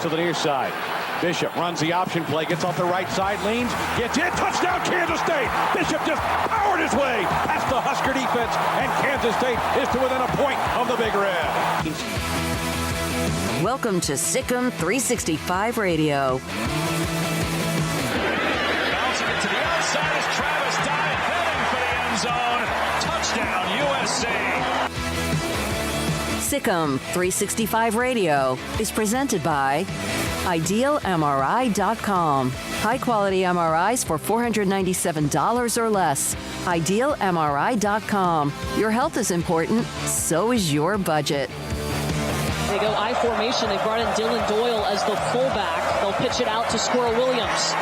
To the near side. Bishop runs the option play, gets off the right side, leans, gets in, touchdown Kansas State. Bishop just powered his way past the Husker defense, and Kansas State is to within a point of the Big Red. Welcome to Sikkim 365 Radio. Bouncing it to the outside as Travis Dye heading for the end zone. Touchdown USC. Sikkim 365 Radio is presented by IdealMRI.com. High-quality MRIs for $497 or less. IdealMRI.com. Your health is important, so is your budget. They go I formation. They brought in Dylan Doyle as the fullback. They'll pitch it out to Squirrel Williams.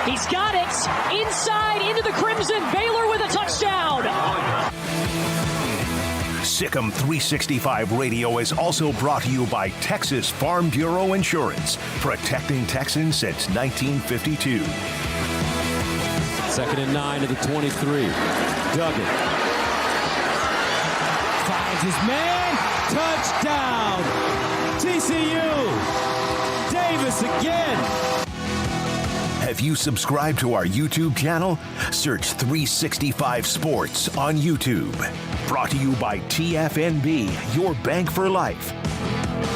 He's got it inside into the Crimson. Baylor with a touchdown. Sikkim 365 Radio is also brought to you by Texas Farm Bureau Insurance, protecting Texans since 1952. 2nd and 9 to the 23. Duggan finds his man. Touchdown. TCU. Davis again. Have you subscribed to our YouTube channel? Search 365 Sports on YouTube. Brought to you by TFNB, your bank for life.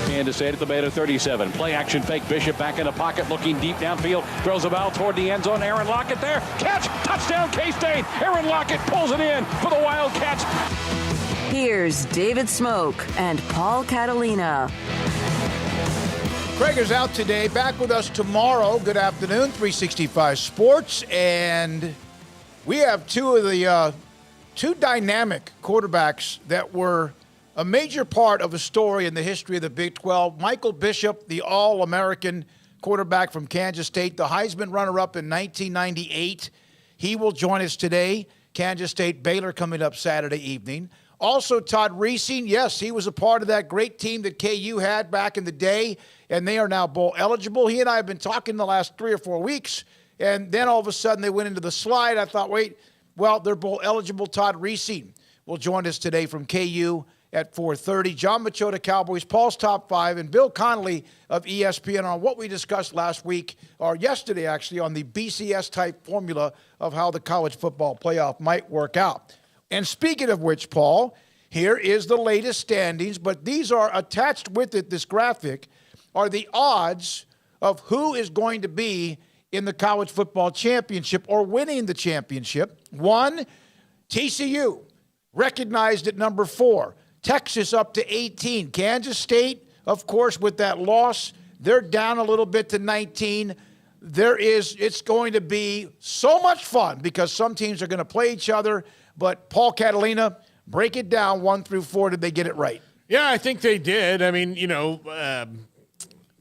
Kansas State at the Beta 37. Play action fake. Bishop back in the pocket, looking deep downfield. Throws a ball toward the end zone. Aaron Lockett there. Catch. Touchdown K-State. Aaron Lockett pulls it in for the Wildcats. Here's David Smoak and Paul Catalina. Craig is out today. Back with us tomorrow. Good afternoon, 365 Sports. And we have two of the two dynamic quarterbacks that were a major part of a story in the history of the Big 12. Michael Bishop, the All-American quarterback from Kansas State, the Heisman runner-up in 1998. He will join us today. Kansas State, Baylor coming up Saturday evening. Also, Todd Reesing, yes, he was a part of that great team that KU had back in the day, and they are now bowl eligible. He and I have been talking the last 3 or 4 weeks, and then all of a sudden they went into the slide. I thought, wait, well, they're bowl eligible. Todd Reesing will join us today from KU at 4:30. John Machota, Cowboys, Paul's Top 5, and Bill Connolly of ESPN on what we discussed last week, or yesterday actually, on the BCS-type formula of how the college football playoff might work out. And speaking of which, Paul, here is the latest standings, but these are attached with it, this graphic, are the odds of who is going to be in the college football championship or winning the championship. 1, TCU, recognized at number 4. Texas up to 18. Kansas State, of course, with that loss, they're down a little bit to 19. It's going to be so much fun because some teams are going to play each other. But Paul Catalina, break it down 1 through 4. Did they get it right? Yeah, I think they did. I mean,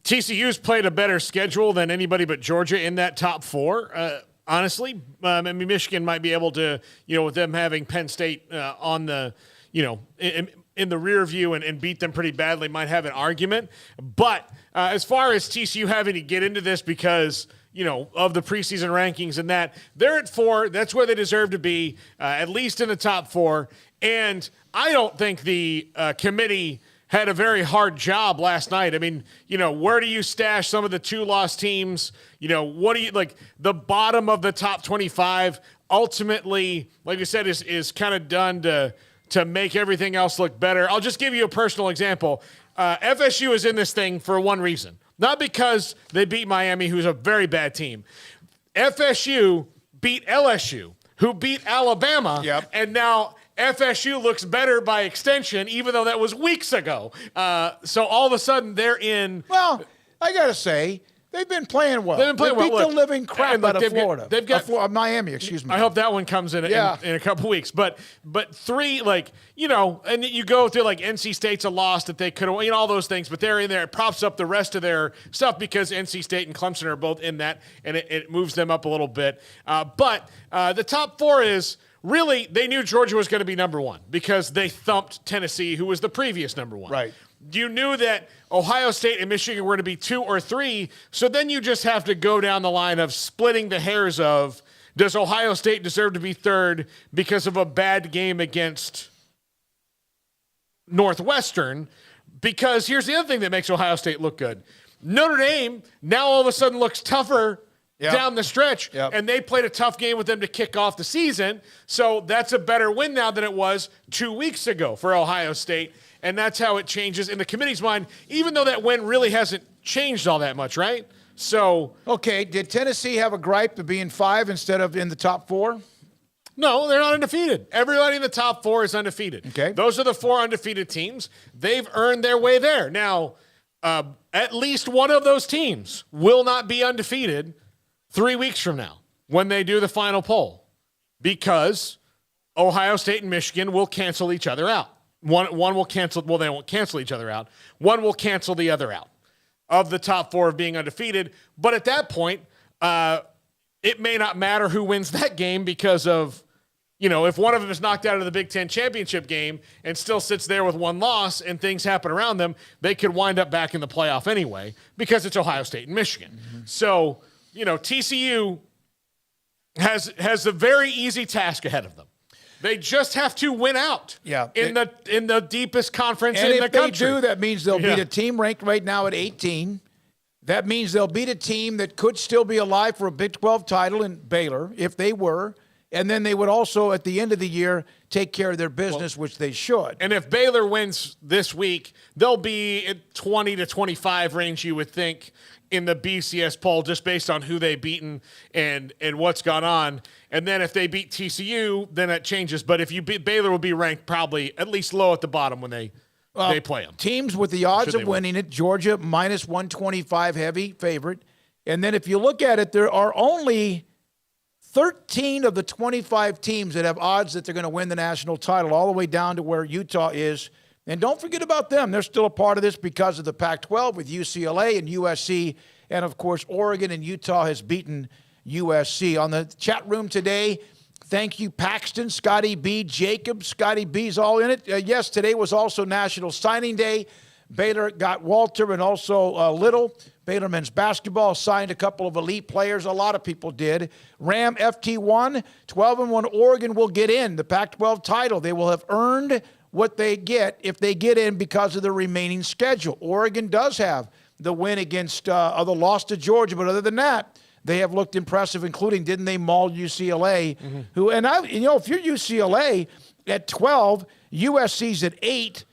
TCU's played a better schedule than anybody but Georgia in that top 4. Honestly, I mean, Michigan might be able to, with them having Penn State on the, in the rear view and beat them pretty badly, might have an argument. But as far as TCU having to get into this because, of the preseason rankings and that, they're at 4. That's where they deserve to be, at least in the top 4. And I don't think the committee had a very hard job last night. I mean, where do you stash some of the 2-loss teams? What do you, like, the bottom of the top 25 ultimately, like I said, is kind of done to make everything else look better. I'll just give you a personal example. FSU is in this thing for one reason. Not because they beat Miami, who's a very bad team. FSU beat LSU, who beat Alabama, and now FSU looks better by extension, even though that was weeks ago. So all of a sudden they're in. Well, I got to say, They've been playing well. They've been playing they well. beat the living crap out of Florida. They've got Miami, excuse me. I hope that one comes in a couple weeks. But three, and you go through NC State's a loss that they could have, all those things. But they're in there. It props up the rest of their stuff because NC State and Clemson are both in that, and it moves them up a little bit. But the top four is really they knew Georgia was going to be number one because they thumped Tennessee, who was the previous number one. Right. You knew that Ohio State and Michigan were going to be 2 or 3, so then you just have to go down the line of splitting the hairs of, does Ohio State deserve to be third because of a bad game against Northwestern? Because here's the other thing that makes Ohio State look good. Notre Dame now all of a sudden looks tougher down the stretch, and they played a tough game with them to kick off the season, so that's a better win now than it was 2 weeks ago for Ohio State. And that's how it changes in the committee's mind, even though that win really hasn't changed all that much, right? So, okay, did Tennessee have a gripe to being 5 instead of in the top 4? No, they're not undefeated. Everybody in the top 4 is undefeated. Okay. Those are the 4 undefeated teams. They've earned their way there. Now, at least one of those teams will not be undefeated 3 weeks from now when they do the final poll because Ohio State and Michigan will cancel each other out. One will cancel. Well, they won't cancel each other out. One will cancel the other out of the top 4 of being undefeated. But at that point, it may not matter who wins that game because of, if one of them is knocked out of the Big Ten championship game and still sits there with 1 loss and things happen around them, they could wind up back in the playoff anyway because it's Ohio State and Michigan. Mm-hmm. So, TCU has a very easy task ahead of them. They just have to win out in the deepest conference in the country. And if they do, that means they'll beat a team ranked right now at 18. That means they'll beat a team that could still be alive for a Big 12 title in Baylor, if they were. And then they would also, at the end of the year, take care of their business, which they should. And if Baylor wins this week, they'll be at 20 to 25 range, you would think, in the BCS poll just based on who they've beaten and what's gone on. And then if they beat TCU, then that changes. But if you beat Baylor, will be ranked probably at least low at the bottom when they play them. Teams with the odds of winning it, Georgia minus 125 heavy favorite. And then if you look at it, there are only 13 of the 25 teams that have odds that they're going to win the national title, all the way down to where Utah is. And don't forget about them. They're still a part of this because of the Pac-12 with UCLA and USC. And, of course, Oregon and Utah has beaten USC. On the chat room today, thank you, Paxton, Scotty B, Jacob. Scotty B's all in it. Yes, today was also National Signing Day. Baylor got Walter and also Little. Baylor men's basketball signed a couple of elite players. A lot of people did. Ram FT1, 12-1 Oregon will get in the Pac-12 title. They will have earned what they get if they get in because of the remaining schedule. Oregon does have the win against the loss to Georgia, but other than that, they have looked impressive, including didn't they maul UCLA? Mm-hmm. If you're UCLA at 12, USC's at 8,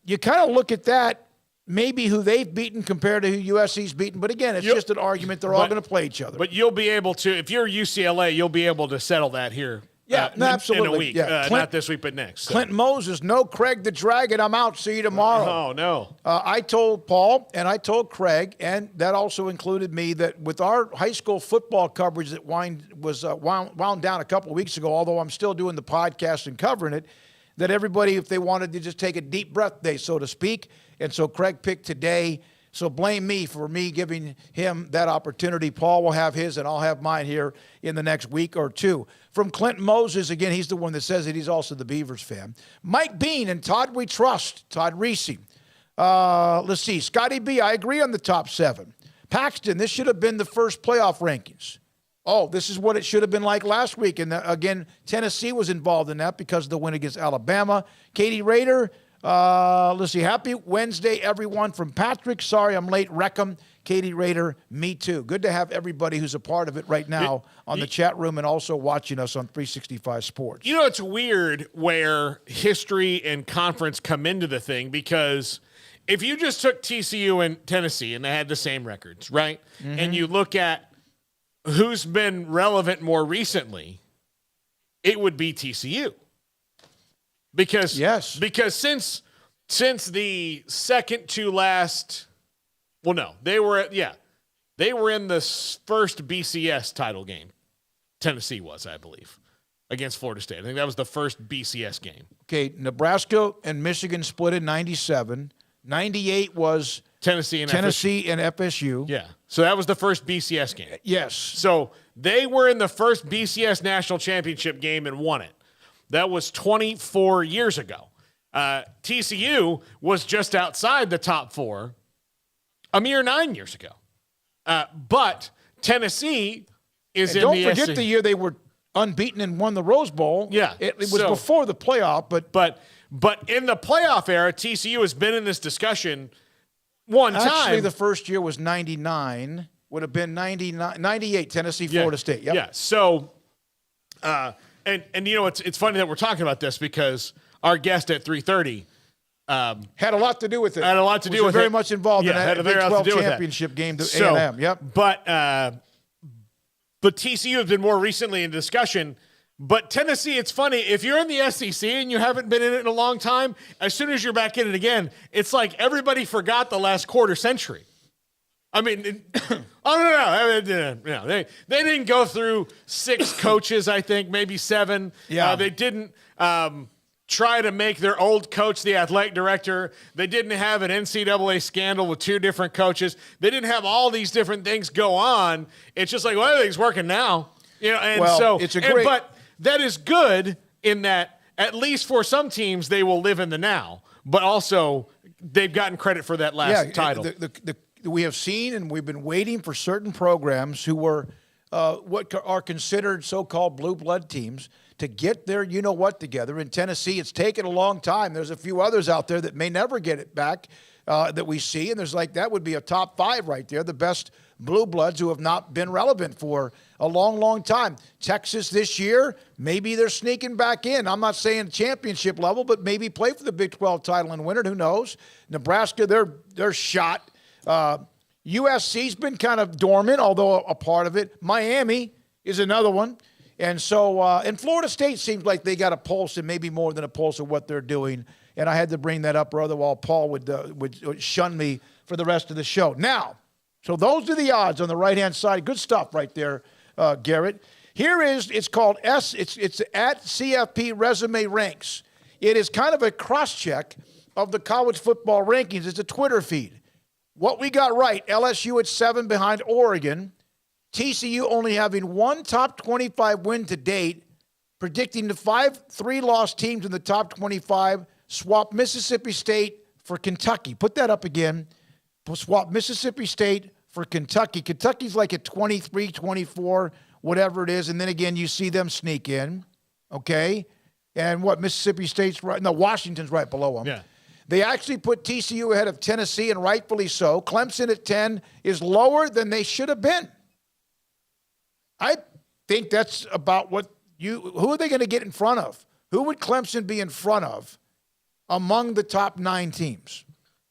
you kind of look at that. Maybe who they've beaten compared to who USC's beaten. But again, it's just an argument. They're all going to play each other. But you'll be able to, if you're UCLA, you'll be able to settle that here. Yeah, absolutely. In a week. Not this week, but next. So. Clinton Moses, no, Craig the Dragon, I'm out. See you tomorrow. Oh, no. I told Paul and I told Craig, and that also included me, that with our high school football coverage that wound down a couple of weeks ago, although I'm still doing the podcast and covering it, that everybody, if they wanted to just take a deep breath day, so to speak. And so Craig picked today. So blame me for me giving him that opportunity. Paul will have his, and I'll have mine here in the next week or two. From Clinton Moses, again, he's the one that says that he's also the Beavers fan. Mike Bean and Todd We Trust, Todd Reese. Let's see. Scotty B, I agree on the top 7. Paxton, this should have been the first playoff rankings. Oh, this is what it should have been like last week. And again, Tennessee was involved in that because of the win against Alabama. Katie Rader, let's see. Happy Wednesday, everyone. From Patrick, sorry I'm late. Reckham, Katie Rader, me too. Good to have everybody who's a part of it right now on the chat room and also watching us on 365 Sports. It's weird where history and conference come into the thing, because if you just took TCU and Tennessee and they had the same records, right? Mm-hmm. And you look at who's been relevant more recently, it would be TCU. Because since the second to last, well, no, they were They were in the first BCS title game. Tennessee was, I believe, against Florida State. I think that was the first BCS game. Okay, Nebraska and Michigan split in 97. 98 was Tennessee and FSU. Yeah. So that was the first BCS game. Yes. So they were in the first BCS national championship game and won it. That was 24 years ago. TCU was just outside the top 4 a mere 9 years ago. But Tennessee is and in don't the forget SEC. the year they were unbeaten and won the Rose Bowl. Yeah. It was before the playoff, but in the playoff era, TCU has been in this discussion one time. Actually, the first year was 99. Would have been 98, Tennessee, Florida State. Yep. Yeah. So, and you know, it's funny that we're talking about this because our guest at 3:30 had a lot to do with it. Had a lot to do with very it. much involved in that Big 12 championship game to A&M. Yep. But TCU has been more recently in discussion. But Tennessee, it's funny, if you're in the SEC and you haven't been in it in a long time, as soon as you're back in it again, it's like everybody forgot the last quarter century. I mean, they didn't go through 6 coaches, I think, maybe 7. Yeah. They didn't try to make their old coach the athletic director. They didn't have an NCAA scandal with 2 different coaches. They didn't have all these different things go on. It's just like, well, everything's working now. You know, and well, so it's a great. But that is good in that at least for some teams they will live in the now, but also they've gotten credit for that last title. We have seen and we've been waiting for certain programs who were what are considered so-called blue blood teams to get their you-know-what together. In Tennessee, it's taken a long time. There's a few others out there that may never get it back that we see, and there's like that would be a top 5 right there, the best blue bloods who have not been relevant for a long, long time. Texas this year, maybe they're sneaking back in. I'm not saying championship level, but maybe play for the Big 12 title and win it. Who knows? Nebraska, they're shot. USC's been kind of dormant, although a part of it. Miami is another one. And so, and Florida State seems like they got a pulse and maybe more than a pulse of what they're doing. And I had to bring that up, or otherwise Paul would shun me for the rest of the show. Now, so those are the odds on the right-hand side. Good stuff right there, Garrett. Here is, it's called it's at CFP Resume Ranks. It is kind of a cross-check of the college football rankings. It's a Twitter feed. What we got right, LSU at 7 behind Oregon. TCU only having 1 top 25 win to date. Predicting the 5 3-loss teams in the top 25. Swap Mississippi State for Kentucky. Put that up again. Swap Mississippi State for Kentucky. Kentucky's like at 23, 24, whatever it is. And then again, you see them sneak in. Okay? And what, Mississippi State's right? No, Washington's right below them. Yeah. They actually put TCU ahead of Tennessee, and rightfully so. Clemson at 10 is lower than they should have been. I think that's about what who are they going to get in front of? Who would Clemson be in front of among the top 9 teams?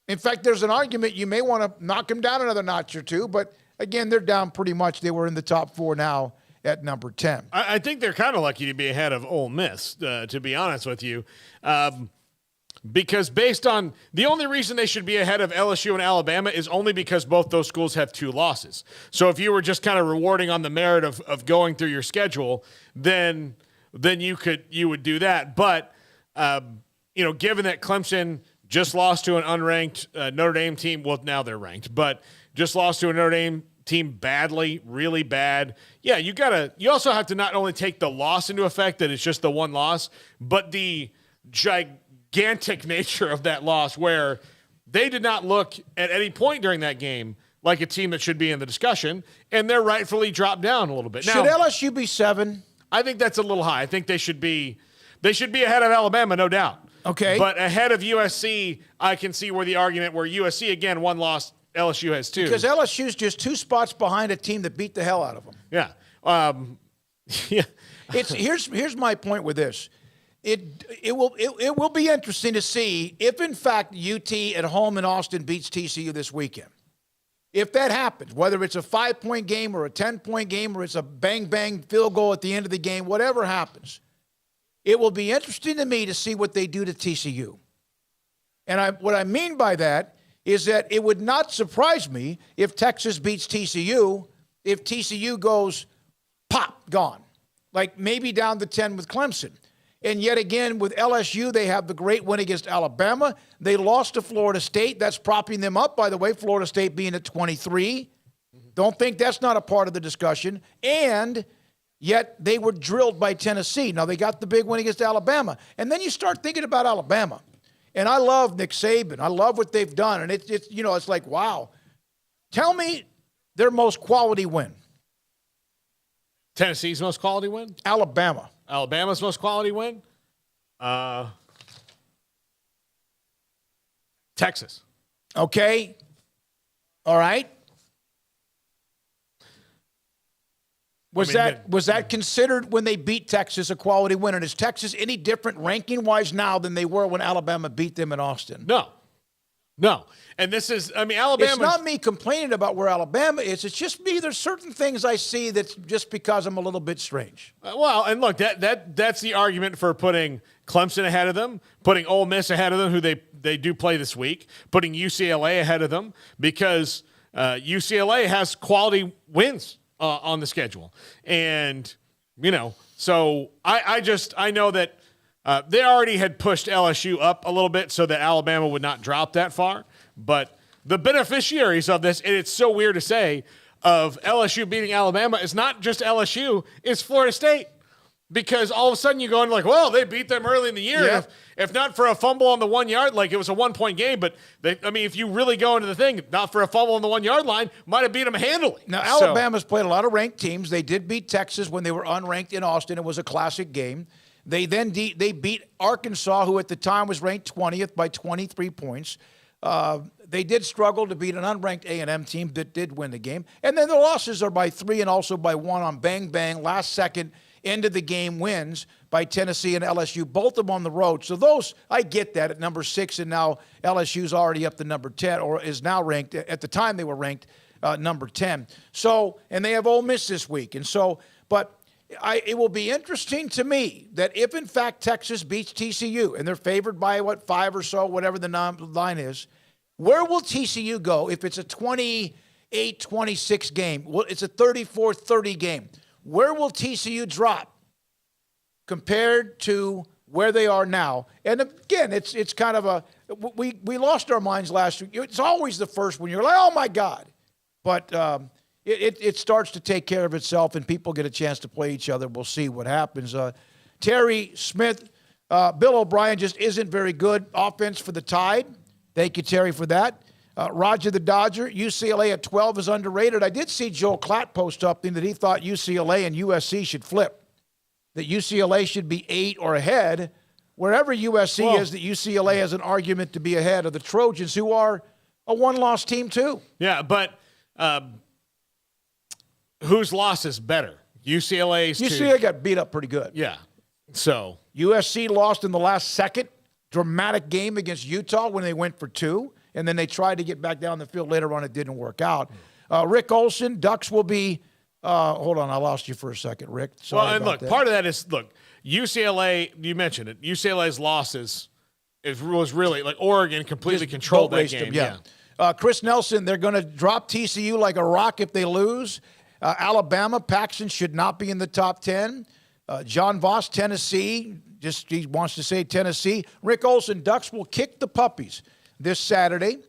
In fact, there's an argument you may want to knock them down another notch or 2, but again, they're down pretty much. They were in the top 4 now at number 10. I think they're kind of lucky to be ahead of Ole Miss, to be honest with you. Because based on the only reason they should be ahead of LSU and Alabama is only because both those schools have 2 losses. So if you were just kind of rewarding on the merit of going through your schedule, then you would do that. But given that Clemson just lost to an unranked Notre Dame team, well, now they're ranked, but just lost to a Notre Dame team badly, really bad. Yeah, you also have to not only take the loss into effect that it's just the 1 loss, but the gigantic nature of that loss where they did not look at any point during that game like a team that should be in the discussion, and they're rightfully dropped down a little bit. Now, should LSU be 7? I think that's a little high. I think they should be ahead of Alabama, no doubt. Okay. But ahead of USC, I can see where the argument where USC, again, 1 loss, LSU has 2. Because LSU's just 2 spots behind a team that beat the hell out of them. Yeah. Yeah. Here's my point with this. It will be interesting to see if, in fact, UT at home in Austin beats TCU this weekend. If that happens, whether it's a 5-point game or a 10-point game or it's a bang-bang field goal at the end of the game, whatever happens, it will be interesting to me to see what they do to TCU. And what I mean by that is that it would not surprise me if Texas beats TCU, if TCU goes pop, gone. Like maybe down to 10 with Clemson. And yet again, with LSU, they have the great win against Alabama. They lost to Florida State. That's propping them up, by the way, Florida State being at 23. Don't think that's not a part of the discussion. And yet they were drilled by Tennessee. Now, they got the big win against Alabama. And then you start thinking about Alabama. And I love Nick Saban. I love what they've done. And it's like, wow. Tell me their most quality win. Tennessee's most quality win? Alabama. Alabama's most quality win? Texas. Okay. All right. Was that considered when they beat Texas a quality win? And is Texas any different ranking-wise now than they were when Alabama beat them in Austin? No. And this is, Alabama. It's not me complaining about where Alabama is. It's just me. There's certain things I see that's just because I'm a little bit strange. Well, and look, that's the argument for putting Clemson ahead of them, putting Ole Miss ahead of them, who they do play this week, putting UCLA ahead of them, because UCLA has quality wins on the schedule. And, so I know that they already had pushed LSU up a little bit so that Alabama would not drop that far. But the beneficiaries of this, and it's so weird to say, of LSU beating Alabama is not just LSU, it's Florida State. Because all of a sudden you go in like, well, they beat them early in the year. Yeah. If not for a fumble on the 1 yard, like it was a 1 point game. But if you really go into the thing, not for a fumble on the 1 yard line, might have beat them handily. Now, Alabama's played a lot of ranked teams. They did beat Texas when they were unranked in Austin. It was a classic game. They then they beat Arkansas, who at the time was ranked 20th by 23 points. They did struggle to beat an unranked A&M team that did win the game. And then the losses are by 3 and also by 1 on bang, last second, end of the game wins by Tennessee and LSU, both of them on the road. So those, I get that at number 6, and now LSU's already up to number 10, or is now ranked. At the time they were ranked number 10. So, and they have Ole Miss this week. And so, but it will be interesting to me that if, in fact, Texas beats TCU, and they're favored by, 5 or so, whatever the line is, where will TCU go if it's a 28-26 game? Well, it's a 34-30 game. Where will TCU drop compared to where they are now? And again, it's kind of we lost our minds last week. It's always the first one. You're like, oh, my God. But it starts to take care of itself, and people get a chance to play each other. We'll see what happens. Terry Smith, Bill O'Brien just isn't very good. Offense for the Tide. Thank you, Terry, for that. Roger the Dodger, UCLA at 12 is underrated. I did see Joel Klatt post up that he thought UCLA and USC should flip, that UCLA should be 8 or ahead. Wherever USC is, that UCLA has an argument to be ahead of the Trojans, who are a one-loss team too. Yeah, but whose loss is better? UCLA's. UCLA got beat up pretty good. Yeah. So USC lost in the last second. Dramatic game against Utah when they went for 2. And then they tried to get back down the field later on. It didn't work out. Rick Olson, Ducks will be hold on, I lost you for a second, Rick. Sorry well, and about look, that. part of that is, UCLA, you mentioned it, UCLA's losses was really, like, Oregon completely controlled that game. Them, yeah. Chris Nelson, they're going to drop TCU like a rock if they lose. Alabama, Paxton should not be in the top 10. John Voss, Tennessee, he wants to say Tennessee. Rick Olson, Ducks will kick the puppies this Saturday.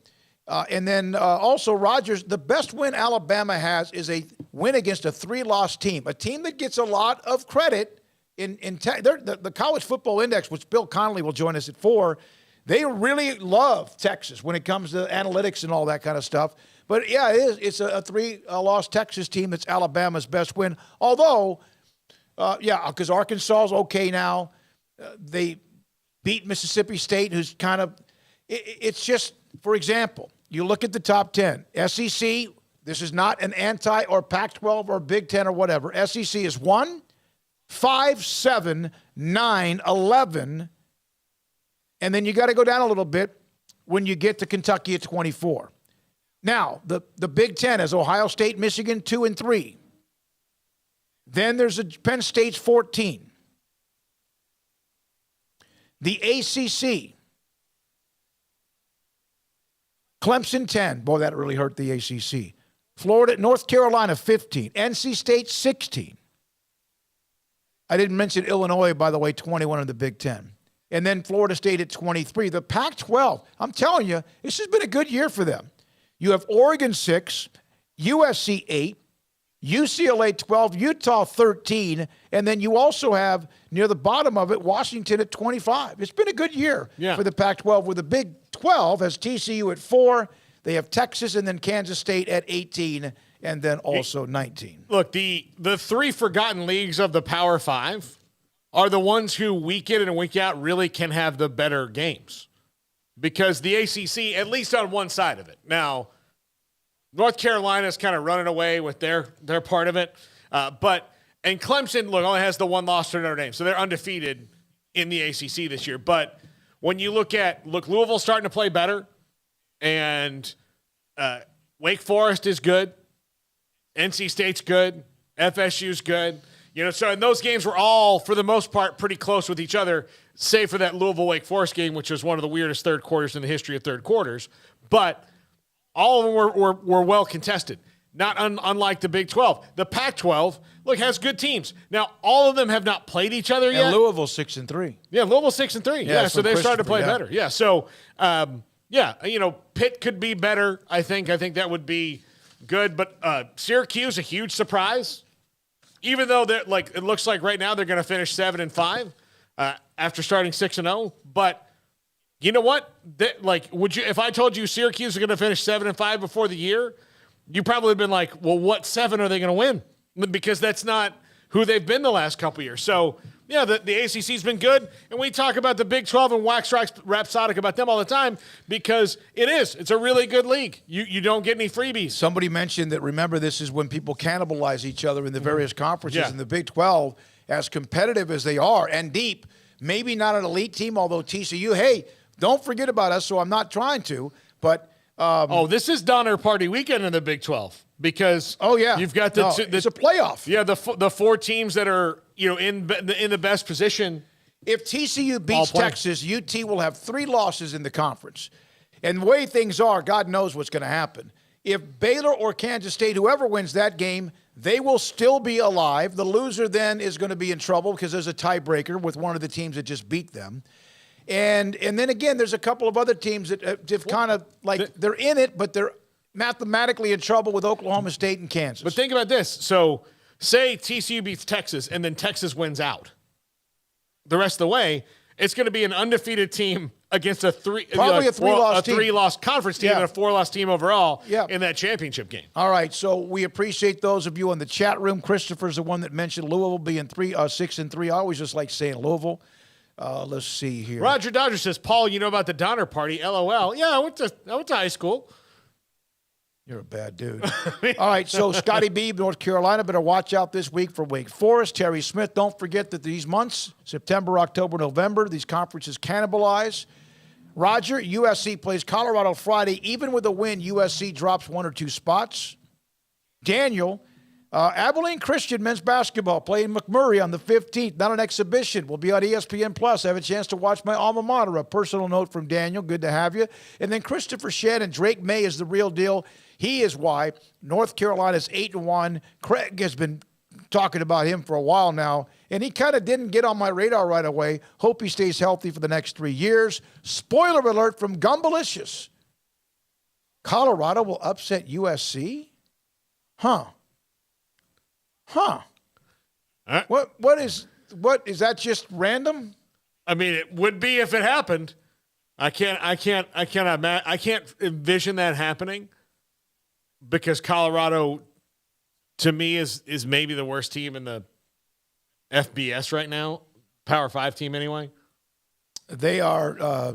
And then also, Rogers, the best win Alabama has is a win against a 3-loss team, a team that gets a lot of credit in the College Football Index, which Bill Connolly will join us at 4. They really love Texas when it comes to analytics and all that kind of stuff. But, yeah, it's a 3-loss Texas team that's Alabama's best win. Although, because Arkansas is okay now. They beat Mississippi State, who's kind of – it's just, for example, you look at the top 10. SEC, this is not an anti- or Pac-12 or Big Ten or whatever. SEC is 1, 5, 7, 9, 11. And then you got to go down a little bit when you get to Kentucky at 24. Now, the Big Ten is Ohio State, Michigan, 2 and 3. Then there's Penn State's 14. The ACC, Clemson 10. Boy, that really hurt the ACC. Florida, North Carolina 15. NC State 16. I didn't mention Illinois, by the way, 21 in the Big Ten. And then Florida State at 23. The Pac-12, I'm telling you, this has been a good year for them. You have Oregon 6, USC 8, UCLA 12, Utah 13, and then you also have, near the bottom of it, Washington at 25. It's been a good year for the Pac-12, with the Big 12 has TCU at 4. They have Texas and then Kansas State at 18, and then also 19. Look, the three forgotten leagues of the Power 5 are the ones who week in and week out really can have the better games. Because the ACC, at least on one side of it. Now, North Carolina's kind of running away with their part of it. And Clemson, look, only has the one loss to Notre Dame. So they're undefeated in the ACC this year. But when you look, Louisville's starting to play better. And Wake Forest is good. NC State's good. FSU's good. So and those games were all, for the most part, pretty close with each other, save for that Louisville-Wake Forest game, which was one of the weirdest third quarters in the history of third quarters. But all of them were well contested, not unlike the Big 12. The Pac-12, look, has good teams. Now, all of them have not played each other yet. And Louisville 6-3. Yeah, Louisville 6-3. Yeah, so they started to play better. Yeah, so, Pitt could be better, I think. I think that would be good. But Syracuse, a huge surprise. Even though it looks like right now they're going to finish 7-5 after starting 6-0. But you know what? Would you? If I told you Syracuse is going to finish 7-5 before the year, you probably have been like, well, what 7 are they going to win? Because that's not who they've been the last couple years. So, yeah, the ACC's been good. And we talk about the Big 12 and wax rhapsodic about them all the time because it's a really good league. You don't get any freebies. Somebody mentioned that, remember, this is when people cannibalize each other in the various conferences. Yeah. In the Big 12, as competitive as they are and deep, maybe not an elite team, although TCU, hey, don't forget about us, so I'm not trying to. But this is Donner Party weekend in the Big 12 because you've got it's a playoff. Yeah, the 4 teams that are in the best position. If TCU beats Texas, UT will have 3 losses in the conference. And the way things are, God knows what's going to happen. If Baylor or Kansas State, whoever wins that game, they will still be alive. The loser then is going to be in trouble because there's a tiebreaker with one of the teams that just beat them. And then again, there's a couple of other teams that have kind of they're in it, but they're mathematically in trouble with Oklahoma State and Kansas. But think about this. So say TCU beats Texas and then Texas wins out. The rest of the way, it's going to be an undefeated team against a 3-loss conference team and a 4-loss team overall in that championship game. All right, so we appreciate those of you in the chat room. Christopher's the one that mentioned Louisville being 6-3. I always just like saying Louisville. Let's see here. Roger Dodger says, Paul, you know about the Donner Party? LOL. Yeah, I went to high school. You're a bad dude. All right, so Scotty B, North Carolina, better watch out this week for Wake Forest. Terry Smith, don't forget that these months, September, October, November, these conferences cannibalize. Roger, USC plays Colorado Friday. Even with a win, USC drops 1 or 2 spots. Daniel, Abilene Christian men's basketball playing McMurray on the 15th. Not an exhibition. Will be on ESPN Plus. I have a chance to watch my alma mater. A personal note from Daniel. Good to have you. And then Christopher Shannon. Drake May is the real deal. He is why North Carolina's 8-1. Craig has been talking about him for a while now, and he kind of didn't get on my radar right away. Hope he stays healthy for the next 3 years. Spoiler alert from Gumbalicious. Colorado will upset USC? Huh. What is that just random? I mean, it would be if it happened. I can't envision that happening because Colorado, to me, is maybe the worst team in the FBS right now. Power 5 team anyway. They are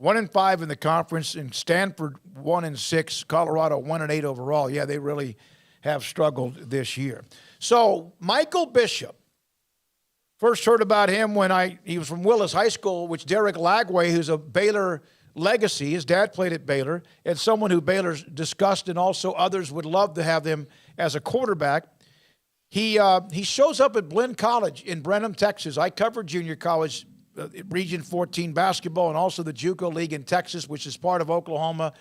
1-5 in the conference, and Stanford 1-6, Colorado 1-8 overall. Yeah, they really have struggled this year. So Michael Bishop, first heard about him when he was from Willis High School, which Derek Lagway, who's a Baylor legacy, his dad played at Baylor, and someone who Baylor's discussed and also others would love to have him as a quarterback. He shows up at Blinn College in Brenham, Texas. I covered junior college Region 14 basketball and also the JUCO League in Texas, which is part of Oklahoma.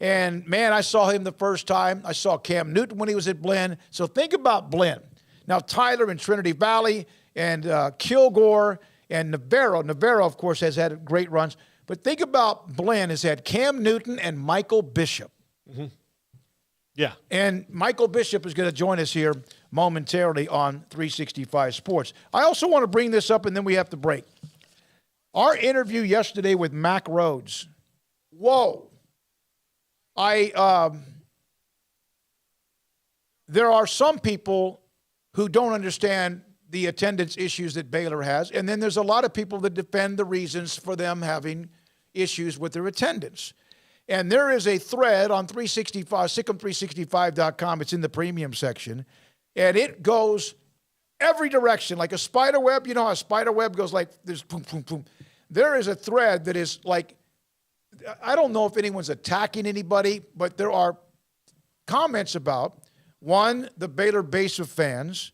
And, man, I saw him the first time. I saw Cam Newton when he was at Blinn. So think about Blinn. Now, Tyler in Trinity Valley and Kilgore and Navarro. Navarro, of course, has had great runs. But think about Blinn has had Cam Newton and Michael Bishop. Mm-hmm. Yeah. And Michael Bishop is going to join us here momentarily on 365 Sports. I also want to bring this up, and then we have to break. Our interview yesterday with Mack Rhodes. Whoa. There are some people who don't understand the attendance issues that Baylor has, and then there's a lot of people that defend the reasons for them having issues with their attendance. And there is a thread on 365, Sikkim365.com. It's in the premium section, and it goes every direction, like a spider web. You know how a spider web goes like this, boom, boom, boom. There is a thread that is like, I don't know if anyone's attacking anybody, but there are comments about, one, the Baylor base of fans.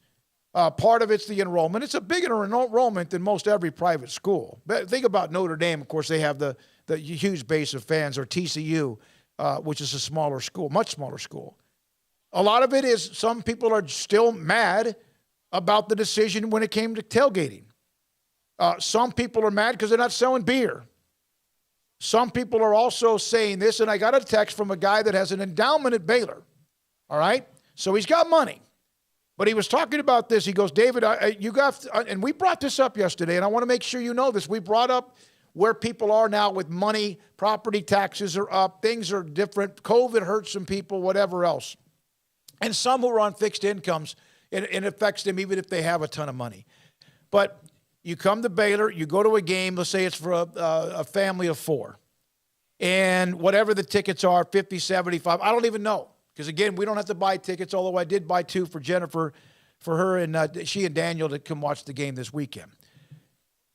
Part of it's the enrollment. It's a bigger enrollment than most every private school. But think about Notre Dame. Of course, they have the huge base of fans, or TCU, which is a smaller school, much smaller school. A lot of it is some people are still mad about the decision when it came to tailgating. Some people are mad because they're not selling beer. Some people are also saying this, and I got a text from a guy that has an endowment at Baylor, all right? So he's got money. But he was talking about this. He goes, David, you got, and we brought this up yesterday, and I want to make sure you know this. We brought up where people are now with money, property taxes are up, things are different, COVID hurts some people, whatever else. And some who are on fixed incomes, it affects them even if they have a ton of money. But you come to Baylor, you go to a game, let's say it's for a family of four, and whatever the tickets are, 50, 75, I don't even know. Because, again, we don't have to buy tickets, although I did buy two for Jennifer, for her, and she and Daniel to come watch the game this weekend.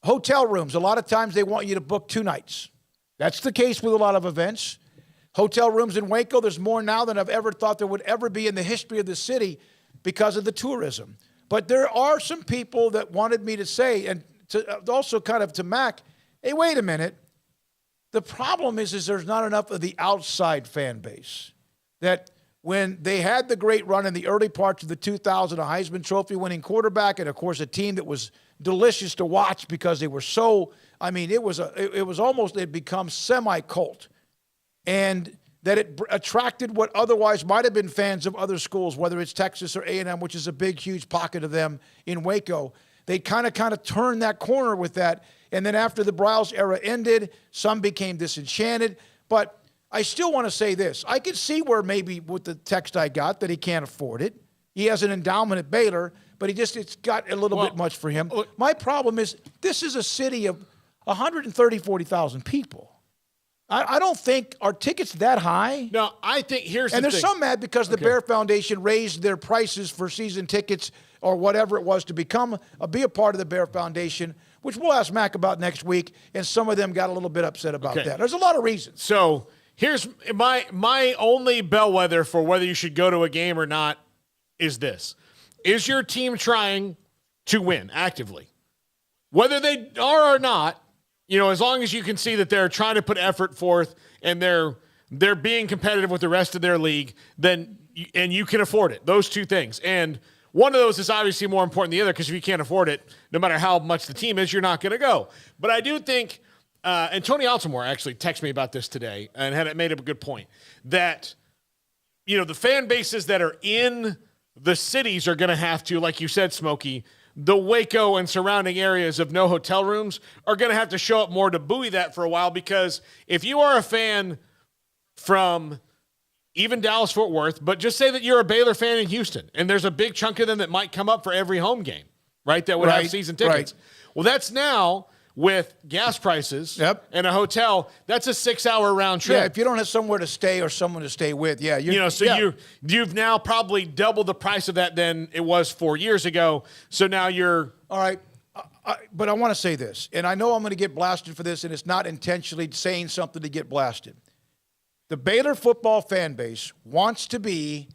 Hotel rooms, a lot of times they want you to book 2 nights. That's the case with a lot of events. Hotel rooms in Waco, there's more now than I've ever thought there would ever be in the history of the city because of the tourism. But there are some people that wanted me to say, and to, also kind of to Mac, hey, wait a minute. The problem is there's not enough of the outside fan base that – when they had the great run in the early parts of the 2000, a Heisman Trophy winning quarterback, and of course a team that was delicious to watch because they were so, I mean, it was almost, it become semi-cult. And that it attracted what otherwise might have been fans of other schools, whether it's Texas or A&M, which is a big, huge pocket of them in Waco. They kind of turned that corner with that. And then after the Briles era ended, some became disenchanted. But I still want to say this. I could see where maybe with the text I got that he can't afford it. He has an endowment at Baylor, but it's got a little bit much for him. My problem is this is a city of 40,000 people. I don't think, are tickets that high? No, I think here's the thing. And there's some mad because the Bear Foundation raised their prices for season tickets or whatever it was to be a part of the Bear Foundation, which we'll ask Mac about next week, and some of them got a little bit upset about that. There's a lot of reasons. So here's my only bellwether for whether you should go to a game or not is this. Is your team trying to win actively? Whether they are or not, as long as you can see that they're trying to put effort forth and they're being competitive with the rest of their league, and you can afford it. Those two things. And one of those is obviously more important than the other because if you can't afford it, no matter how much the team is, you're not going to go. But I do think and Tony Altamore actually texted me about this today and had made a good point that, the fan bases that are in the cities are going to have to, like you said, Smokey, the Waco and surrounding areas of no hotel rooms are going to have to show up more to buoy that for a while because if you are a fan from even Dallas-Fort Worth, but just say that you're a Baylor fan in Houston and there's a big chunk of them that might come up for every home game, right, that would have season tickets. Right. Well, that's now – with gas prices and a hotel, that's a 6-hour round trip. Yeah, if you don't have somewhere to stay or someone to stay with, you've now probably double the price of that than it was 4 years ago. So now you're all right. But I want to say this, and I know I'm going to get blasted for this, and it's not intentionally saying something to get blasted. The Baylor football fan base wants to be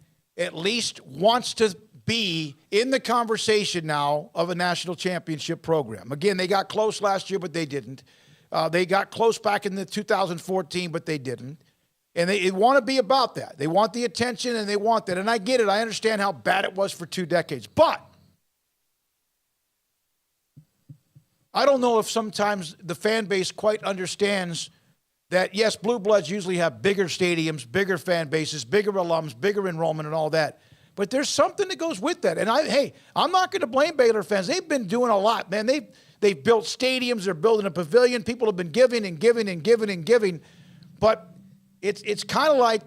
in the conversation now of a national championship program. Again, they got close last year, but they didn't. They got close back in the 2014, but they didn't. And they want to be about that. They want the attention, and they want that. And I get it. I understand how bad it was for 2 decades. But I don't know if sometimes the fan base quite understands that, yes, Blue Bloods usually have bigger stadiums, bigger fan bases, bigger alums, bigger enrollment and all that. But there's something that goes with that. And I'm not going to blame Baylor fans. They've been doing a lot, man. They've built stadiums. They're building a pavilion. People have been giving and giving and giving and giving. But it's kind of like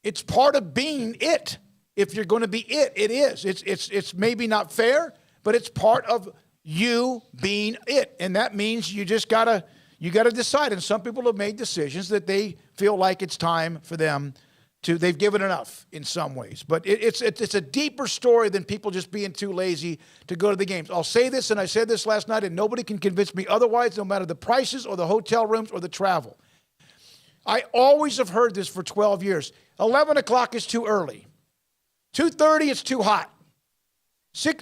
it's part of being it. If you're going to be it is. It's maybe not fair, but it's part of you being it. And that means you just got to decide. And some people have made decisions that they feel like it's time for them to, they've given enough in some ways. But it's a deeper story than people just being too lazy to go to the games. I'll say this, and I said this last night, and nobody can convince me otherwise, no matter the prices or the hotel rooms or the travel. I always have heard this for 12 years. 11 o'clock is too early. 2:30, it's too hot.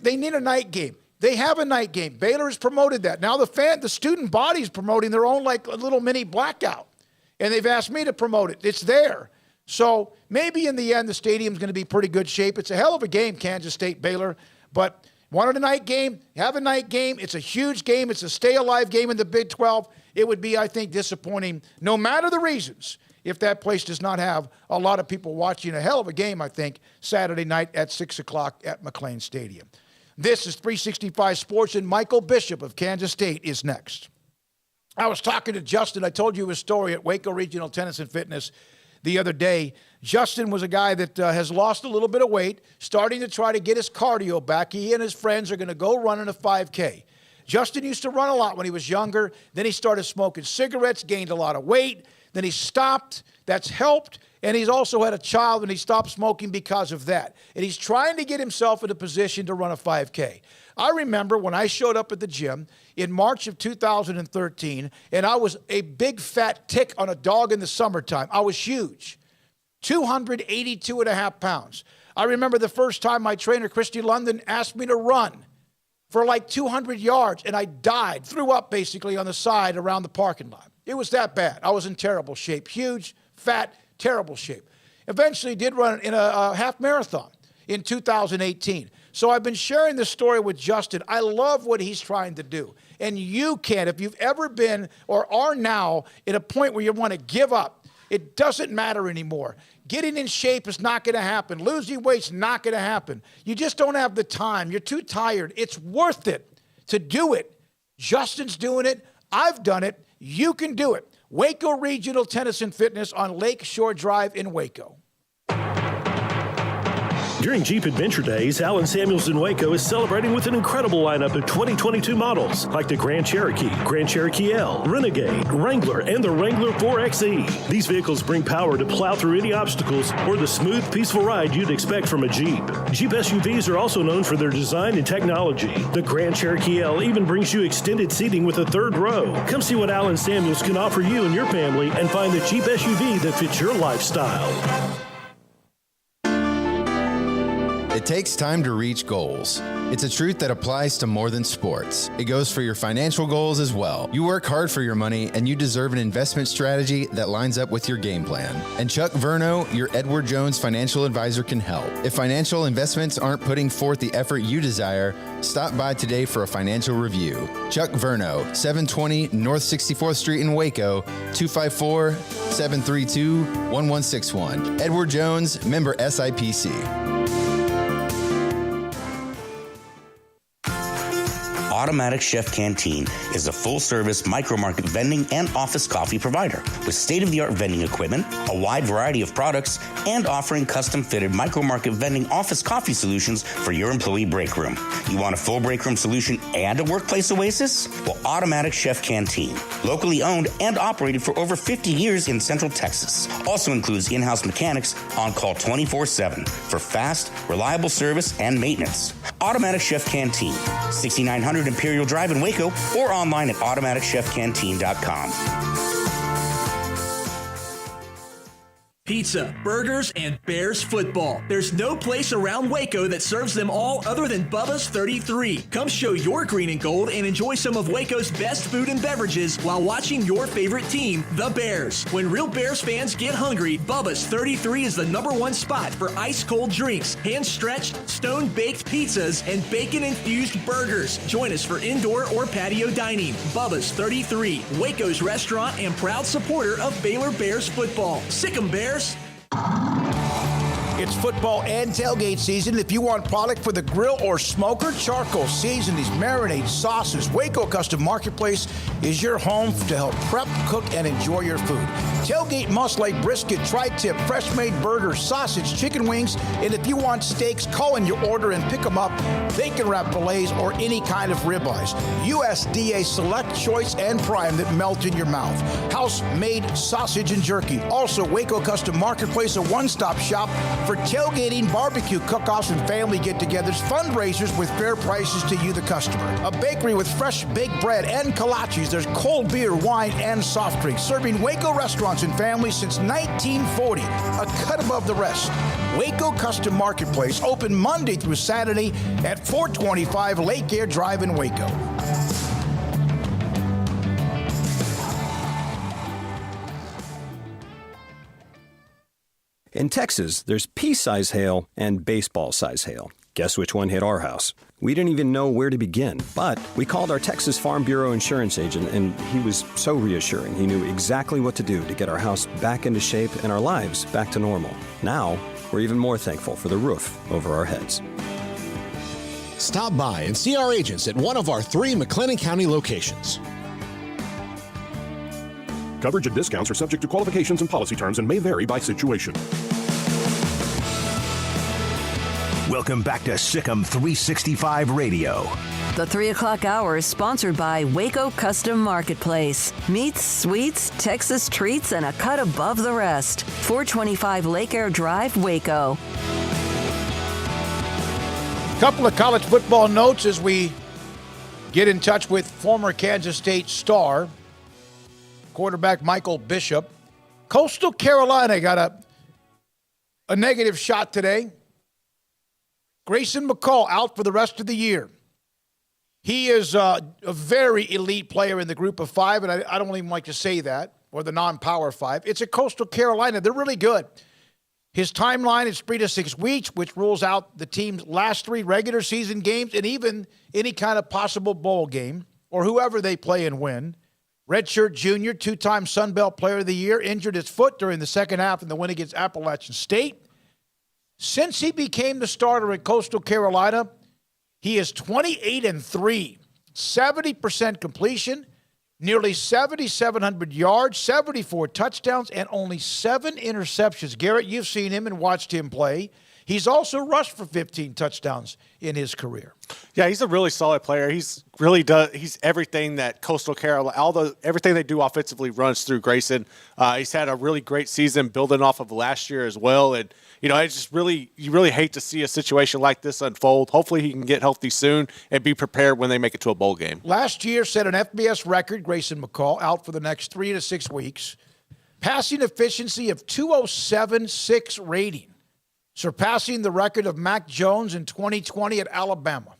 They need a night game. They have a night game. Baylor has promoted that. Now the student body is promoting their own like a little mini blackout. And they've asked me to promote it. It's there. So maybe in the end, the stadium's going to be pretty good shape. It's a hell of a game, Kansas State, Baylor. But wanted a night game, have a night game. It's a huge game. It's a stay-alive game in the Big 12. It would be, I think, disappointing, no matter the reasons, if that place does not have a lot of people watching a hell of a game, I think, Saturday night at 6 o'clock at McLean Stadium. This is 365 Sports, and Michael Bishop of Kansas State is next. I was talking to Justin. I told you his story at Waco Regional Tennis and Fitness the other day. Justin was a guy that has lost a little bit of weight, starting to try to get his cardio back. He and his friends are going to go running a 5K. Justin used to run a lot when he was younger. Then he started smoking cigarettes, gained a lot of weight. Then he stopped. That's helped. And he's also had a child, and he stopped smoking because of that. And he's trying to get himself in a position to run a 5K. I remember when I showed up at the gym in March of 2013, and I was a big fat tick on a dog in the summertime. I was huge, 282.5 pounds. I remember the first time my trainer, Christy London, asked me to run for like 200 yards, and I died, threw up basically on the side around the parking lot. It was that bad. I was in terrible shape, huge, fat, terrible shape. Eventually did run in a half marathon in 2018. So I've been sharing this story with Justin. I love what he's trying to do. And you can, if you've ever been or are now at a point where you want to give up, it doesn't matter anymore. Getting in shape is not going to happen. Losing weight's not going to happen. You just don't have the time. You're too tired. It's worth it to do it. Justin's doing it. I've done it. You can do it. Waco Regional Tennis and Fitness on Lake Shore Drive in Waco. During Jeep Adventure Days, Allen Samuels in Waco is celebrating with an incredible lineup of 2022 models like the Grand Cherokee L, Renegade, Wrangler, and the Wrangler 4xe. These vehicles bring power to plow through any obstacles or the smooth, peaceful ride you'd expect from a Jeep. Jeep SUVs are also known for their design and technology. The Grand Cherokee L even brings you extended seating with a third row. Come see what Allen Samuels can offer you and your family and find the Jeep SUV that fits your lifestyle. It takes time to reach goals. It's a truth that applies to more than sports. It goes for your financial goals as well. You work hard for your money, and you deserve an investment strategy that lines up with your game plan. And Chuck Verno, your Edward Jones financial advisor, can help. If financial investments aren't putting forth the effort you desire, stop by today for a financial review. Chuck Verno, 720 North 64th Street in Waco, 254-732-1161. Edward Jones, member SIPC. Automatic Chef Canteen is a full-service micro-market vending and office coffee provider with state-of-the-art vending equipment, a wide variety of products, and offering custom-fitted micro-market vending office coffee solutions for your employee break room. You want a full break room solution and a workplace oasis? Well, Automatic Chef Canteen, locally owned and operated for over 50 years in Central Texas, also includes in-house mechanics on call 24/7 for fast, reliable service and maintenance. Automatic Chef Canteen, 6900 Imperial Drive in Waco, or online at automaticchefcanteen.com. pizza, burgers, and Bears football. There's no place around Waco that serves them all other than Bubba's 33. Come show your green and gold and enjoy some of Waco's best food and beverages while watching your favorite team, the Bears. When real Bears fans get hungry, Bubba's 33 is the #1 spot for ice-cold drinks, hand-stretched, stone-baked pizzas, and bacon-infused burgers. Join us for indoor or patio dining. Bubba's 33, Waco's restaurant and proud supporter of Baylor Bears football. Sick 'em, Bears! It's football and tailgate season. If you want product for the grill or smoker, charcoal, seasonings, marinades, sauces, Waco Custom Marketplace is your home to help prep, cook, and enjoy your food. Tailgate must like brisket, tri-tip, fresh-made burgers, sausage, chicken wings, and if you want steaks, call in your order and pick them up. Bacon wrap fillets or any kind of ribeyes. USDA Select, Choice, and Prime that melt in your mouth. House-made sausage and jerky. Also, Waco Custom Marketplace, a one-stop shop for tailgating, barbecue cook-offs, and family get-togethers, fundraisers with fair prices to you, the customer. A bakery with fresh baked bread and kolaches. There's cold beer, wine, and soft drinks. Serving Waco restaurants and families since 1940. A cut above the rest. Waco Custom Marketplace, open Monday through Saturday at 425 Lake Air Drive in Waco. In Texas, there's pea-size hail and baseball-size hail. Guess which one hit our house? We didn't even know where to begin, but we called our Texas Farm Bureau insurance agent, and he was so reassuring. He knew exactly what to do to get our house back into shape and our lives back to normal. Now, we're even more thankful for the roof over our heads. Stop by and see our agents at one of our 3 McLennan County locations. Coverage and discounts are subject to qualifications and policy terms and may vary by situation. Welcome back to Sikkim 365 Radio. The 3 o'clock hour is sponsored by Waco Custom Marketplace. Meats, sweets, Texas treats, and a cut above the rest. 425 Lake Air Drive, Waco. Couple of college football notes as we get in touch with former Kansas State star, quarterback Michael Bishop. Coastal Carolina got a negative shot today. Grayson McCall out for the rest of the year. He is a very elite player in the group of 5, and I don't even like to say that, or the non-power 5. It's a Coastal Carolina. They're really good. His timeline is 3 to 6 weeks, which rules out the team's last 3 regular season games and even any kind of possible bowl game or whoever they play and win. Redshirt junior, 2-time Sun Belt Player of the Year, injured his foot during the second half in the win against Appalachian State. Since he became the starter at Coastal Carolina, he is 28-3, 70% completion, nearly 7,700 yards, 74 touchdowns, and only 7 interceptions. Garrett, you've seen him and watched him play. He's also rushed for 15 touchdowns in his career. Yeah, he's a really solid player. He's everything that Coastal Carolina, everything they do offensively runs through Grayson. He's had a really great season building off of last year as well. And, you really hate to see a situation like this unfold. Hopefully he can get healthy soon and be prepared when they make it to a bowl game. Last year set an FBS record, Grayson McCall, out for the next 3 to 6 weeks. Passing efficiency of 207.6 rating. Surpassing the record of Mac Jones in 2020 at Alabama.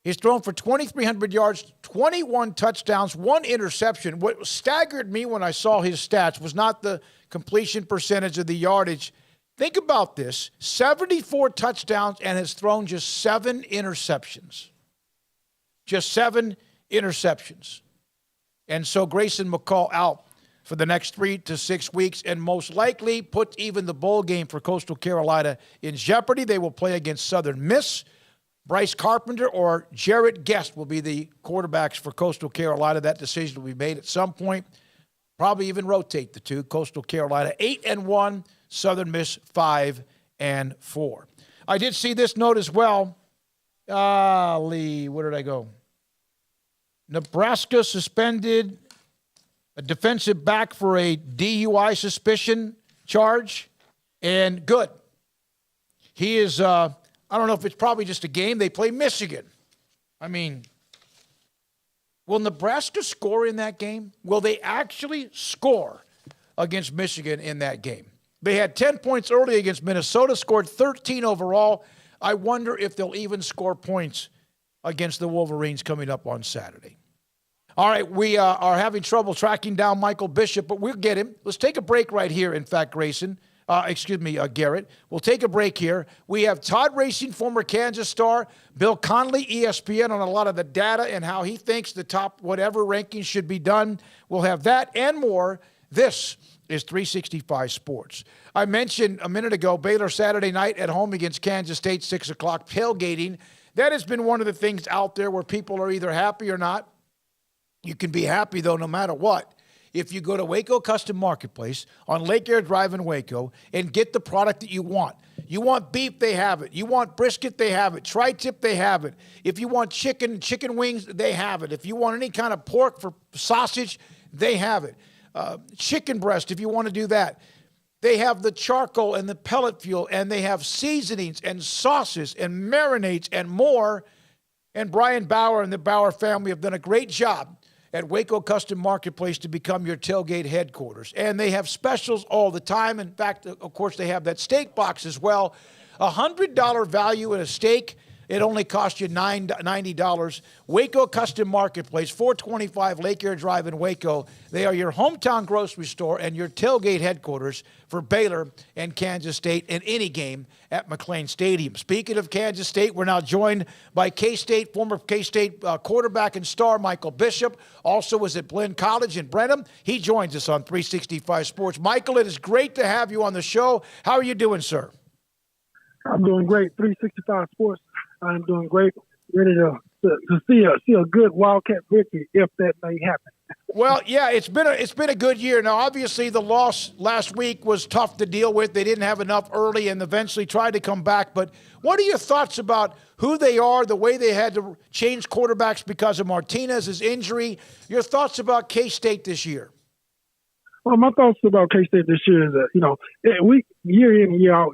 He's thrown for 2,300 yards, 21 touchdowns, 1 interception. What staggered me when I saw his stats was not the completion percentage of the yardage. Think about this, 74 touchdowns and has thrown just 7 interceptions. Just 7 interceptions. And so Grayson McCall out for the next 3 to 6 weeks, and most likely puts even the bowl game for Coastal Carolina in jeopardy. They will play against Southern Miss. Bryce Carpenter or Jarrett Guest will be the quarterbacks for Coastal Carolina. That decision will be made at some point. Probably even rotate the two. Coastal Carolina 8-1, Southern Miss 5-4. I did see this note as well. Where did I go? Nebraska suspended a defensive back for a DUI suspicion charge, and good. He is, I don't know if it's probably just a game. They play Michigan. I mean, will Nebraska score in that game? Will they actually score against Michigan in that game. They had 10 points early against Minnesota, scored 13 overall. I wonder if they'll even score points against the Wolverines coming up on Saturday. All right, we are having trouble tracking down Michael Bishop, but we'll get him. Let's take a break right here, in fact, Grayson. Garrett. We'll take a break here. We have Todd Racing, former Kansas star, Bill Connolly, ESPN, on a lot of the data and how he thinks the top whatever rankings should be done. We'll have that and more. This is 365 Sports. I mentioned a minute ago, Baylor Saturday night at home against Kansas State, 6 o'clock, tailgating. That has been one of the things out there where people are either happy or not. You can be happy, though, no matter what, if you go to Waco Custom Marketplace on Lake Air Drive in Waco and get the product that you want. You want beef, they have it. You want brisket, they have it. Tri-tip, they have it. If you want chicken wings, they have it. If you want any kind of pork for sausage, they have it. Chicken breast, if you want to do that. They have the charcoal and the pellet fuel, and they have seasonings and sauces and marinades and more. And Brian Bauer and the Bauer family have done a great job at Waco Custom Marketplace to become your tailgate headquarters. And they have specials all the time. In fact, of course, they have that steak box as well. $100 value in a steak. It only costs you $90. Waco Custom Marketplace, 425 Lake Air Drive in Waco. They are your hometown grocery store and your tailgate headquarters for Baylor and Kansas State in any game at McLean Stadium. Speaking of Kansas State, we're now joined by K-State, former K-State quarterback and star Michael Bishop. Also was at Blinn College in Brenham. He joins us on 365 Sports. Michael, it is great to have you on the show. How are you doing, sir? I'm doing great. 365 Sports. I'm doing great. Ready to see a good Wildcat victory if that may happen. Well, yeah, it's been a good year. Now, obviously, the loss last week was tough to deal with. They didn't have enough early and eventually tried to come back. But what are your thoughts about who they are, the way they had to change quarterbacks because of Martinez's injury? Your thoughts about K-State this year? Well, my thoughts about K-State this year is that, we year in and year out,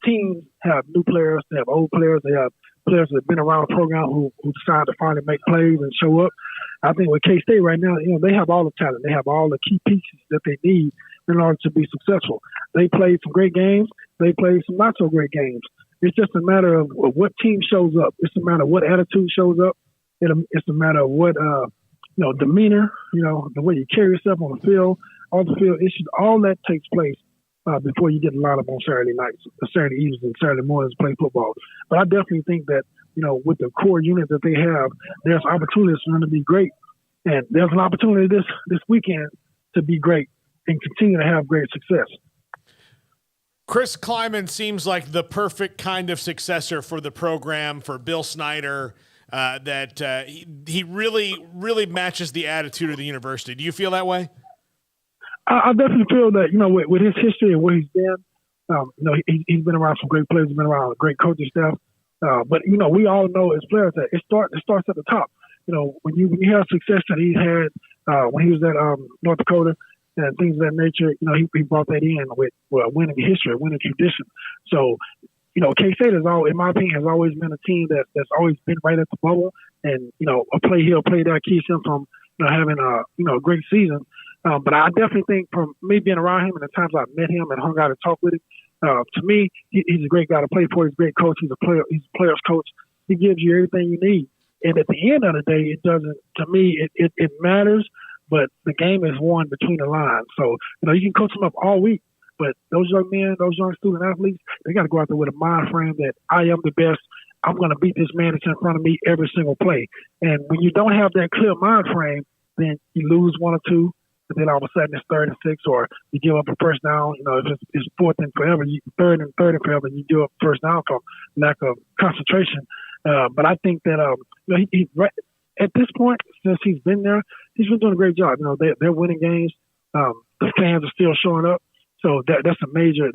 teams have new players, they have old players, they have players that have been around the program who decide to finally make plays and show up. I think with K-State right now, they have all the talent. They have all the key pieces that they need in order to be successful. They played some great games. They played some not so great games. It's just a matter of what team shows up. It's a matter of what attitude shows up. It's a matter of what, demeanor, the way you carry yourself on the field, all the field issues, all that takes place before you get lined up on Saturday nights, Saturday evenings, and Saturday mornings to play football. But I definitely think that, with the core unit that they have, there's opportunities for them to be great. And there's an opportunity this weekend to be great and continue to have great success. Chris Kleiman seems like the perfect kind of successor for the program, for Bill Snyder, that he really, really matches the attitude of the university. Do you feel that way? I definitely feel that, with his history and where he's been, he's been around some great players, he's been around a great coaching staff. But we all know as players that it starts at the top. When you have success that he's had when he was at North Dakota and things of that nature, he brought that in with winning history, winning tradition. So, K-State in my opinion, has always been a team that's always been right at the bubble. And, a play here, play there keeps him from having a great season. But I definitely think from me being around him and the times I've met him and hung out and talked with him, to me, he's a great guy to play for. He's a great coach. He's a player's coach. He gives you everything you need. And at the end of the day, it doesn't, to me, it matters, but the game is won between the lines. So, you can coach them up all week, but those young men, those young student athletes, they got to go out there with a mind frame that I am the best. I'm going to beat this man that's in front of me every single play. And when you don't have that clear mind frame, then you lose one or two. And then all of a sudden it's 3rd and 6, or you give up a first down. If it's 4th and forever, 3rd and forever, you give up first down from lack of concentration. But I think that he right at this point, since he's been there, he's been doing a great job. They're winning games. The fans are still showing up, so that's a major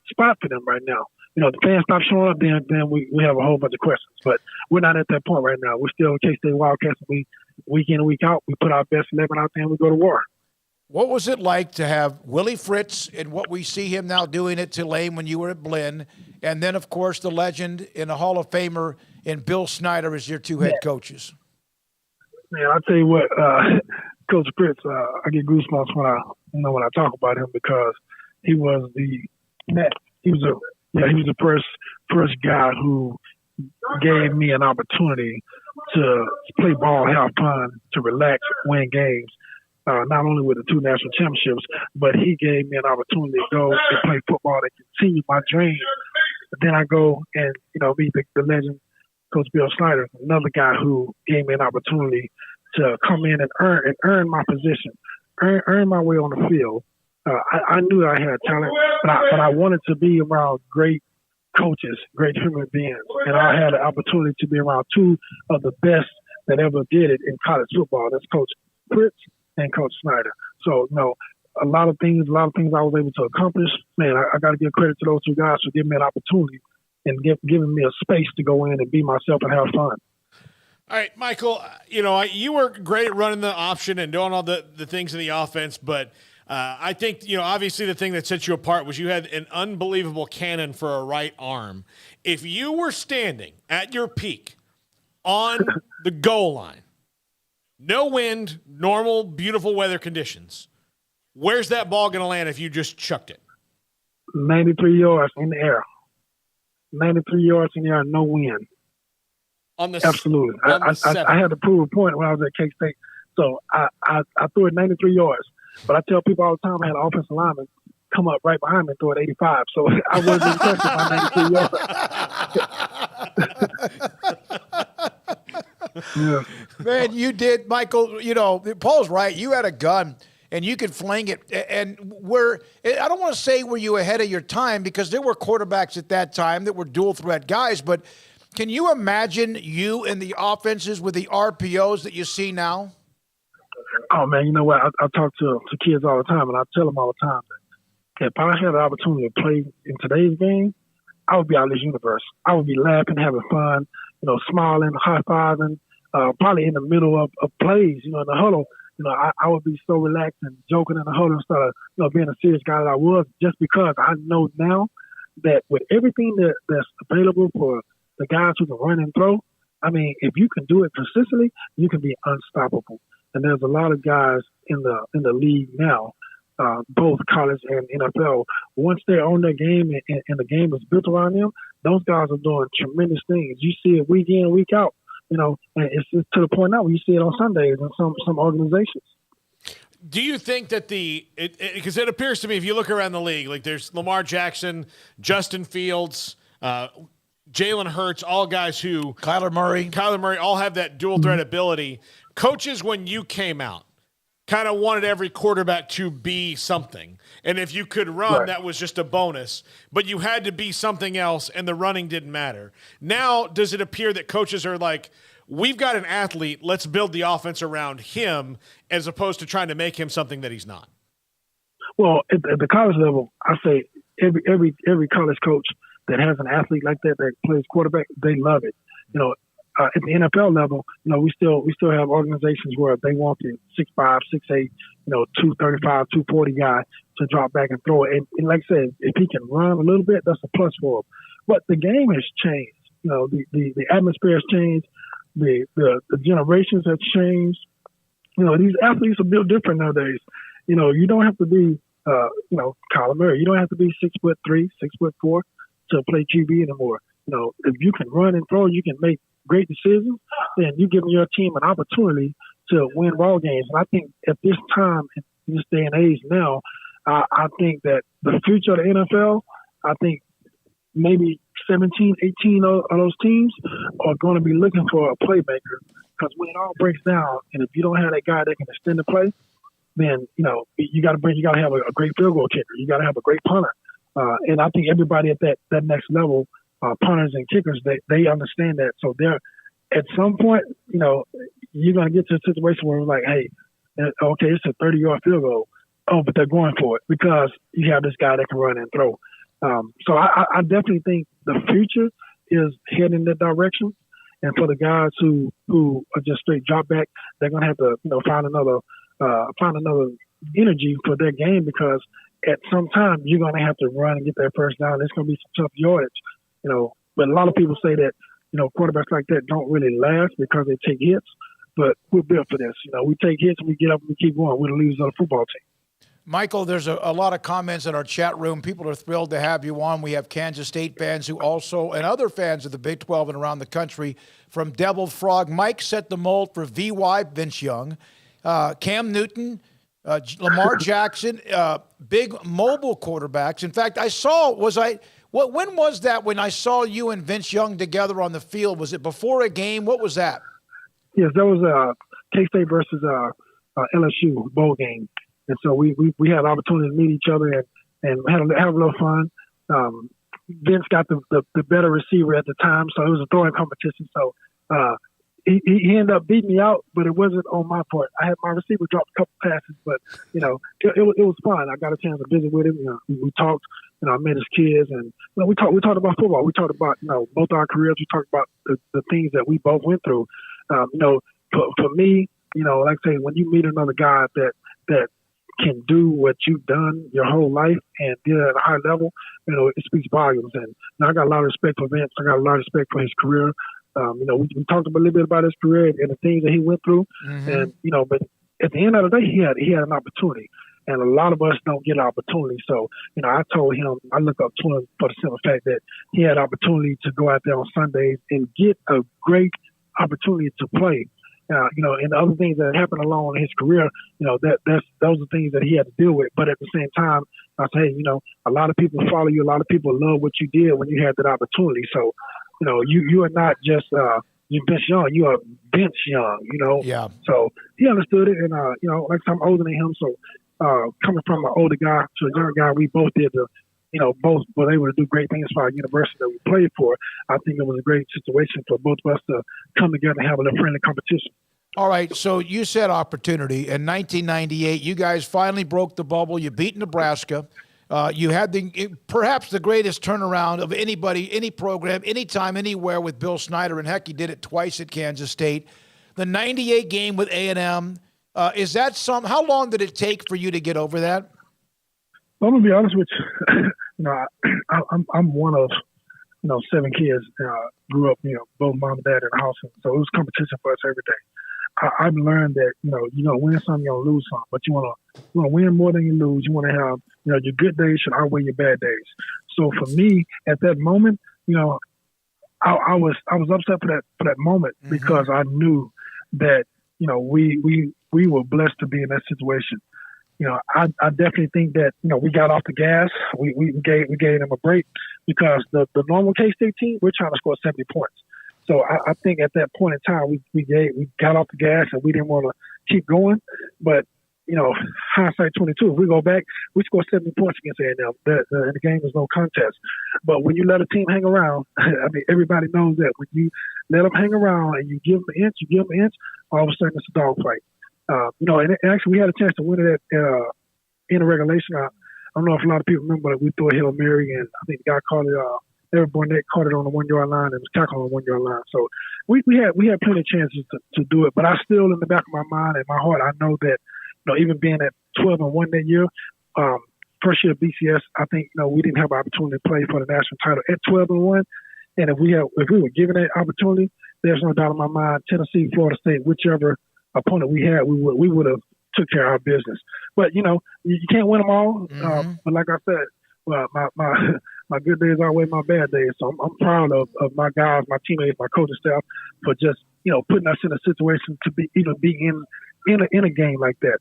spot for them right now. The fans stop showing up, then we have a whole bunch of questions. But we're not at that point right now. We're still K-State Wildcats. We week in and week out, we put our best 11 out there and we go to war. What was it like to have Willie Fritz and what we see him now doing at Tulane when you were at Blinn, and then, of course, the legend and the Hall of Famer and Bill Snyder as your two head coaches? Man, I'll tell you what, Coach Fritz, I get goosebumps when I talk about him, because he was the first guy who gave me an opportunity to play ball, have fun, to relax, win games. Not only with the 2 national championships, but he gave me an opportunity to go and play football and continue my dream. But then I go and, meet the legend, Coach Bill Snyder, another guy who gave me an opportunity to come in and earn my position, earn my way on the field. I knew I had talent, but I wanted to be around great coaches, great human beings. And I had an opportunity to be around 2 of the best that ever did it in college football. That's Coach Fritz and Coach Snyder. So, a lot of things I was able to accomplish. Man, I got to give credit to those 2 guys for giving me an opportunity and giving me a space to go in and be myself and have fun. All right, Michael, you were great at running the option and doing all the things in the offense, but I think, obviously the thing that set you apart was you had an unbelievable cannon for a right arm. If you were standing at your peak on the goal line, no wind, normal, beautiful weather conditions, where's that ball going to land if you just chucked it? 93 yards in the air. 93 yards in the air, no wind. Absolutely. I had to prove a point when I was at K-State. So I threw it 93 yards. But I tell people all the time I had an offensive lineman come up right behind me and throw it 85. So I wasn't impressed with my 93 yards. Yeah. Man, you did, Michael. Paul's right. You had a gun, and you could fling it. And I don't want to say were you ahead of your time, because there were quarterbacks at that time that were dual threat guys. But can you imagine you in the offenses with the RPOs that you see now? Oh, man, you know what? I talk to kids all the time, and I tell them all the time that if I had the opportunity to play in today's game, I would be out of this universe. I would be laughing, having fun, smiling, high-fiving, probably in the middle of plays, in the huddle. I would be so relaxed and joking in the huddle instead of, being a serious guy that I was, just because I know now that with everything that's available for the guys who can run and throw, I mean, if you can do it consistently, you can be unstoppable. And there's a lot of guys in the league now, both college and NFL. Once they're on their game and the game is built around them, those guys are doing tremendous things. You see it week in, week out. And it's just to the point now where you see it on Sundays in some organizations. Do you think that because it appears to me, if you look around the league, like there's Lamar Jackson, Justin Fields, Jalen Hurts, all guys who Kyler Murray all have that dual threat ability. Coaches, when you came out, kind of wanted every quarterback to be something. And if you could run, right, that was just a bonus. But you had to be something else, and the running didn't matter. Now, does it appear that coaches are like, we've got an athlete, let's build the offense around him, as opposed to trying to make him something that he's not? Well, at the college level, I say every college coach that has an athlete like that plays quarterback, they love it. At the NFL level, we still have organizations where they want the 6'5", 6'8", 235, 240 guy to drop back and throw it. And like I said, if he can run a little bit, that's a plus for him. But the game has changed. The atmosphere has changed. The generations have changed. These athletes are built different nowadays. You don't have to be, Kyler Murray. You don't have to be 6'3", 6'4" to play QB anymore. If you can run and throw, you can make great decisions, then you're giving your team an opportunity to win ball games. And I think at this time, in this day and age now, I think that the future of the NFL, I think maybe 17, 18 of those teams are going to be looking for a playmaker, because when it all breaks down, and if you don't have that guy that can extend the play, then you got to have a great field goal kicker. You got to have a great punter, and I think everybody at that next level, punters and kickers, they understand that. So they're at some point, you're going to get to a situation where it's like, hey, okay, it's a 30-yard field goal. Oh, but they're going for it because you have this guy that can run and throw. So I definitely think the future is heading in that direction. And for the guys who are just straight drop back, they're going to have to, find another energy for their game, because at some time you're going to have to run and get that first down. It's going to be some tough yardage, But a lot of people say that, quarterbacks like that don't really last because they take hits. But we're built for this. We take hits and we get up and we keep going. We're the leaders of the football team. Michael, there's a lot of comments in our chat room. People are thrilled to have you on. We have Kansas State fans who also, and other fans of the Big 12 and around the country, from Deviled Frog. Mike set the mold for VY, Vince Young, Cam Newton, Lamar Jackson, big mobile quarterbacks. In fact, when was that when I saw you and Vince Young together on the field? Was it before a game? What was that? Yes, that was K-State versus LSU bowl game. And so we had an opportunity to meet each other and have a little fun. Vince got the better receiver at the time, so it was a throwing competition. So he ended up beating me out, but it wasn't on my part. I had my receiver drop a couple passes, but it was fun. I got a chance to visit with him. We talked. I met his kids, and we talked about football. We talked about both our careers. We talked about the things that we both went through. For me, like I say, when you meet another guy that can do what you've done your whole life and did it at a high level, it speaks volumes. And I got a lot of respect for Vince. I got a lot of respect for his career. We talked a little bit about his career and the things that he went through. Mm-hmm. And, but at the end of the day, he had an opportunity. And a lot of us don't get an opportunity. So, I told him, I look up to him for the simple fact that he had opportunity to go out there on Sundays and get a great opportunity to play. And the other things that happened along in his career, those are things that he had to deal with. But at the same time, I say, a lot of people follow you. A lot of people love what you did when you had that opportunity. So, you are not just Vince Young. You are Vince Young. Yeah. So he understood it, and like I'm older than him, so coming from an older guy to a younger guy, we both did both were able to do great things for our university that we played for. I think it was a great situation for both of us to come together and have a little friendly competition. All right, so you said opportunity. In 1998, you guys finally broke the bubble. You beat Nebraska. You had perhaps the greatest turnaround of anybody, any program, anytime, anywhere with Bill Snyder, and heck, he did it twice at Kansas State. The 98 game with A&M, is that how long did it take for you to get over that? Well, I'm gonna be honest with you. I'm one of 7 kids. Grew up, both mom and dad in the house, and so it was competition for us every day. I've learned that you're gonna win some, you're gonna lose some, but you wanna win more than you lose. You wanna have your good days should outweigh your bad days. So for me, at that moment, I was upset for that moment mm-hmm. because I knew that we were blessed to be in that situation. I definitely think that, we got off the gas. We gave them a break because the normal K-State team, we're trying to score 70 points. So I think at that point in time, we got off the gas and we didn't want to keep going. But, hindsight 22, if we go back, we scored 70 points against A&M. The game was no contest. But when you let a team hang around, everybody knows that when you let them hang around and you give them an inch, all of a sudden it's a dogfight. And actually we had a chance to win it in a regulation. I don't know if a lot of people remember that we threw a Hail Mary, and I think the guy caught it. Eric Bournett caught it on the 1-yard line and was tackled on the 1-yard line. So we had plenty of chances to do it. But I still, in the back of my mind and my heart, I know that even being at 12-1 that year, first year BCS, I think we didn't have an opportunity to play for the national title at 12-1. And if we were given that opportunity, there's no doubt in my mind, Tennessee, Florida State, whichever opponent we had, we would have took care of our business. But you can't win them all. Mm-hmm. But like I said, well, my good days outweigh my bad days. So I'm proud of my guys, my teammates, my coaching staff for just putting us in a situation to be in a game like that.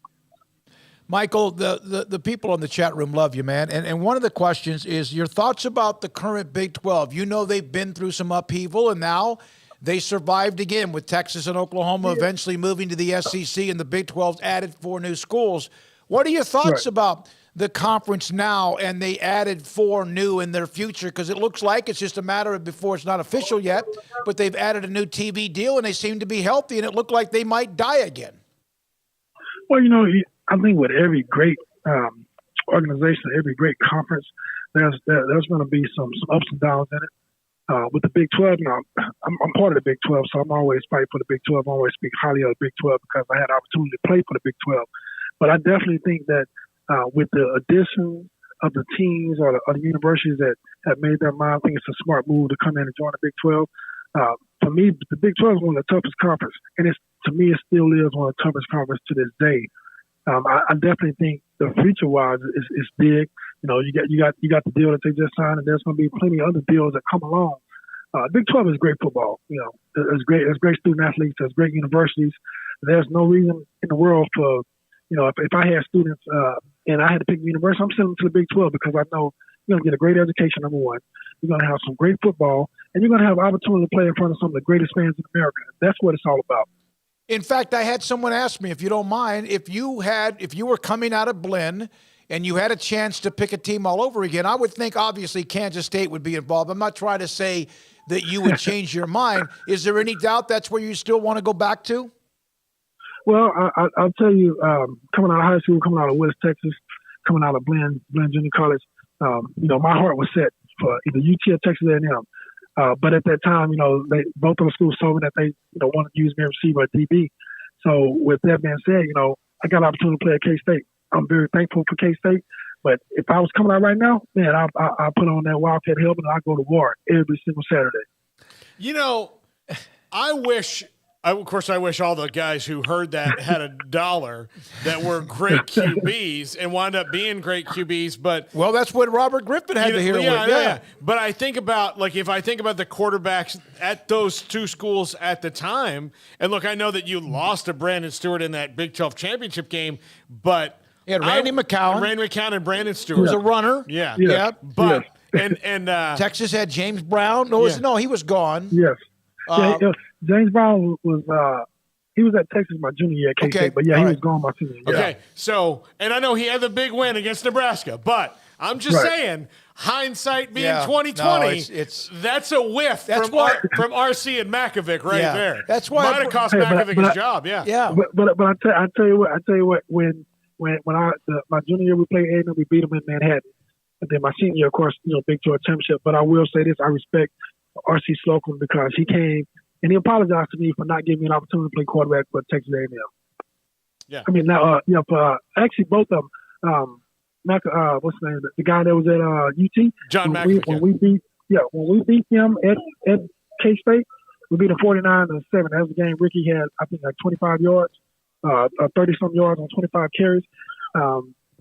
Michael, the people in the chat room love you, man. And one of the questions is your thoughts about the current Big 12. They've been through some upheaval, and now they survived again with Texas and Oklahoma eventually moving to the SEC, and the Big 12 added 4 new schools. What are your thoughts about the conference now, and they added 4 new in their future? Because it looks like it's just a matter of before it's not official yet, but they've added a new TV deal, and they seem to be healthy, and it looked like they might die again. Well, I think with every great organization, every great conference, there's going to be some ups and downs in it. With the Big 12, I'm part of the Big 12, so I'm always fighting for the Big 12. I always speak highly of the Big 12 because I had an opportunity to play for the Big 12. But I definitely think that with the addition of the teams or the universities that have made their mind, I think it's a smart move to come in and join the Big 12. For me, the Big 12 is one of the toughest conferences, and to me, it still is one of the toughest conferences to this day. I definitely think the future-wise is big. You got the deal that they just signed, and there's going to be plenty of other deals that come along. Big 12 is great football. There's great student athletes. There's great universities. There's no reason in the world for, if I had students and I had to pick a university, I'm sending them to the Big 12 because I know you're going to get a great education, number one. You're going to have some great football, and you're going to have opportunity to play in front of some of the greatest fans in America. That's what it's all about. In fact, I had someone ask me, if you don't mind, if you were coming out of Blinn and you had a chance to pick a team all over again, I would think obviously Kansas State would be involved. I'm not trying to say that you would change your mind. Is there any doubt that's where you still want to go back to? Well, I'll tell you, coming out of high school, coming out of West Texas, coming out of Blinn Junior College, my heart was set for either UT or Texas A&M. But at that time, both of the schools told me that they, wanted to use me as receiver at DB. So with that being said, I got an opportunity to play at K-State. I'm very thankful for K-State. But if I was coming out right now, man, I put on that Wildcat helmet and I go to war every single Saturday. I wish all the guys who heard that had $1 that were great QBs and wound up being great QBs. But that's what Robert Griffin had to hear. Yeah. But I think about if I think about the quarterbacks at those two schools at the time, and look, I know that you lost to Brandon Stewart in that Big 12 championship game, but Randy McCown and Brandon Stewart. Who was a runner. Yeah. But and Texas had James Brown. No, he was gone. Yes. James Brown he was at Texas my junior year at K-State, but he was gone my senior year. Okay, so, and I know he had the big win against Nebraska, but I'm just saying, hindsight being 2020, that's a whiff from RC and Makovic there. That's why might have cost Makovic his job. Yeah. But I tell you what, when my junior year we played A&M, we beat them in Manhattan, and then my senior year, of course, Big 12 championship. But I will say this: I respect RC Slocum because he came and he apologized to me for not giving me an opportunity to play quarterback for Texas A&M. Yeah. I mean, now, actually both of them. What's his name? The guy that was at UT. John McAfee. When we beat him at K-State, we beat him 49-7. That was the game Ricky had, I think, like 25 yards, 30-some yards on 25 carries.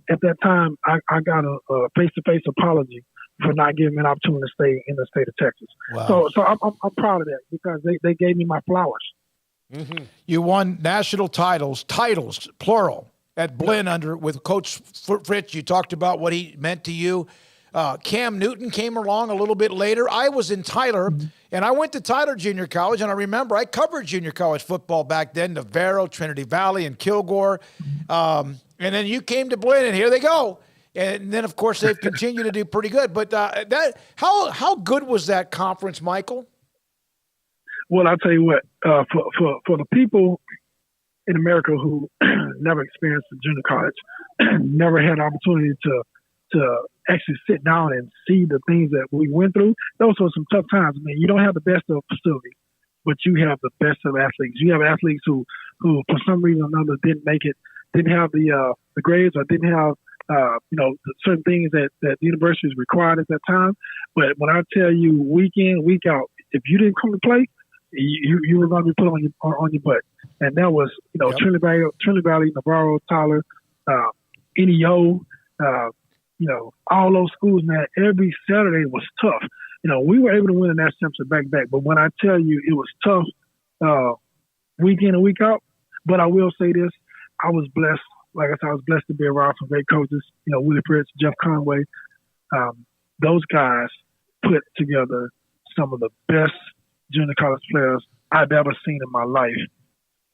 At that time, I got a face-to-face apology for not giving me an opportunity to stay in the state of Texas. Wow. So I'm proud of that because they gave me my flowers. Mm-hmm. You won national titles, plural, at Blinn with Coach Fritz. You talked about what he meant to you. Cam Newton came along a little bit later. I was in Tyler, and I went to Tyler Junior College, and I remember I covered junior college football back then, Navarro, Trinity Valley, and Kilgore. And then you came to Blinn, and here they go. And then, of course, they've continued to do pretty good. But how good was that conference, Michael? Well, I'll tell you what. For the people in America who never experienced the junior college, never had an opportunity to actually sit down and see the things that we went through, those were some tough times. I mean, you don't have the best of facilities, but you have the best of athletes. You have athletes who for some reason or another didn't make it, didn't have the grades, or didn't have certain things that the universities required at that time. But when I tell you week in, week out, if you didn't come to play, you were going to be put on your butt. And that was, Trinity Valley, Navarro, Tyler, NEO, all those schools, man, every Saturday was tough. We were able to win a national championship back-to-back. But when I tell you it was tough week in and week out, but I will say this, I was blessed. Like I said, I was blessed to be around some great coaches, Willie Fritz, Jeff Conway. Those guys put together some of the best junior college players I've ever seen in my life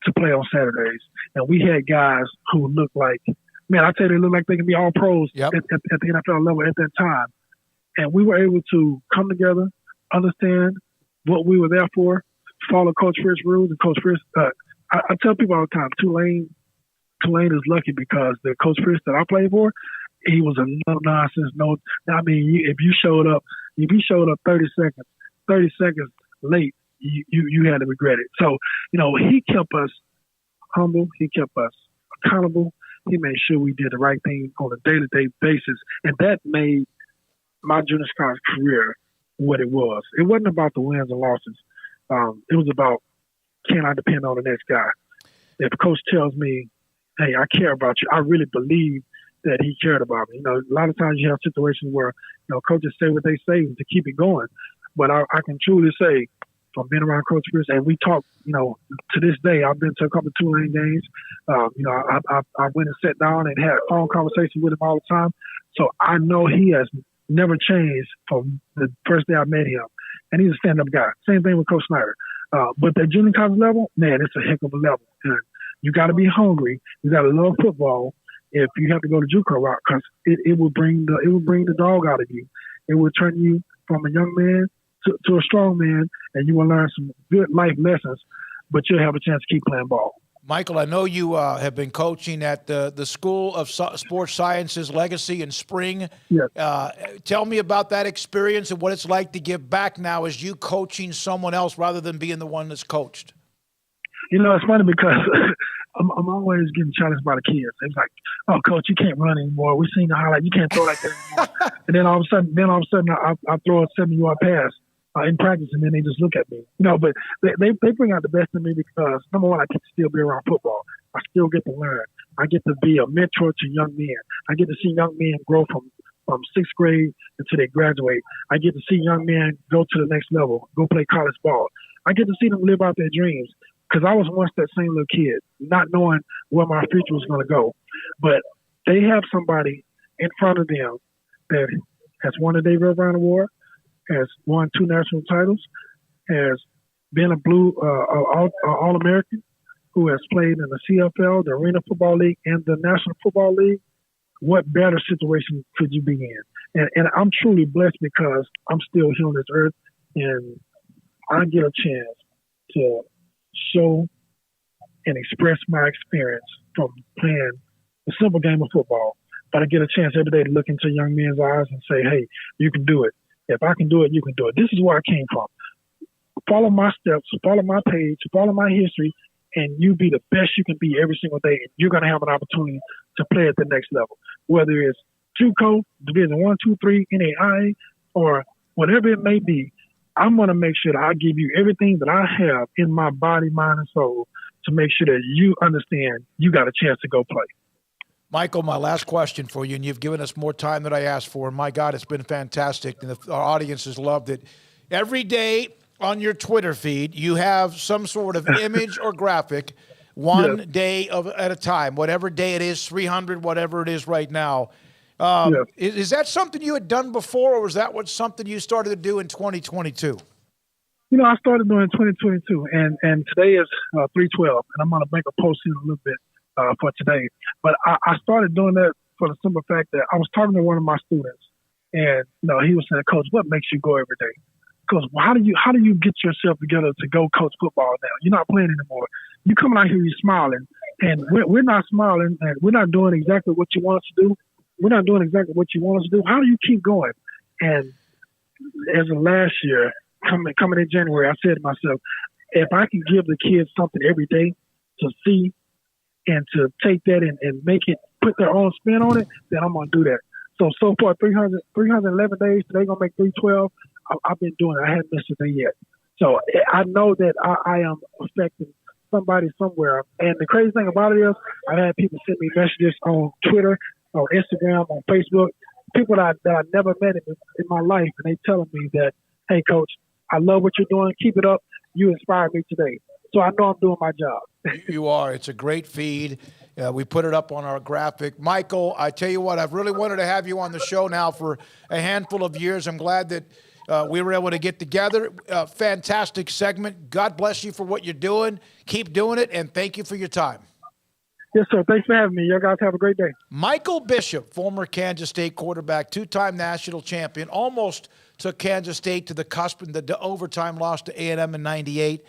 to play on Saturdays. And we had guys who looked like, man, I tell you, they look like they can be all pros at the NFL level at that time. And we were able to come together, understand what we were there for, follow Coach Fritz's rules. And Coach Fritz, I tell people all the time, Tulane is lucky because the Coach Fritz that I played for, he was a no-nonsense. If you showed up 30 seconds late, you had to regret it. So, he kept us humble. He kept us accountable. He made sure we did the right thing on a day-to-day basis. And that made my junior college career what it was. It wasn't about the wins and losses. It was about, can I depend on the next guy? If a coach tells me, hey, I care about you, I really believe that he cared about me. A lot of times you have situations where, coaches say what they say to keep it going. But I can truly say, from being around Coach Pierce, and we talk, to this day, I've been to a couple of Tulane games. I went and sat down and had phone conversations with him all the time. So I know he has never changed from the first day I met him. And he's a stand-up guy. Same thing with Coach Snyder. But that junior college level, man, it's a heck of a level. And you got to be hungry. You got to love football if you have to go to JUCO route, because it will bring the dog out of you. It will turn you from a young man to a strong man, and you will learn some good life lessons, but you'll have a chance to keep playing ball. Michael, I know you have been coaching at the School of Sports Sciences Legacy in Spring. Yes. Tell me about that experience and what it's like to give back now as you coaching someone else rather than being the one that's coached. It's funny because I'm always getting challenged by the kids. It's like, "Oh, coach, you can't run anymore. We've seen the highlight. You can't throw like that anymore." And then all of a sudden, I throw a 70-yard pass in practice, and then they just look at me. But they bring out the best in me because, number one, I get to still be around football. I still get to learn. I get to be a mentor to young men. I get to see young men grow from sixth grade until they graduate. I get to see young men go to the next level, go play college ball. I get to see them live out their dreams. Because I was once that same little kid, not knowing where my future was going to go. But they have somebody in front of them that has won the David Brown Award, has won 2 national titles, has been a All-American, who has played in the CFL, the Arena Football League, and the National Football League. What better situation could you be in? And I'm truly blessed because I'm still here on this earth, and I get a chance to show and express my experience from playing a simple game of football. But I get a chance every day to look into young men's eyes and say, "Hey, you can do it. If I can do it, you can do it." This is where I came from. Follow my steps, follow my page, follow my history, and you be the best you can be every single day. And you're going to have an opportunity to play at the next level, whether it's JUCO, Division 1, 2, 3, NAIA, or whatever it may be. I'm going to make sure that I give you everything that I have in my body, mind, and soul to make sure that you understand you got a chance to go play. Michael, my last question for you, and you've given us more time than I asked for, and my God, it's been fantastic, and our audience has loved it. Every day on your Twitter feed, you have some sort of image or graphic, one day at a time, whatever day it is, 300, whatever it is right now. Is that something you had done before, or was that something you started to do in 2022? I started doing 2022, and today is 3/12, and I'm going to make a post in a little bit for today. But I started doing that for the simple fact that I was talking to one of my students, and he was saying, "Coach, what makes you go every day?" Because how do you get yourself together to go coach football now? You're not playing anymore. You coming out here, you're smiling, and we're not smiling, and we're not doing exactly what you want us to do. We're not doing exactly what you want us to do. How do you keep going? And as of last year, coming in January, I said to myself, if I can give the kids something every day to see and to take that and make it, put their own spin on it, then I'm going to do that. So far, 311 days, today going to make 312. I've been doing it. I haven't missed a day yet. So I know that I am affecting somebody somewhere. And the crazy thing about it is I've had people send me messages on Twitter, on Instagram, on Facebook, people that I never met in my life, and they telling me that, "Hey, Coach, I love what you're doing. Keep it up. You inspired me today." So I know I'm doing my job. You are. It's a great feed. We put it up on our graphic. Michael, I tell you what, I've really wanted to have you on the show now for a handful of years. I'm glad that we were able to get together. Fantastic segment. God bless you for what you're doing. Keep doing it, and thank you for your time. Yes, sir. Thanks for having me. You guys have a great day. Michael Bishop, former Kansas State quarterback, 2-time national champion, almost took Kansas State to the cusp in the overtime loss to A&M in '98.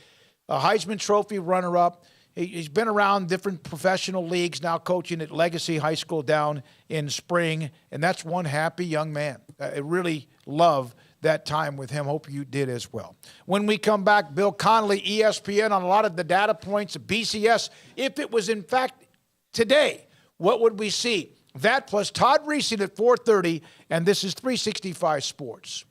A Heisman Trophy runner-up. He's been around different professional leagues, now coaching at Legacy High School down in Spring, and that's one happy young man. I really love that time with him. Hope you did as well. When we come back, Bill Connolly, ESPN, on a lot of the data points of BCS. If it was, in fact, today, what would we see? That plus Todd Reesing at 4:30, and this is 365 Sports.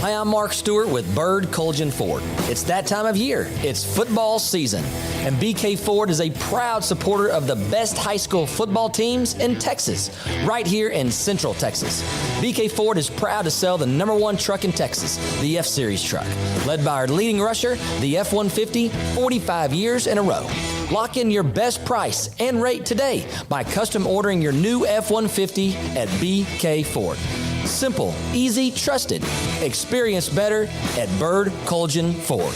Hi, I'm Mark Stewart with Bird Colgan Ford. It's that time of year. It's football season, and BK Ford is a proud supporter of the best high school football teams in Texas, right here in Central Texas. BK Ford is proud to sell the #1 truck in Texas, the F-Series truck, led by our leading rusher, the F-150, 45 years in a row. Lock in your best price and rate today by custom ordering your new F-150 at BK Ford. Simple, easy, trusted. Experience better at Bird Colgan Ford.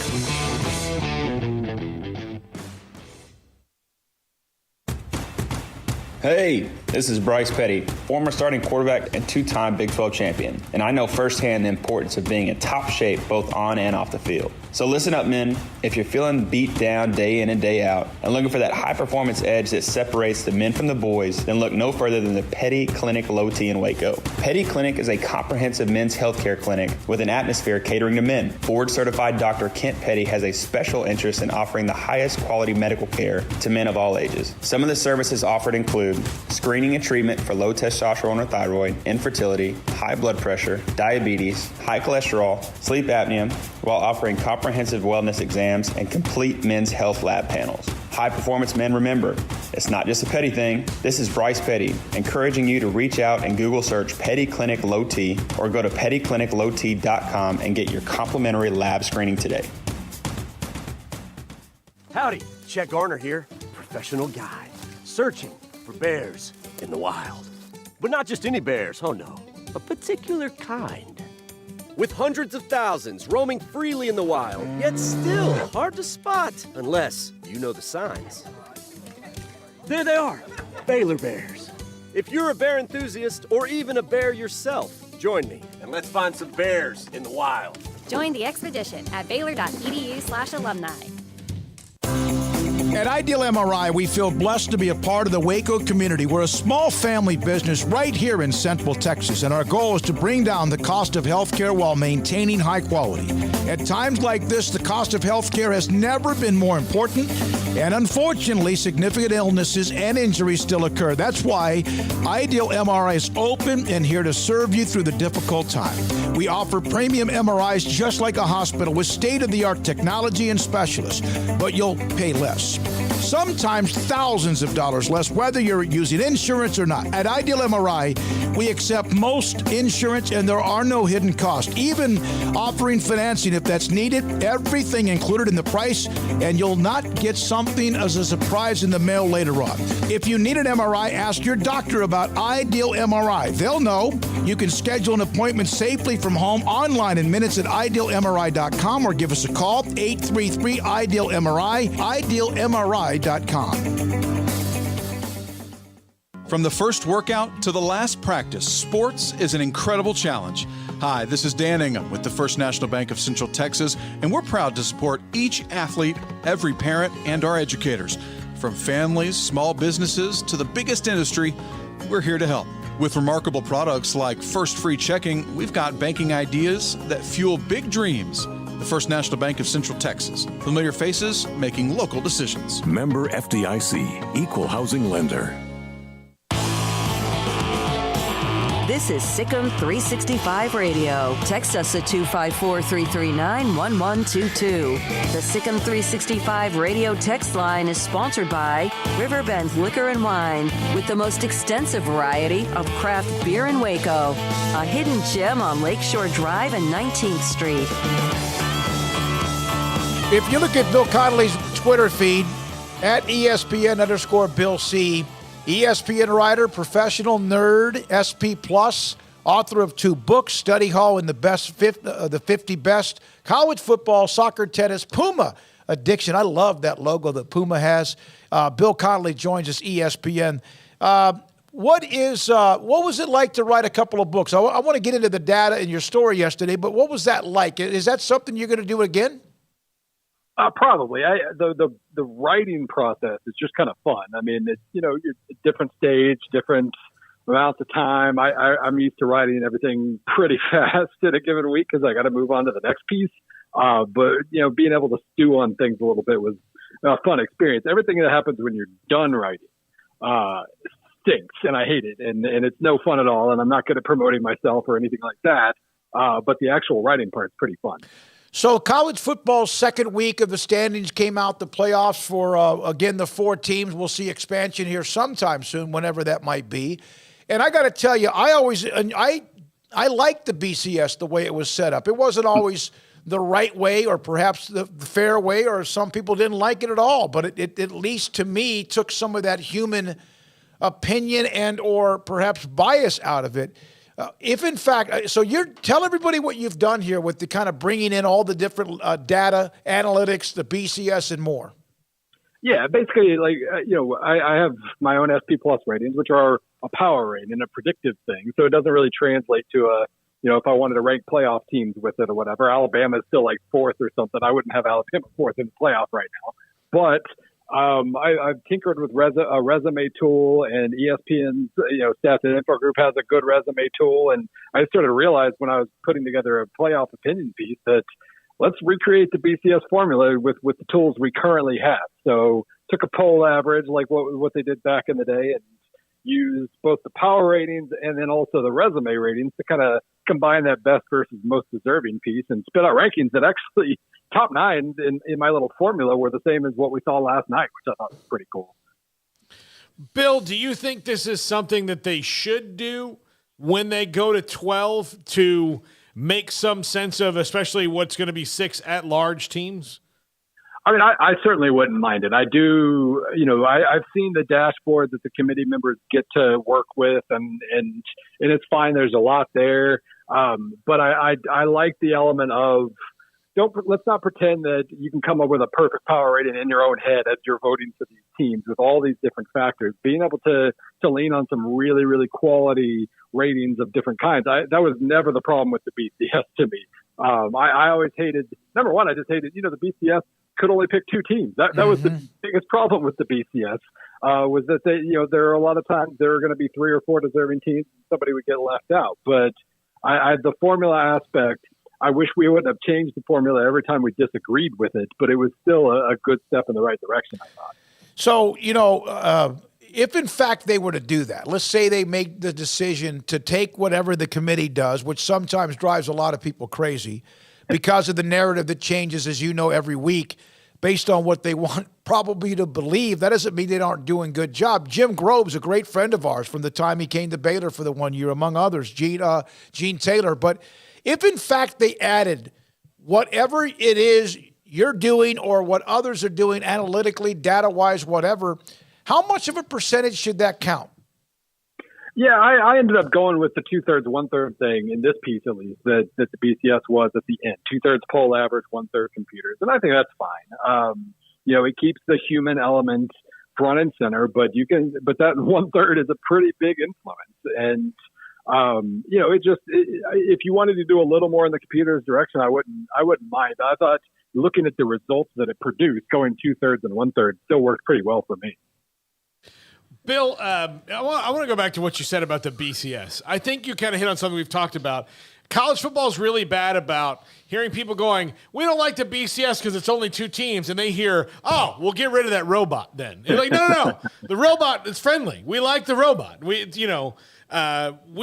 Hey, this is Bryce Petty, former starting quarterback and two-time Big 12 champion, and I know firsthand the importance of being in top shape both on and off the field. So listen up, men. If you're feeling beat down day in and day out and looking for that high-performance edge that separates the men from the boys, then look no further than the Petty Clinic Low T in Waco. Petty Clinic is a comprehensive men's healthcare clinic with an atmosphere catering to men. Board-certified Dr. Kent Petty has a special interest in offering the highest quality medical care to men of all ages. Some of the services offered include screening and treatment for low testosterone or thyroid, infertility, high blood pressure, diabetes, high cholesterol, sleep apnea, while offering comprehensive wellness exams and complete men's health lab panels. High performance men, remember, it's not just a Petty thing. This is Bryce Petty, encouraging you to reach out and Google search Petty Clinic Low T or go to pettycliniclowt.com and get your complimentary lab screening today. Howdy, Chet Garner here, professional guide, searching for bears in the wild. But not just any bears, oh no, a particular kind. With hundreds of thousands roaming freely in the wild, yet still hard to spot unless you know the signs. There they are, Baylor bears. If you're a bear enthusiast or even a bear yourself, join me and let's find some bears in the wild. Join the expedition at baylor.edu/alumni. At Ideal MRI, we feel blessed to be a part of the Waco community. We're a small family business right here in Central Texas, and our goal is to bring down the cost of healthcare while maintaining high quality. At times like this, the cost of healthcare has never been more important, and unfortunately, significant illnesses and injuries still occur. That's why Ideal MRI is open and here to serve you through the difficult time. We offer premium MRIs just like a hospital with state-of-the-art technology and specialists, but you'll pay less. Sometimes thousands of dollars less, whether you're using insurance or not. At Ideal MRI, we accept most insurance and there are no hidden costs, even offering financing if that's needed. Everything included in the price, and you'll not get something as a surprise in the mail later on. If you need an MRI, ask your doctor about Ideal MRI. They'll know. You can schedule an appointment safely from home online in minutes at idealmri.com or give us a call, 833-IDEAL-MRI, idealmri.com. From the first workout to the last practice, sports is an incredible challenge. Hi, this is Dan Ingham with the First National Bank of Central Texas, and we're proud to support each athlete, every parent, and our educators. From families, small businesses, to the biggest industry, we're here to help. With remarkable products like First Free Checking, we've got banking ideas that fuel big dreams. The First National Bank of Central Texas. Familiar faces making local decisions. Member FDIC, Equal Housing Lender. This is Sikkim 365 Radio. Text us at 254-339-1122. The Sikkim 365 Radio text line is sponsored by Riverbend Liquor and Wine, with the most extensive variety of craft beer in Waco. A hidden gem on Lakeshore Drive and 19th Street. If you look at Bill Connolly's Twitter feed, at ESPN_Bill C, ESPN writer, professional nerd, SP+, author of 2 books, Study Hall and the 50 Best, college football, soccer, tennis, Puma addiction. I love that logo that Puma has. Bill Connolly joins us, ESPN. What was it like to write a couple of books? I want to get into the data in your story yesterday, but what was that like? Is that something you're going to do again? Probably. The writing process is just kind of fun. I mean, it's, you're at different stage, different amounts of time. I'm used to writing everything pretty fast in a given week because I got to move on to the next piece. But being able to stew on things a little bit was a fun experience. Everything that happens when you're done writing stinks, and I hate it, and it's no fun at all. And I'm not good at promoting myself or anything like that. But the actual writing part is pretty fun. So college football's second week of the standings came out, the playoffs for, again, the 4 teams. We'll see expansion here sometime soon, whenever that might be. And I got to tell you, I liked the BCS the way it was set up. It wasn't always the right way or perhaps the fair way, or some people didn't like it at all. But it at least to me took some of that human opinion and or perhaps bias out of it. If in fact, so tell everybody what you've done here with the kind of bringing in all the different data, analytics, the BCS and more. Yeah, basically, I have my own SP Plus ratings, which are a power rating and a predictive thing. So it doesn't really translate to if I wanted to rank playoff teams with it or whatever. Alabama is still like 4th or something. I wouldn't have Alabama 4th in the playoff right now. But I've tinkered with a resume tool, and ESPN's Stats and Info Group has a good resume tool. And I sort of realized when I was putting together a playoff opinion piece that let's recreate the BCS formula with the tools we currently have. So took a poll average like what they did back in the day and used both the power ratings and then also the resume ratings to kind of combine that best versus most deserving piece and spit out rankings that actually top 9 in my little formula were the same as what we saw last night, which I thought was pretty cool. Bill, do you think this is something that they should do when they go to 12 to make some sense of, especially what's going to be 6 at-large teams? I mean, I certainly wouldn't mind it. I do, I've seen the dashboard that the committee members get to work with, and it's fine. There's a lot there. But I like the element of, let's not pretend that you can come up with a perfect power rating in your own head as you're voting for these teams with all these different factors. Being able to lean on some really, really quality ratings of different kinds. That was never the problem with the BCS to me. I always hated, number one, I just hated, the BCS could only pick 2 teams. That was the biggest problem with the BCS, was that there are a lot of times there are going to be 3 or 4 deserving teams and somebody would get left out. But the formula aspect, I wish we wouldn't have changed the formula every time we disagreed with it, but it was still a good step in the right direction, I thought. So, if in fact they were to do that, let's say they make the decision to take whatever the committee does, which sometimes drives a lot of people crazy because of the narrative that changes, as you know, every week based on what they want probably to believe. That doesn't mean they aren't doing a good job. Jim Grove's a great friend of ours from the time he came to Baylor for the 1 year, among others, Gene Taylor. But if in fact they added whatever it is you're doing or what others are doing analytically, data-wise, whatever, how much of a percentage should that count? Yeah, I ended up going with the 2/3, 1/3 thing in this piece, at least, that the BCS was at the end. 2/3 poll average, 1/3 computers. And I think that's fine. It keeps the human element front and center, but that 1/3 is a pretty big influence. And, if you wanted to do a little more in the computer's direction, I wouldn't mind. I thought looking at the results that it produced, going 2/3 and 1/3 still worked pretty well for me. Bill, I want to go back to what you said about the BCS. I think you kind of hit on something we've talked about. College football is really bad about hearing people going, we don't like the BCS because it's only 2 teams. And they hear, oh, we'll get rid of that robot then. And you're like, no. The robot is friendly. We like the robot. We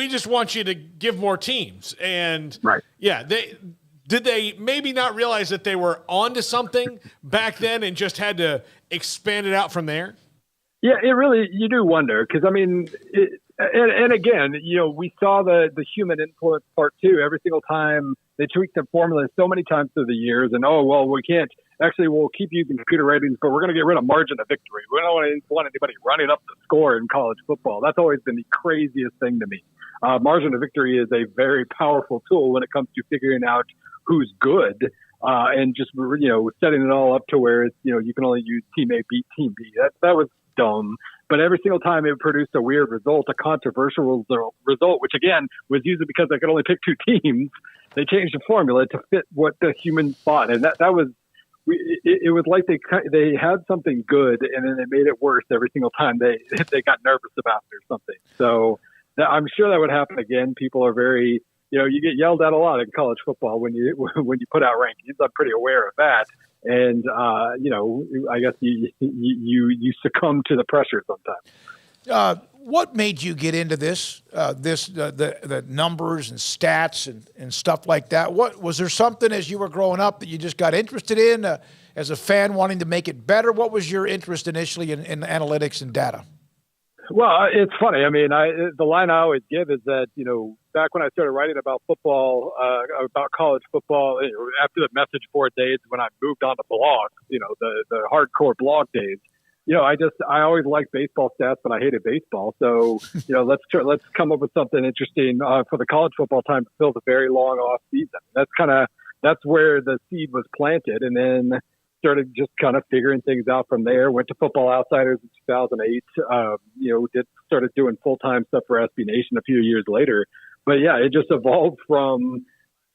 just want you to give more teams. And right. Yeah, did they maybe not realize that they were onto something back then and just had to expand it out from there? Yeah, you do wonder, because I mean, and again, we saw the human influence part too. Every single time they tweaked the formula so many times through the years, and we'll keep using computer ratings, but we're going to get rid of margin of victory. We don't want anybody running up the score in college football. That's always been the craziest thing to me. Margin of victory is a very powerful tool when it comes to figuring out who's good. And just, setting it all up to where it's, you can only use team A beat team B. That was dumb. But every single time it produced a weird result, a controversial result, which again was usually because they could only pick 2 teams, they changed the formula to fit what the humans thought. And that was, it was like they had something good and then they made it worse every single time they got nervous about it or something. So I'm sure that would happen again. People are very, you get yelled at a lot in college football when you put out rankings. I'm pretty aware of that. And, I guess you succumb to the pressure sometimes. what made you get into this, the numbers and stats and stuff like that? What was there something as you were growing up that you just got interested in as a fan wanting to make it better? What was your interest initially in analytics and data? Well, it's funny. I mean, the line I always give is that, back when I started writing about football, about college football, after the message board days, when I moved on to blog, the hardcore blog days, I always liked baseball stats, but I hated baseball. So, let's come up with something interesting for the college football time to fill the very long off season. That's where the seed was planted, and then started just kind of figuring things out from there. Went to Football Outsiders in 2008. Started doing full-time stuff for SB Nation a few years later. But yeah, it just evolved from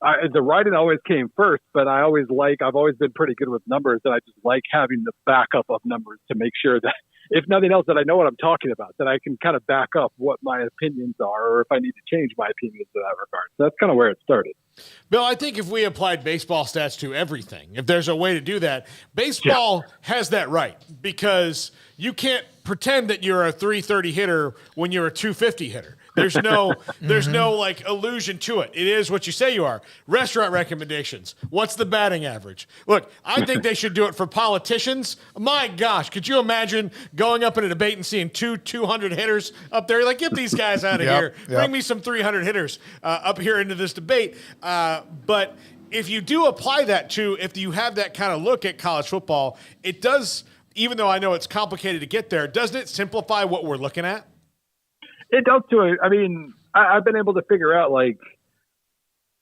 the writing always came first, but I've always been pretty good with numbers, and I just like having the backup of numbers to make sure that, if nothing else, that I know what I'm talking about, that I can kind of back up what my opinions are, or if I need to change my opinions in that regard. So that's kind of where it started. Bill, I think if we applied baseball stats to everything, if there's a way to do that, baseball has that right, because you can't pretend that you're a 330 hitter when you're a 250 hitter. There's no like illusion to it. It is what you say you are. Restaurant recommendations. What's the batting average? Look, I think they should do it for politicians. My gosh, could you imagine going up in a debate and seeing 200 hitters up there? You're like, get these guys out of here. Bring me some 300 hitters up here into this debate. But if you do apply that to, if you have that kind of look at college football, it does, even though I know it's complicated to get there, doesn't it simplify what we're looking at? It does to it. I mean, I've been able to figure out like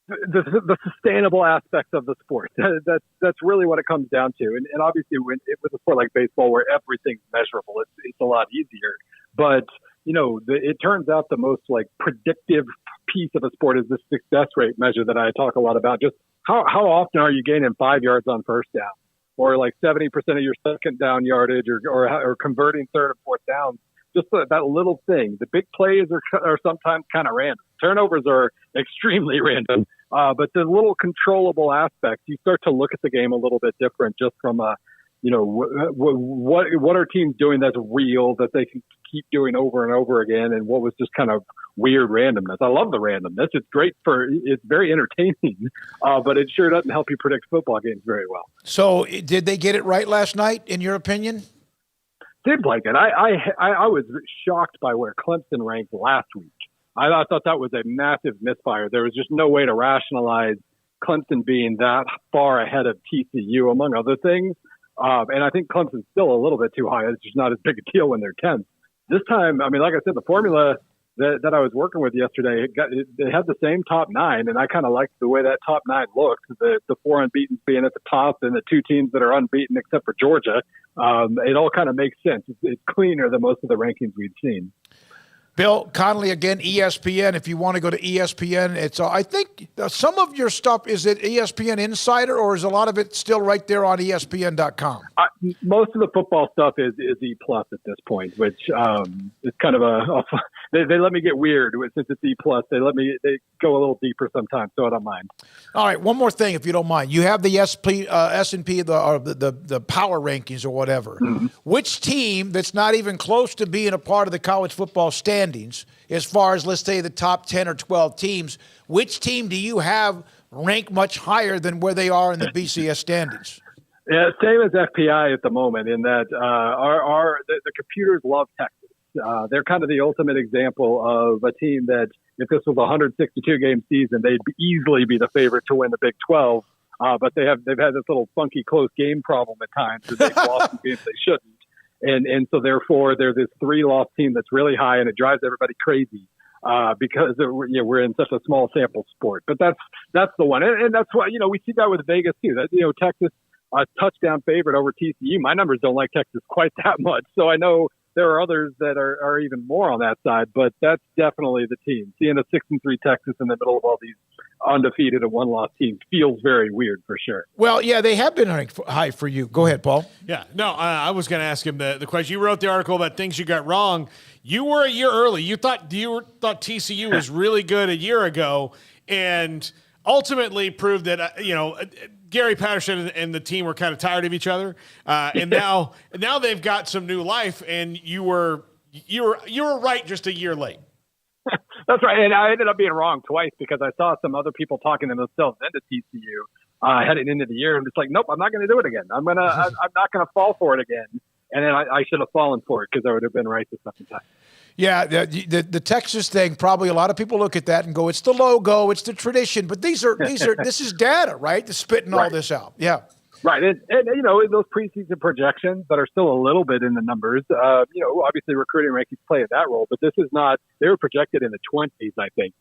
the sustainable aspects of the sport. That's really what it comes down to. And obviously, with a sport like baseball, where everything's measurable, it's a lot easier. But it turns out the most like predictive piece of a sport is the success rate measure that I talk a lot about. Just how often are you gaining 5 yards on first down, or like 70% of your second down yardage, or converting third and fourth downs. Just that little thing. The big plays are sometimes kind of random. Turnovers are extremely random. But the little controllable aspects, you start to look at the game a little bit different, just from what are teams doing that's real, that they can keep doing over and over again, and what was just kind of weird randomness. I love the randomness. It's great it's very entertaining, but it sure doesn't help you predict football games very well. So did they get it right last night, in your opinion? Seems like it. I was shocked by where Clemson ranked last week. I thought that was a massive misfire. There was just no way to rationalize Clemson being that far ahead of TCU, among other things. And I think Clemson's still a little bit too high. It's just not as big a deal when they're 10th. This time, I mean, like I said, the formula that I was working with yesterday, it had the same top 9, and I kind of liked the way that top 9 looked. The 4 unbeaten being at the top, and the 2 teams that are unbeaten except for Georgia. It all kind of makes sense. It's cleaner than most of the rankings we've seen. Bill Connolly, again, ESPN. If you want to go to ESPN, I think some of your stuff, is it ESPN Insider, or is a lot of it still right there on ESPN.com? Most of the football stuff is E+ at this point, which is kind of they let me get weird since it's E+. They go a little deeper sometimes, so I don't mind. All right, one more thing, if you don't mind. You have the S&P, the power rankings or whatever. Mm-hmm. Which team that's not even close to being a part of the college football standings, as far as, let's say, the top 10 or 12 teams, which team do you have rank much higher than where they are in the BCS standings? Yeah, same as FPI at the moment, in that the computers love Texas. They're kind of the ultimate example of a team that, if this was a 162-game season, they'd easily be the favorite to win the Big 12. But they've had this little funky close game problem at times, that they've lost some games they shouldn't. And so therefore they're this 3-loss team that's really high, and it drives everybody crazy because we're in such a small sample sport. But that's the one, and that's why we see that with Vegas too. That Texas a touchdown favorite over TCU. My numbers don't like Texas quite that much, so I know there are others that are even more on that side. But that's definitely the team. Seeing a 6-3 Texas in the middle of all these undefeated and 1-loss teams feels very weird for sure. Well, yeah, they have been high for you. Go ahead, Paul. Yeah, no, I was going to ask him the question. You wrote the article about things you got wrong. You were a year early. You thought TCU was really good a year ago, and ultimately proved that Gary Patterson and the team were kind of tired of each other, and now they've got some new life. And you were you were right just a year late. That's right. And I ended up being wrong twice because I saw some other people talking themselves into TCU heading into the year. And it's like, nope, I'm not going to do it again. I'm not going to fall for it again. And then I should have fallen for it because I would have been right the second time. Yeah, the Texas thing, probably a lot of people look at that and go, it's the logo, it's the tradition. But this is data, right? The spitting all this out. Yeah. Right. And those preseason projections that are still a little bit in the numbers, obviously recruiting rankings play that role, but this is not, they were projected in the 20s, I think.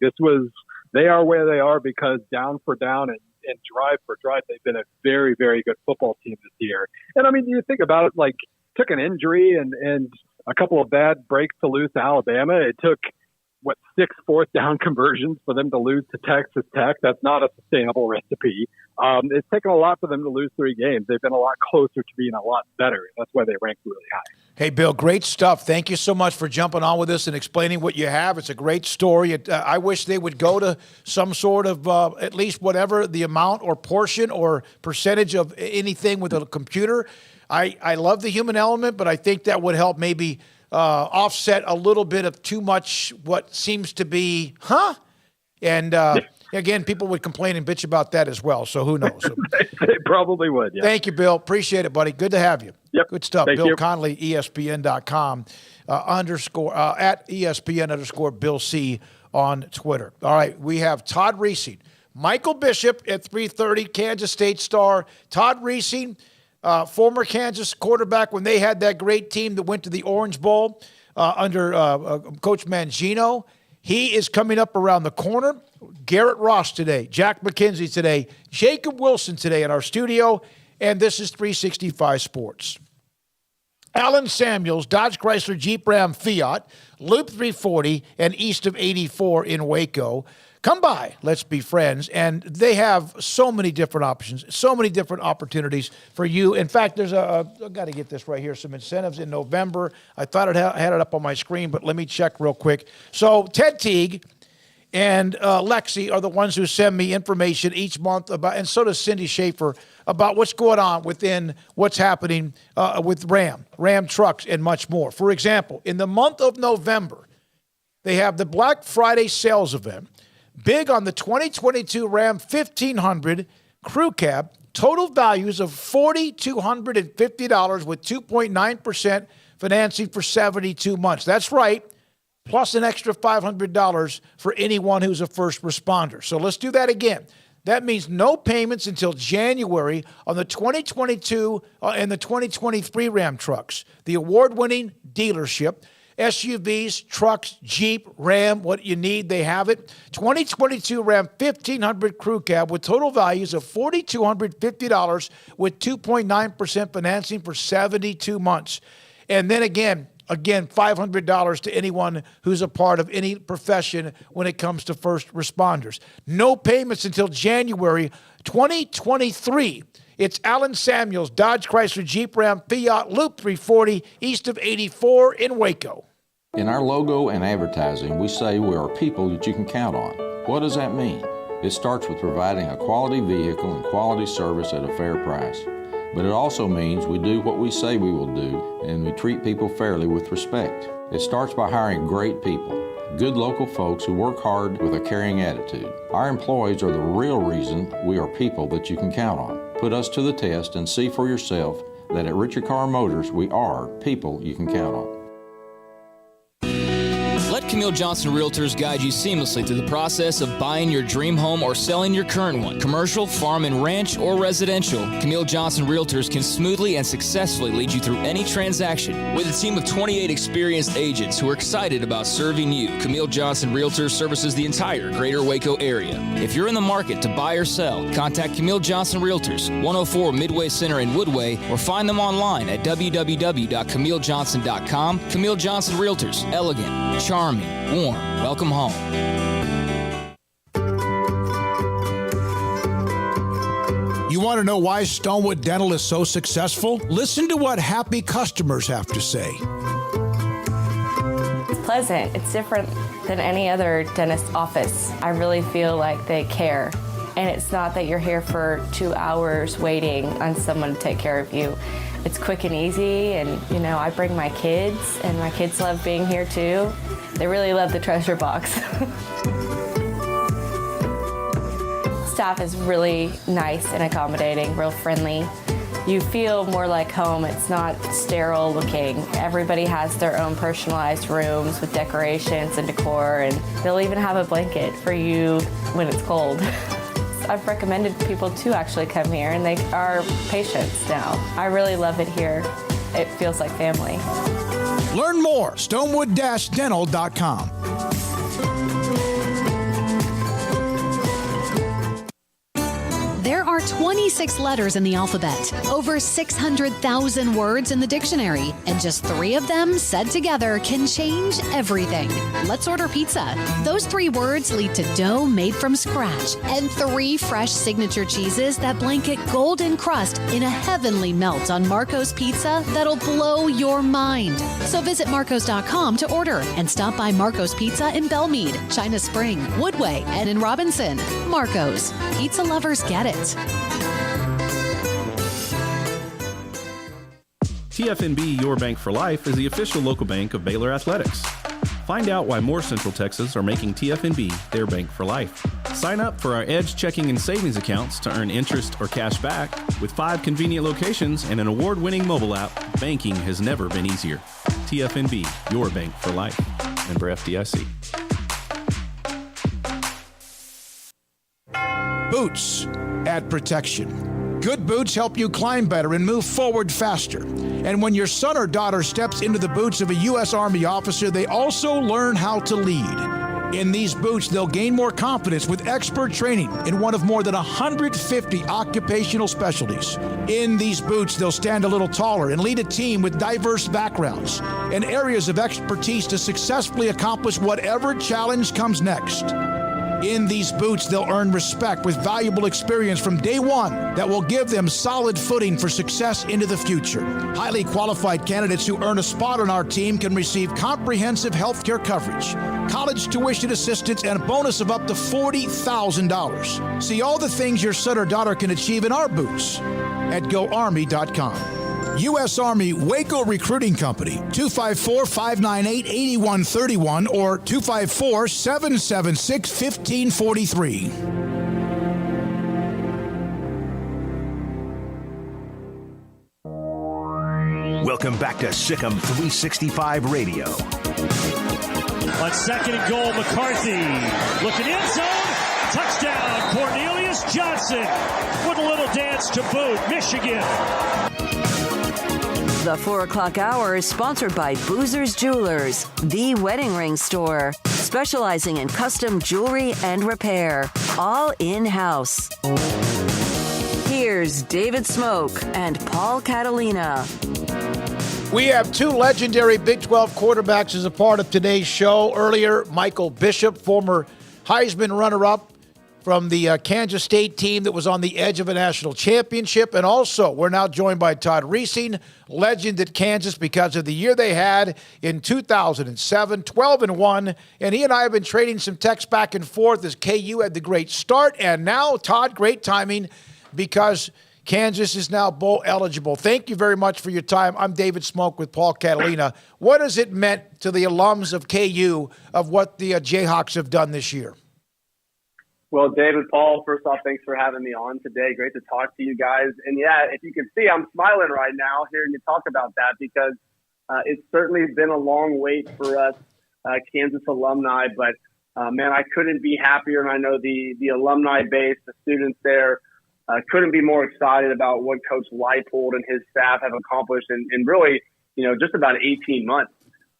They are where they are because down for down and drive for drive, they've been a very, very good football team this year. And I mean, you think about it, like, took an injury and a couple of bad breaks to lose to Alabama. It took, 6 fourth down conversions for them to lose to Texas Tech. That's not a sustainable recipe. It's taken a lot for them to lose 3 games. They've been a lot closer to being a lot better. That's why they rank really high. Hey, Bill, great stuff. Thank you so much for jumping on with us and explaining what you have. It's a great story. I wish they would go to some sort of, at least whatever the amount or portion or percentage of anything with a computer. I love the human element, but I think that would help maybe offset a little bit of too much what seems to be, And again, people would complain and bitch about that as well. So who knows? They probably would. Yeah. Thank you, Bill. Appreciate it, buddy. Good to have you. Yep. Good stuff. Thank Bill you. Connolly, ESPN.com, at ESPN_Bill C on Twitter. All right. We have Todd Reesing, Michael Bishop at 3:30, Kansas State star. Todd Reesing, former Kansas quarterback when they had that great team that went to the Orange Bowl under Coach Mangino. He is coming up around the corner. Garrett Ross today, Jack McKenzie today, Jacob Wilson today in our studio, and this is 365 Sports. Alan Samuels, Dodge Chrysler Jeep Ram Fiat, Loop 340, and east of 84 in Waco. Come by, let's be friends. And they have so many different options, so many different opportunities for you. In fact, there's I've got to get this right here, some incentives in November. I thought I had it up on my screen, but let me check real quick. So Ted Teague and Lexi are the ones who send me information each month about, and so does Cindy Schaefer, about what's going on within what's happening with Ram trucks, and much more. For example, in the month of November, they have the Black Friday sales event. Big on the 2022 Ram 1500 Crew Cab, total values of $4,250 with 2.9% financing for 72 months. That's right, plus an extra $500 for anyone who's a first responder. So let's do that again. That means no payments until January on the 2022 and the 2023 Ram trucks. The award-winning dealership. SUVs, trucks, Jeep, Ram, what you need, they have it. 2022 Ram 1500 Crew Cab with total values of $4,250 with 2.9% financing for 72 months. And then again, $500 to anyone who's a part of any profession when it comes to first responders. No payments until January 2023. It's Alan Samuels, Dodge Chrysler Jeep Ram Fiat Loop 340 east of 84 in Waco. In our logo and advertising, we say we are people that you can count on. What does that mean? It starts with providing a quality vehicle and quality service at a fair price. But it also means we do what we say we will do, and we treat people fairly with respect. It starts by hiring great people, good local folks who work hard with a caring attitude. Our employees are the real reason we are people that you can count on. Put us to the test and see for yourself that at Richard Carr Motors, we are people you can count on. Let Camille Johnson Realtors guide you seamlessly through the process of buying your dream home or selling your current one. Commercial, farm and ranch, or residential, Camille Johnson Realtors can smoothly and successfully lead you through any transaction. With a team of 28 experienced agents who are excited about serving you, Camille Johnson Realtors services the entire greater Waco area. If you're in the market to buy or sell, contact Camille Johnson Realtors, 104 Midway Center in Woodway, or find them online at www.camillejohnson.com. Camille Johnson Realtors, elegant, charming, warm. Welcome home. You want to know why Stonewood Dental is so successful? Listen to what happy customers have to say. It's pleasant. It's different than any other dentist office. I really feel like they care. And it's not that you're here for 2 hours waiting on someone to take care of you. It's quick and easy, and I bring my kids, and my kids love being here too. They really love the treasure box. Staff is really nice and accommodating, real friendly. You feel more like home. It's not sterile looking. Everybody has their own personalized rooms with decorations and decor, and they'll even have a blanket for you when it's cold. I've recommended people to actually come here, and they are patients now. I really love it here. It feels like family. Learn more, stonewood-dental.com. There are 26 letters in the alphabet, over 600,000 words in the dictionary, and just 3 of them said together can change everything. Let's order pizza. Those 3 words lead to dough made from scratch and 3 fresh signature cheeses that blanket golden crust in a heavenly melt on Marco's Pizza that'll blow your mind. So visit marcos.com to order and stop by Marco's Pizza in Belmead, China Spring, Woodway, and in Robinson. Marco's. Pizza lovers get it. TFNB Your Bank for Life is the official local bank of Baylor Athletics. Find out why more Central Texas are making TFNB their bank for life. Sign up for our Edge checking and savings accounts to earn interest or cash back. With 5 convenient locations and an award-winning mobile app, banking has never been easier. TFNB Your Bank for Life. Member FDIC. Boots add protection. Good boots help you climb better and move forward faster. And when your son or daughter steps into the boots of a U.S. Army officer, they also learn how to lead. In these boots, they'll gain more confidence with expert training in one of more than 150 occupational specialties. In these boots, they'll stand a little taller and lead a team with diverse backgrounds and areas of expertise to successfully accomplish whatever challenge comes next. In these boots, they'll earn respect with valuable experience from day one that will give them solid footing for success into the future. Highly qualified candidates who earn a spot on our team can receive comprehensive health care coverage, college tuition assistance, and a bonus of up to $40,000. See all the things your son or daughter can achieve in our boots at GoArmy.com. U.S. Army Waco Recruiting Company, 254-598-8131 or 254-776-1543. Welcome back to Sikkim 365 Radio. On 2nd and goal, McCarthy looking end zone. Touchdown, Cornelius Johnson with a little dance to boot. Michigan. The 4 o'clock hour is sponsored by Boozer's Jewelers, the wedding ring store, specializing in custom jewelry and repair, all in-house. Here's David Smoak and Paul Catalina. We have 2 legendary Big 12 quarterbacks as a part of today's show. Earlier, Michael Bishop, former Heisman runner-up from the Kansas State team that was on the edge of a national championship. And also, we're now joined by Todd Reesing, legend at Kansas because of the year they had in 2007, 12-1. And he and I have been trading some texts back and forth as KU had the great start. And now, Todd, great timing because Kansas is now bowl eligible. Thank you very much for your time. I'm David Smoak with Paul Catalina. What has it meant to the alums of KU of what the Jayhawks have done this year? Well, David, Paul, first off, thanks for having me on today. Great to talk to you guys. And yeah, if you can see, I'm smiling right now hearing you talk about that because it's certainly been a long wait for us Kansas alumni. But, man, I couldn't be happier. And I know the alumni base, the students there, couldn't be more excited about what Coach Leipold and his staff have accomplished in really, just about 18 months.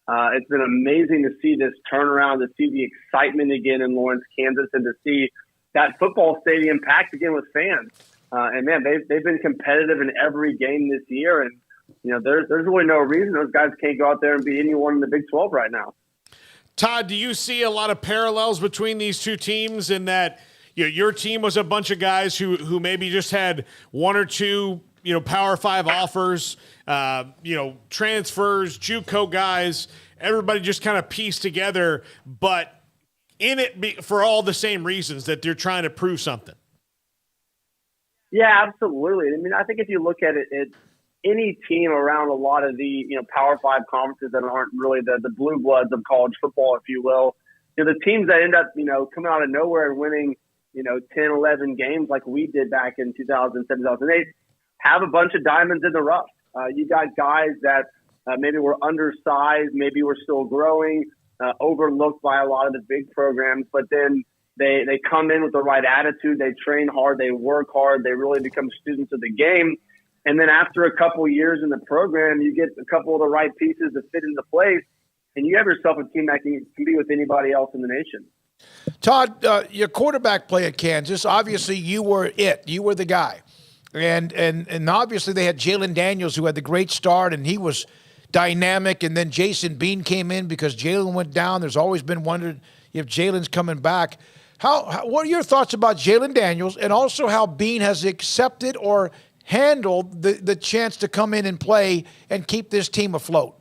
It's been amazing to see this turnaround, to see the excitement again in Lawrence, Kansas, and to see that football stadium packed again with fans. And man, they've been competitive in every game this year. And, there's really no reason those guys can't go out there and beat anyone in the Big 12 right now. Todd, do you see a lot of parallels between these two teams in that your team was a bunch of guys who maybe just had 1 or 2 Power 5 offers, transfers, JUCO guys, everybody just kind of pieced together, but in it for all the same reasons that they're trying to prove something? Yeah, absolutely. I mean, I think if you look at it, any team around a lot of the Power 5 conferences that aren't really the blue bloods of college football, if you will. The teams that end up coming out of nowhere and winning 10, 11 games like we did back in 2007, 2008 have a bunch of diamonds in the rough. You got guys that maybe were undersized, maybe were still growing, overlooked by a lot of the big programs, but then they come in with the right attitude, they train hard, they work hard, they really become students of the game. And then after a couple of years in the program, you get a couple of the right pieces to fit into place, and you have yourself a team that can compete with anybody else in the nation. Todd, your quarterback play at Kansas, obviously you were it. You were the guy. And obviously they had Jalen Daniels, who had the great start, and he was dynamic. And then Jason Bean came in because Jalen went down. There's always been wondered if Jalen's coming back. What are your thoughts about Jalen Daniels, and also how Bean has accepted or handled the chance to come in and play and keep this team afloat?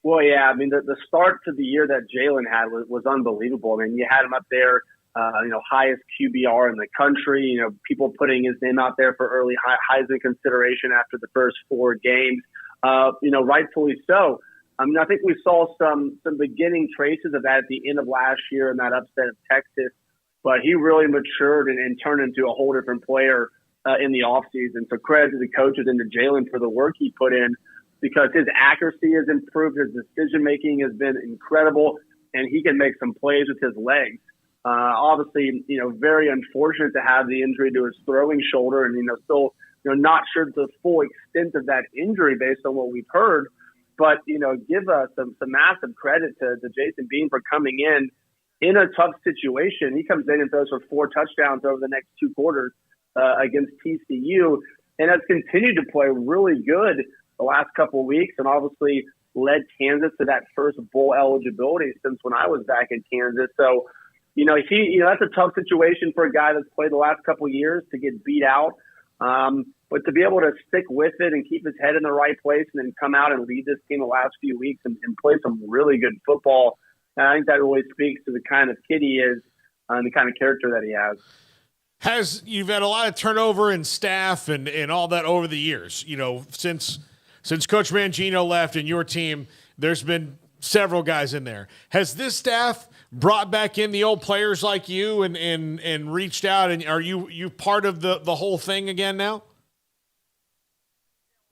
Well, yeah, I mean, the start to the year that Jalen had was unbelievable. I mean, you had him up there, highest QBR in the country, people putting his name out there for early Heisman consideration after the first 4 games, rightfully so. I mean, I think we saw some beginning traces of that at the end of last year in that upset of Texas, but he really matured and turned into a whole different player in the offseason. So credit to the coaches and to Jalen for the work he put in, because his accuracy has improved, his decision-making has been incredible, and he can make some plays with his legs. Obviously, very unfortunate to have the injury to his throwing shoulder, and, still, not sure the full extent of that injury based on what we've heard. But, give some massive credit to Jason Bean for coming in a tough situation. He comes in and throws for 4 touchdowns over the next 2 quarters against TCU, and has continued to play really good the last couple of weeks, and obviously led Kansas to that first bowl eligibility since when I was back in Kansas. So, that's a tough situation for a guy that's played the last couple of years to get beat out. But to be able to stick with it and keep his head in the right place and then come out and lead this team the last few weeks and play some really good football, I think that really speaks to the kind of kid he is and the kind of character that he has. You've had a lot of turnover in staff and all that over the years. Since Coach Mangino left and your team, there's been several guys in there. Has this staff brought back in the old players like you and reached out, and are you part of the whole thing again now?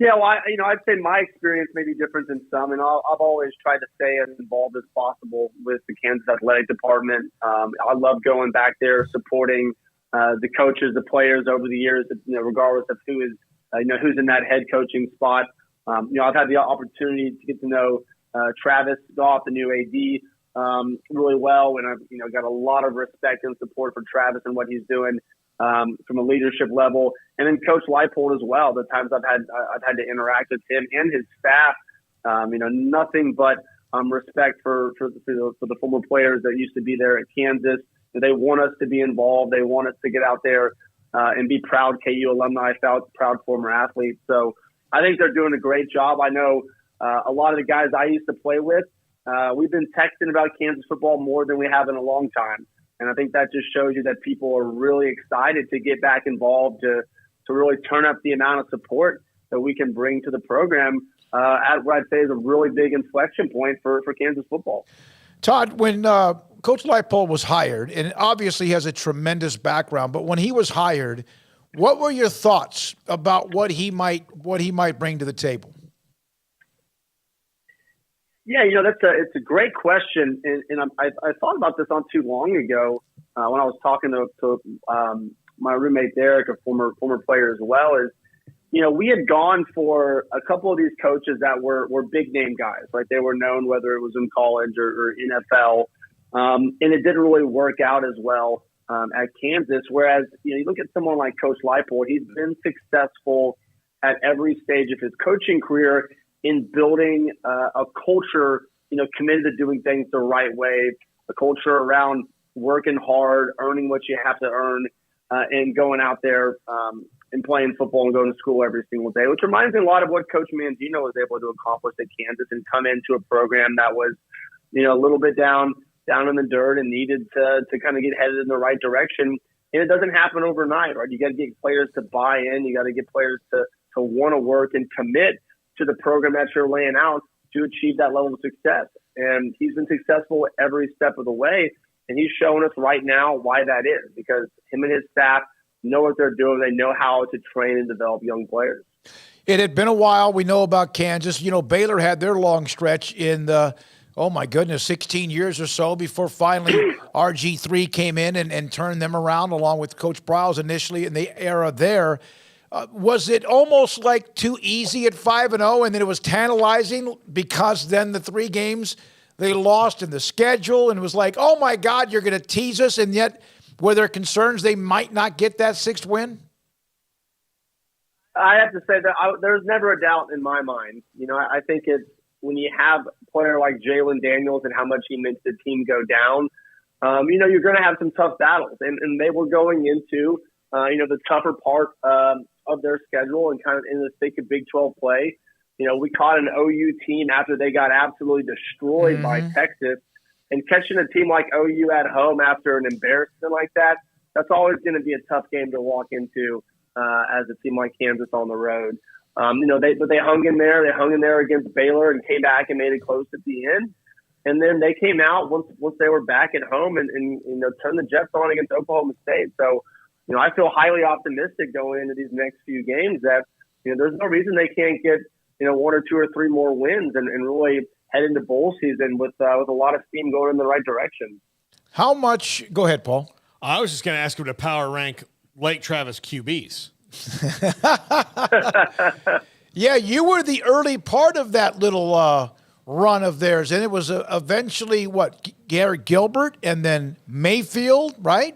Yeah, well, I'd say my experience may be different than some, and I've always tried to stay as involved as possible with the Kansas athletic department. I love going back there, supporting the coaches, the players over the years, regardless of who is, who's in that head coaching spot. I've had the opportunity to get to know Travis Goff, the new AD, really well, and I've got a lot of respect and support for Travis and what he's doing from a leadership level, and then Coach Leipold as well. The times I've had to interact with him and his staff, nothing but respect for the former players that used to be there at Kansas. They want us to be involved. They want us to get out there and be proud KU alumni, proud former athletes. So I think they're doing a great job. I know a lot of the guys I used to play with, we've been texting about Kansas football more than we have in a long time. And I think that just shows you that people are really excited to get back involved, to really turn up the amount of support that we can bring to the program at what I'd say is a really big inflection point for Kansas football. Todd, when Coach Leipold was hired, and obviously he has a tremendous background, but when he was hired, what were your thoughts about what he might bring to the table? Yeah, it's a great question, and I thought about this not too long ago when I was talking to my roommate Derek, a former player as well. Is we had gone for a couple of these coaches that were big name guys, right? They were known whether it was in college or NFL, and it didn't really work out as well at Kansas. Whereas you look at someone like Coach Leipold, he's been successful at every stage of his coaching career in building a culture, committed to doing things the right way, a culture around working hard, earning what you have to earn, and going out there and playing football and going to school every single day, which reminds me a lot of what Coach Mangino was able to accomplish at Kansas and come into a program that was, a little bit down in the dirt and needed to kind of get headed in the right direction. And it doesn't happen overnight, right? You got to get players to buy in. You got to get players to to want to work and commit to the program that you're laying out to achieve that level of success. And he's been successful every step of the way. And he's showing us right now why that is, because him and his staff know what they're doing. They know how to train and develop young players. It had been a while. We know about Kansas. You know, Baylor had their long stretch in the, 16 years or so before finally RG3 came in and turned them around along with Coach Browse initially in the era there. Was it almost like too easy at 5-0 and then it was tantalizing because then the 3 games they lost in the schedule and it was like, oh, my God, you're going to tease us, and yet were there concerns they might not get that 6th win? I have to say that there's never a doubt in my mind. You know, I think it's when you have a player like Jalen Daniels and how much he makes the team go down, you're going to have some tough battles. And they were going into, the tougher part of their schedule and kind of in the thick of Big 12 play. You know, we caught an OU team after they got absolutely destroyed by Texas. And catching a team like OU at home after an embarrassment like that, that's always going to be a tough game to walk into as a team like Kansas on the road. They hung in there. They hung in there against Baylor and came back and made it close at the end. And then they came out once they were back at home and turned the Jets on against Oklahoma State. So, I feel highly optimistic going into these next few games that, there's no reason they can't get, 1 or 2 or 3 more wins and really head into bowl season with a lot of steam going in the right direction. How much – go ahead, Paul. I was just going to ask him to power rank Lake Travis QBs. Yeah, you were the early part of that little run of theirs, and it was eventually, Garrett Gilbert and then Mayfield, right?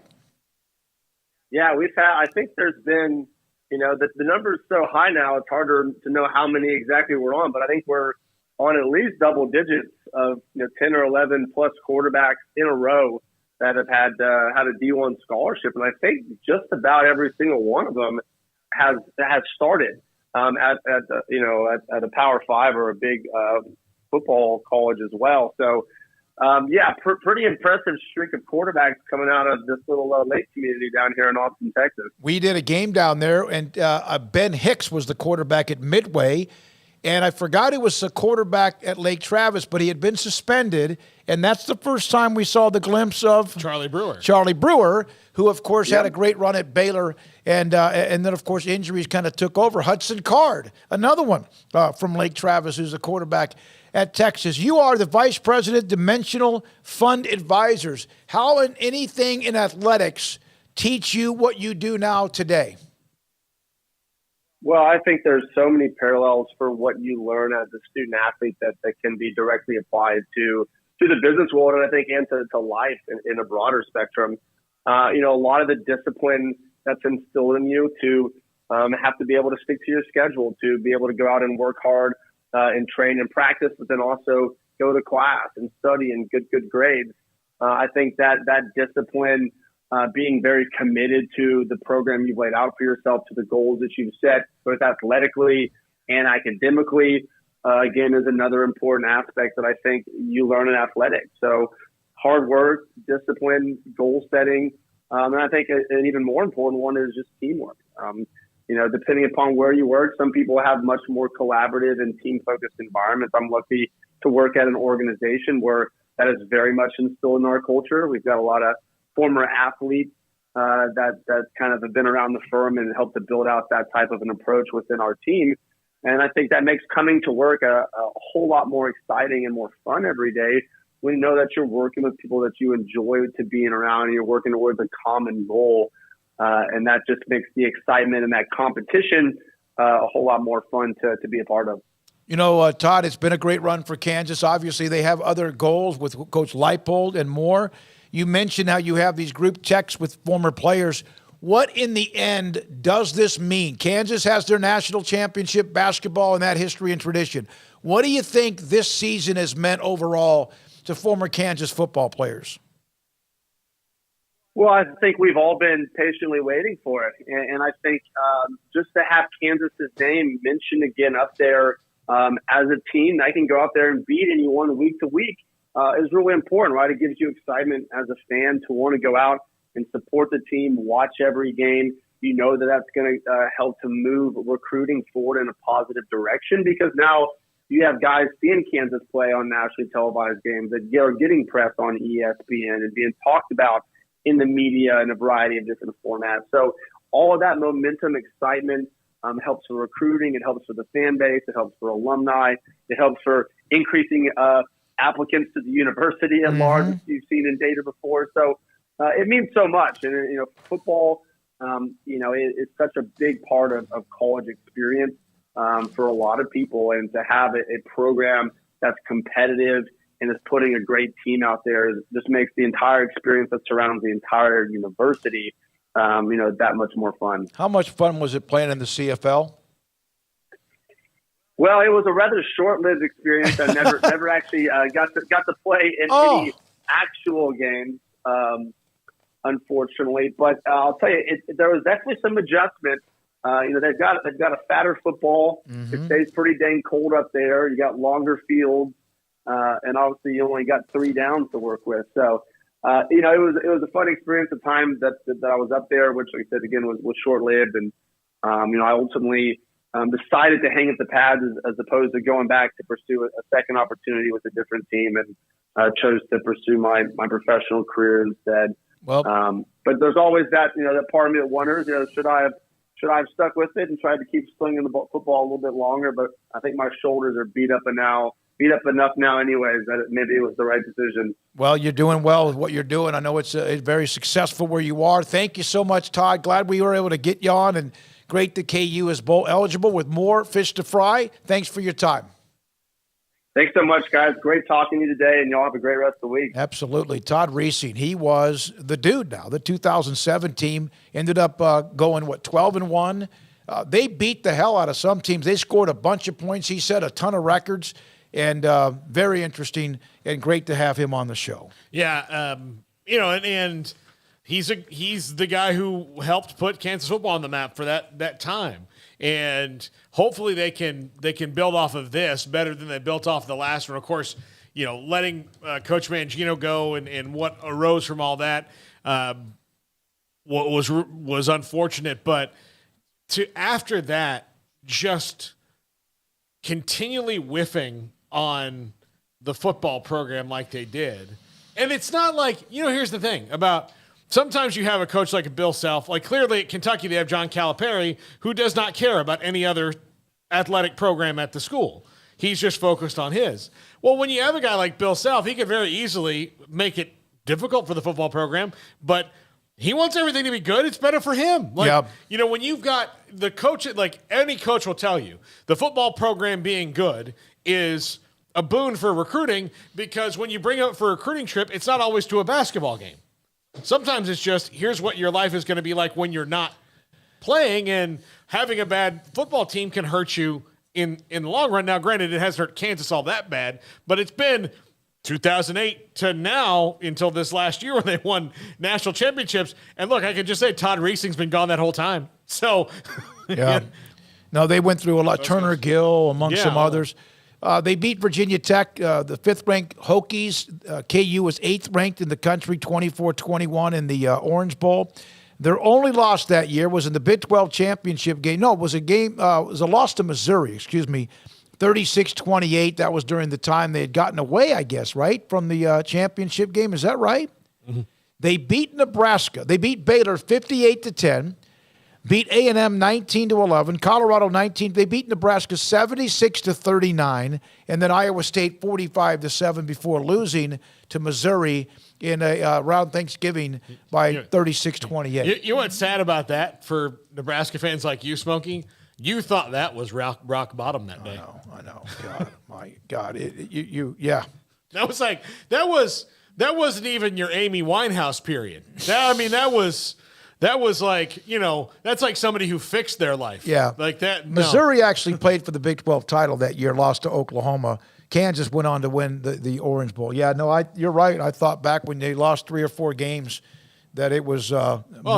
Yeah, I think there's been, the number's so high now, it's harder to know how many exactly we're on, but I think we're on at least double digits of 10 or 11 plus quarterbacks in a row that have had a D1 scholarship, and I think just about every single one of them has started at a Power 5 or a big football college as well. So pretty impressive streak of quarterbacks coming out of this little lake community down here in Austin, Texas. We did a game down there, and Ben Hicks was the quarterback at Midway. And I forgot he was a quarterback at Lake Travis, but he had been suspended. And that's the first time we saw the glimpse of Charlie Brewer, who, of course, had a great run at Baylor. And then, of course, injuries kind of took over. Hudson Card, another one from Lake Travis, who's a quarterback at Texas. You are the Vice President, Dimensional Fund Advisors. How in anything in athletics teach you what you do now today? Well, I think there's so many parallels for what you learn as a student athlete that can be directly applied to the business world, and I think and to life in a broader spectrum. A lot of the discipline that's instilled in you to have to be able to stick to your schedule, to be able to go out and work hard and train and practice, but then also go to class and study and get good grades. I think that discipline, being very committed to the program you've laid out for yourself, to the goals that you've set, both athletically and academically, again, is another important aspect that I think you learn in athletics. So hard work, discipline, goal setting, and I think an even more important one is just teamwork. Depending upon where you work, some people have much more collaborative and team-focused environments. I'm lucky to work at an organization where that is very much instilled in our culture. We've got a lot of former athletes that kind of have been around the firm and helped to build out that type of an approach within our team. And I think that makes coming to work a whole lot more exciting and more fun every day when you know that you're working with people that you enjoy to being around and you're working towards a common goal. And that just makes the excitement and that competition a whole lot more fun to be a part of. Todd, it's been a great run for Kansas. Obviously, they have other goals with Coach Leipold and more. You mentioned how you have these group checks with former players. What in the end does this mean? Kansas has their national championship basketball and that history and tradition. What do you think this season has meant overall to former Kansas football players? Well, I think we've all been patiently waiting for it. And I think just to have Kansas's name mentioned again up there as a team that can go out there and beat anyone week to week is really important, right? It gives you excitement as a fan to want to go out and support the team, watch every game, you know that that's going to help to move recruiting forward in a positive direction, because now you have guys seeing Kansas play on nationally televised games that are getting pressed on ESPN and being talked about in the media in a variety of different formats. So all of that momentum, excitement helps for recruiting. It helps for the fan base. It helps for alumni. It helps for increasing applicants to the university at large, as you've seen in data before. So it means so much. And, football, is such a big part of college experience for a lot of people. And to have a program that's competitive and is putting a great team out there just makes the entire experience that surrounds the entire university, that much more fun. How much fun was it playing in the CFL? Well, it was a rather short-lived experience. I never actually got to play in any actual games, unfortunately. But I'll tell you, there was definitely some adjustment. They've got a fatter football. It stays pretty dang cold up there. You got longer fields, and obviously you only got 3 downs to work with. So, it was a fun experience. The time that I was up there, which, like I said, again, was short-lived, and I ultimately decided to hang up the pads as opposed to going back to pursue a second opportunity with a different team, and chose to pursue my professional career instead. Well, but there's always that that part of me that wonders, should I have stuck with it and tried to keep slinging the football a little bit longer? But I think my shoulders are beat up enough now anyways that maybe it was the right decision. Well, you're doing well with what you're doing. I know it's very successful where you are. Thank you so much, Todd. Glad we were able to get you on, and great that KU is bowl eligible with more fish to fry. Thanks for your time. Thanks so much, guys. Great talking to you today, and y'all have a great rest of the week. Absolutely. Todd Reesing, he was the dude now. The 2007 team ended up going, 12-1. They beat the hell out of some teams. They scored a bunch of points. He set a ton of records, and very interesting and great to have him on the show. Yeah, and he's the guy who helped put Kansas football on the map for that time. And hopefully they can build off of this better than they built off the last one. Of course, letting Coach Mangino go and what arose from all that was unfortunate. But after that, just continually whiffing on the football program like they did. And it's not like, here's the thing about – sometimes you have a coach like a Bill Self. Like clearly at Kentucky, they have John Calipari, who does not care about any other athletic program at the school. He's just focused on his. Well, when you have a guy like Bill Self, he could very easily make it difficult for the football program, but he wants everything to be good. It's better for him. When you've got the coach, like any coach will tell you, the football program being good is a boon for recruiting, because when you bring up for a recruiting trip, it's not always to a basketball game. Sometimes it's just, here's what your life is going to be like when you're not playing, and having a bad football team can hurt you in the long run. Now, granted, it hasn't hurt Kansas all that bad, but it's been 2008 to now until this last year when they won national championships. And look, I can just say Todd Reesing's been gone that whole time. So, yeah. No, they went through a lot. Turner Gill, among some others. They beat Virginia Tech, the 5th-ranked Hokies. KU was 8th ranked in the country, 24-21 in the Orange Bowl. Their only loss that year was in the Big 12 championship game. No, it was a loss to Missouri, 36-28. That was during the time they had gotten away, I guess, right, from the championship game. Is that right? Mm-hmm. They beat Nebraska. They beat Baylor 58-10. Beat A&M 19-11, Colorado 19. They beat Nebraska 76-39, and then Iowa State 45-7 before losing to Missouri in around Thanksgiving by 36-28. You know what's sad about that for Nebraska fans like you, Smokey? You thought that was rock bottom that day. I know. God, my God, yeah. That was like that wasn't even your Amy Winehouse period. That was like, that's like somebody who fixed their life. Yeah. Like that. No. Missouri actually played for the Big 12 title that year, lost to Oklahoma. Kansas went on to win the Orange Bowl. Yeah, no, you're right. I thought back when they lost 3 or 4 games that it was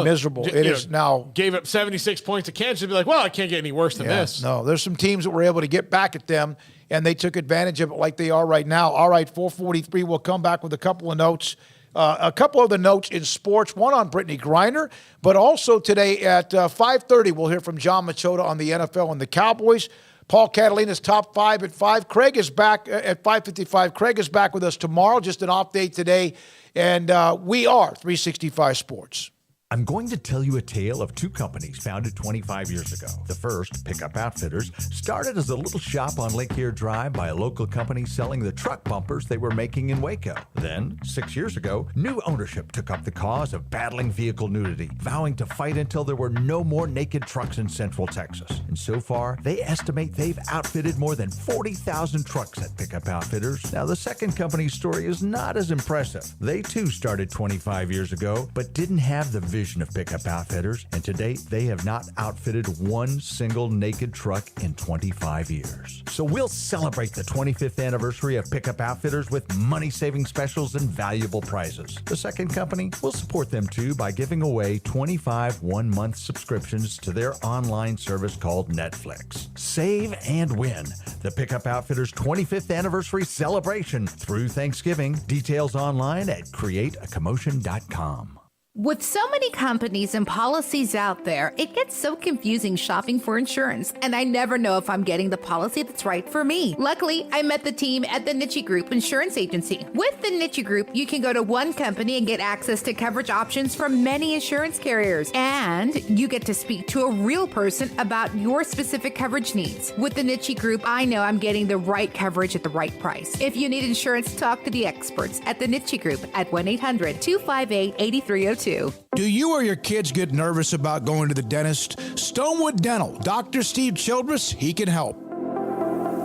miserable. It is now. Gave up 76 points to Kansas and be like, well, it can't get any worse than this. No, there's some teams that were able to get back at them, and they took advantage of it like they are right now. All right, 4:43. We'll come back with a couple of notes A couple of the notes in sports, one on Brittany Griner, but also today at 5:30, we'll hear from John Machota on the NFL and the Cowboys. Paul Catalina's top 5 at 5. Craig is back at 5:55. Craig is back with us tomorrow. Just an off day today. And we are 365 Sports. I'm going to tell you a tale of two companies founded 25 years ago. The first, Pickup Outfitters, started as a little shop on Lake Erie Drive by a local company selling the truck bumpers they were making in Waco. Then, 6 years ago, new ownership took up the cause of battling vehicle nudity, vowing to fight until there were no more naked trucks in Central Texas. And so far, they estimate they've outfitted more than 40,000 trucks at Pickup Outfitters. Now, the second company's story is not as impressive. They too started 25 years ago, but didn't have the vision of Pickup Outfitters, and to date, they have not outfitted one single naked truck in 25 years. So we'll celebrate the 25th anniversary of Pickup Outfitters with money-saving specials and valuable prizes. The second company will support them too by giving away 25 one-month subscriptions to their online service called Netflix. Save and win the Pickup Outfitters 25th anniversary celebration through Thanksgiving. Details online at createacommotion.com. With so many companies and policies out there, it gets so confusing shopping for insurance, and I never know if I'm getting the policy that's right for me. Luckily, I met the team at the Niche Group Insurance Agency. With the Niche Group, you can go to one company and get access to coverage options from many insurance carriers, and you get to speak to a real person about your specific coverage needs. With the Niche Group, I know I'm getting the right coverage at the right price. If you need insurance, talk to the experts at the Niche Group at 1-800-258-8302. Do you or your kids get nervous about going to the dentist? Stonewood Dental, Dr. Steve Childress, he can help.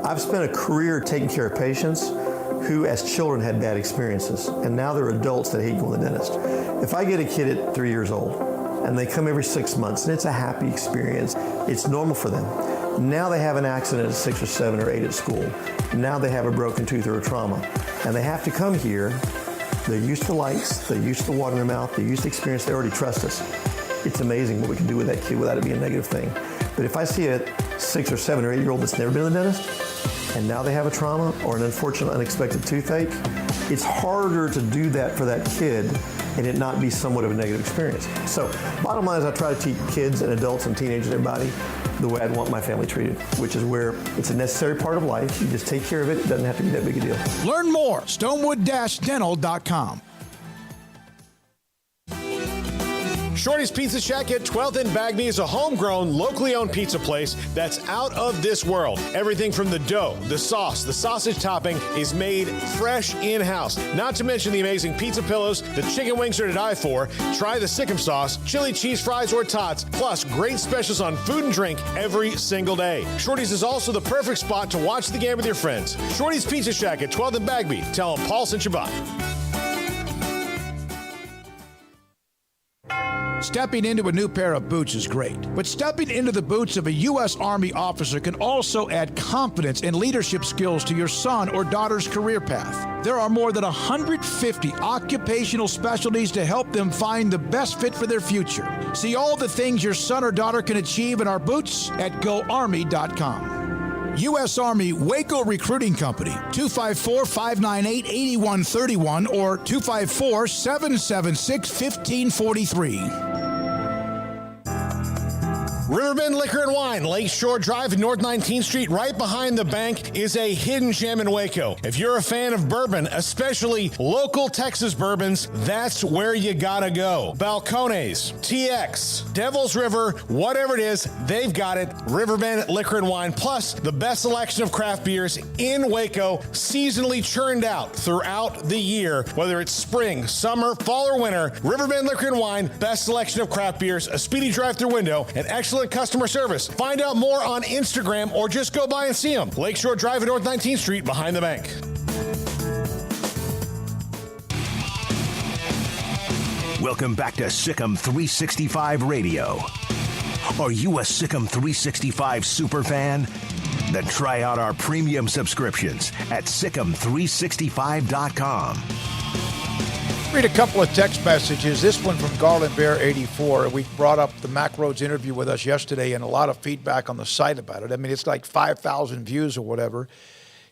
I've spent a career taking care of patients who as children had bad experiences, and now they're adults that hate going to the dentist. If I get a kid at 3 years old and they come every 6 months and it's a happy experience, it's normal for them. Now they have an accident at 6 or 7 or 8 at school. Now they have a broken tooth or a trauma, and they have to come here. They're used to lights, they're used to water in their mouth, they're used to experience, they already trust us. It's amazing what we can do with that kid without it being a negative thing. But if I see a 6 or 7 or 8 year old that's never been to the dentist, and now they have a trauma or an unfortunate unexpected toothache, it's harder to do that for that kid and it not be somewhat of a negative experience. So bottom line is I try to teach kids and adults and teenagers and everybody the way I'd want my family treated, which is where it's a necessary part of life. You just take care of it. It doesn't have to be that big a deal. Learn more, stonewood-dental.com. Shorty's Pizza Shack at 12th and Bagby is a homegrown, locally owned pizza place that's out of this world. Everything from the dough, the sauce, the sausage topping is made fresh in-house. Not to mention the amazing pizza pillows, the chicken wings are to die for. Try the Sikkim sauce, chili cheese fries or tots, plus great specials on food and drink every single day. Shorty's is also the perfect spot to watch the game with your friends. Shorty's Pizza Shack at 12th and Bagby. Tell them Paul sent you by. Stepping into a new pair of boots is great, but stepping into the boots of a U.S. Army officer can also add confidence and leadership skills to your son or daughter's career path. There are more than 150 occupational specialties to help them find the best fit for their future. See all the things your son or daughter can achieve in our boots at GoArmy.com. U.S. Army Waco Recruiting Company, 254-598-8131 or 254-776-1543. Riverbend Liquor and Wine, Lakeshore Drive, North 19th Street, right behind the bank, is a hidden gem in Waco. If you're a fan of bourbon, especially local Texas bourbons, that's where you gotta go. Balcones, TX, Devil's River, whatever it is, they've got it. Riverbend Liquor and Wine, plus the best selection of craft beers in Waco, seasonally churned out throughout the year. Whether it's spring, summer, fall, or winter, Riverbend Liquor and Wine, best selection of craft beers, a speedy drive-through window, and excellent customer service. Find out more on Instagram or just go by and see them. Lakeshore Drive at North 19th Street behind the bank. Welcome back to Sikkim 365 Radio. Are you a Sikkim 365 super fan? Then try out our premium subscriptions at Sikkim365.com. Read a couple of text messages. This one from Garland Bear 84. We brought up the Mack Rhodes interview with us yesterday and a lot of feedback on the site about it. I mean, it's like 5,000 views or whatever.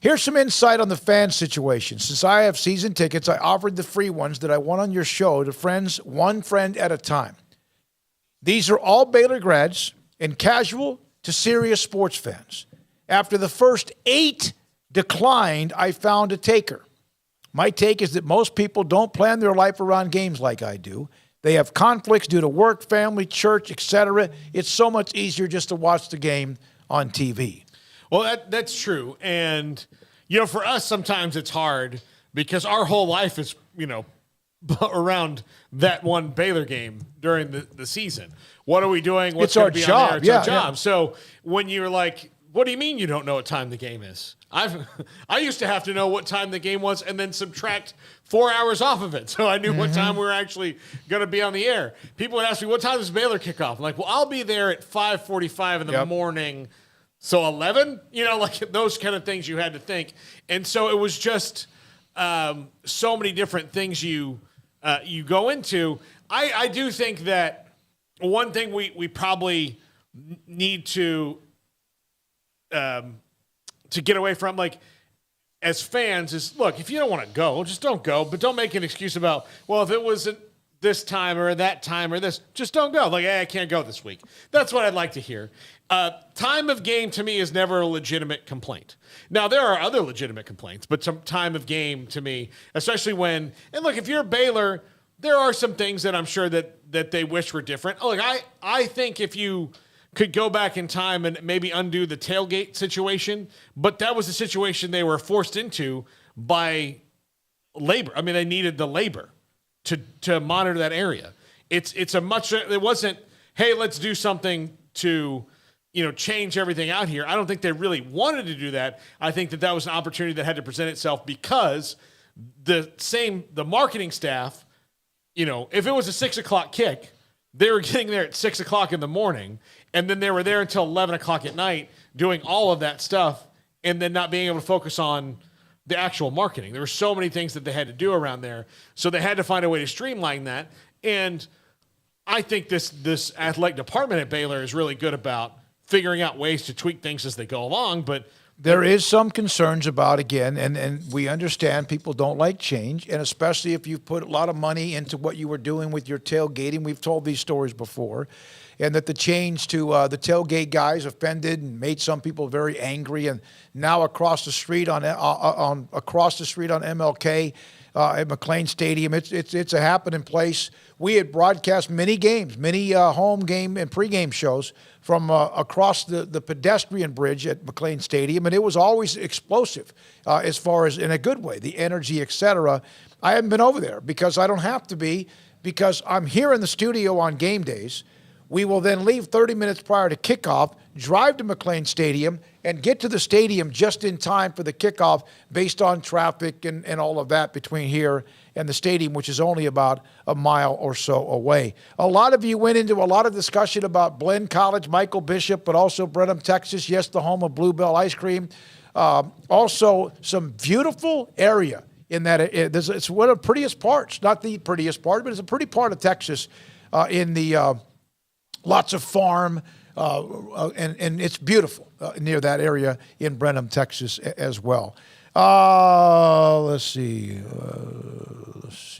Here's some insight on the fan situation. Since I have season tickets, I offered the free ones that I won on your show to friends, one friend at a time. These are all Baylor grads and casual to serious sports fans. After the first 8 declined, I found a taker. My take is that most people don't plan their life around games like I do. They have conflicts due to work, family, church, etc. It's so much easier just to watch the game on TV. Well, that's true. And, for us, sometimes it's hard because our whole life is, around that one Baylor game during the season. What are we doing? What's our going to be job. on there? It's our job. Yeah. So when you're like, what do you mean you don't know what time the game is? I used to have to know what time the game was and then subtract 4 hours off of it. So I knew what time we were actually going to be on the air. People would ask me, what time does Baylor kick off? I'm like, well, I'll be there at 5:45 in the morning. So 11, like those kind of things you had to think. And so it was just so many different things you go into. I do think that one thing we probably need to get away from, like, as fans is, look, if you don't want to go, just don't go, but don't make an excuse about, well, if it wasn't this time or that time or this, just don't go. Like, hey, I can't go this week. That's what I'd like to hear. Time of game to me is never a legitimate complaint. Now, there are other legitimate complaints, but some time of game to me, especially when, and look, if you're Baylor, there are some things that I'm sure that they wish were different. Look, I think if you could go back in time and maybe undo the tailgate situation, but that was a situation they were forced into by labor. I mean, they needed the labor to monitor that area. It wasn't, hey, let's do something to, change everything out here. I don't think they really wanted to do that. I think that was an opportunity that had to present itself because the marketing staff, if it was a 6 o'clock kick, they were getting there at 6 o'clock in the morning, and then they were there until 11 o'clock at night doing all of that stuff and then not being able to focus on the actual marketing. There were so many things that they had to do around there. So they had to find a way to streamline that. And I think this athletic department at Baylor is really good about figuring out ways to tweak things as they go along. But there is some concerns about, again, and we understand people don't like change, and especially if you've put a lot of money into what you were doing with your tailgating. We've told these stories before. And that the change to the tailgate guys offended and made some people very angry. And now across the street on MLK at McLean Stadium, it's a happening place. We had broadcast many games, many home game and pregame shows from across the pedestrian bridge at McLean Stadium, and it was always explosive as far as in a good way, the energy, etc. I haven't been over there because I don't have to be, because I'm here in the studio on game days. We will then leave 30 minutes prior to kickoff, drive to McLean Stadium, and get to the stadium just in time for the kickoff based on traffic and all of that between here and the stadium, which is only about a mile or so away. A lot of you went into a lot of discussion about Blinn College, Michael Bishop, but also Brenham, Texas. Yes, the home of Bluebell ice cream. Also, some beautiful area in that. It's one of the prettiest parts, not the prettiest part, but it's a pretty part of Texas in the lots of farm, and it's beautiful near that area in Brenham, Texas, as well. Let's see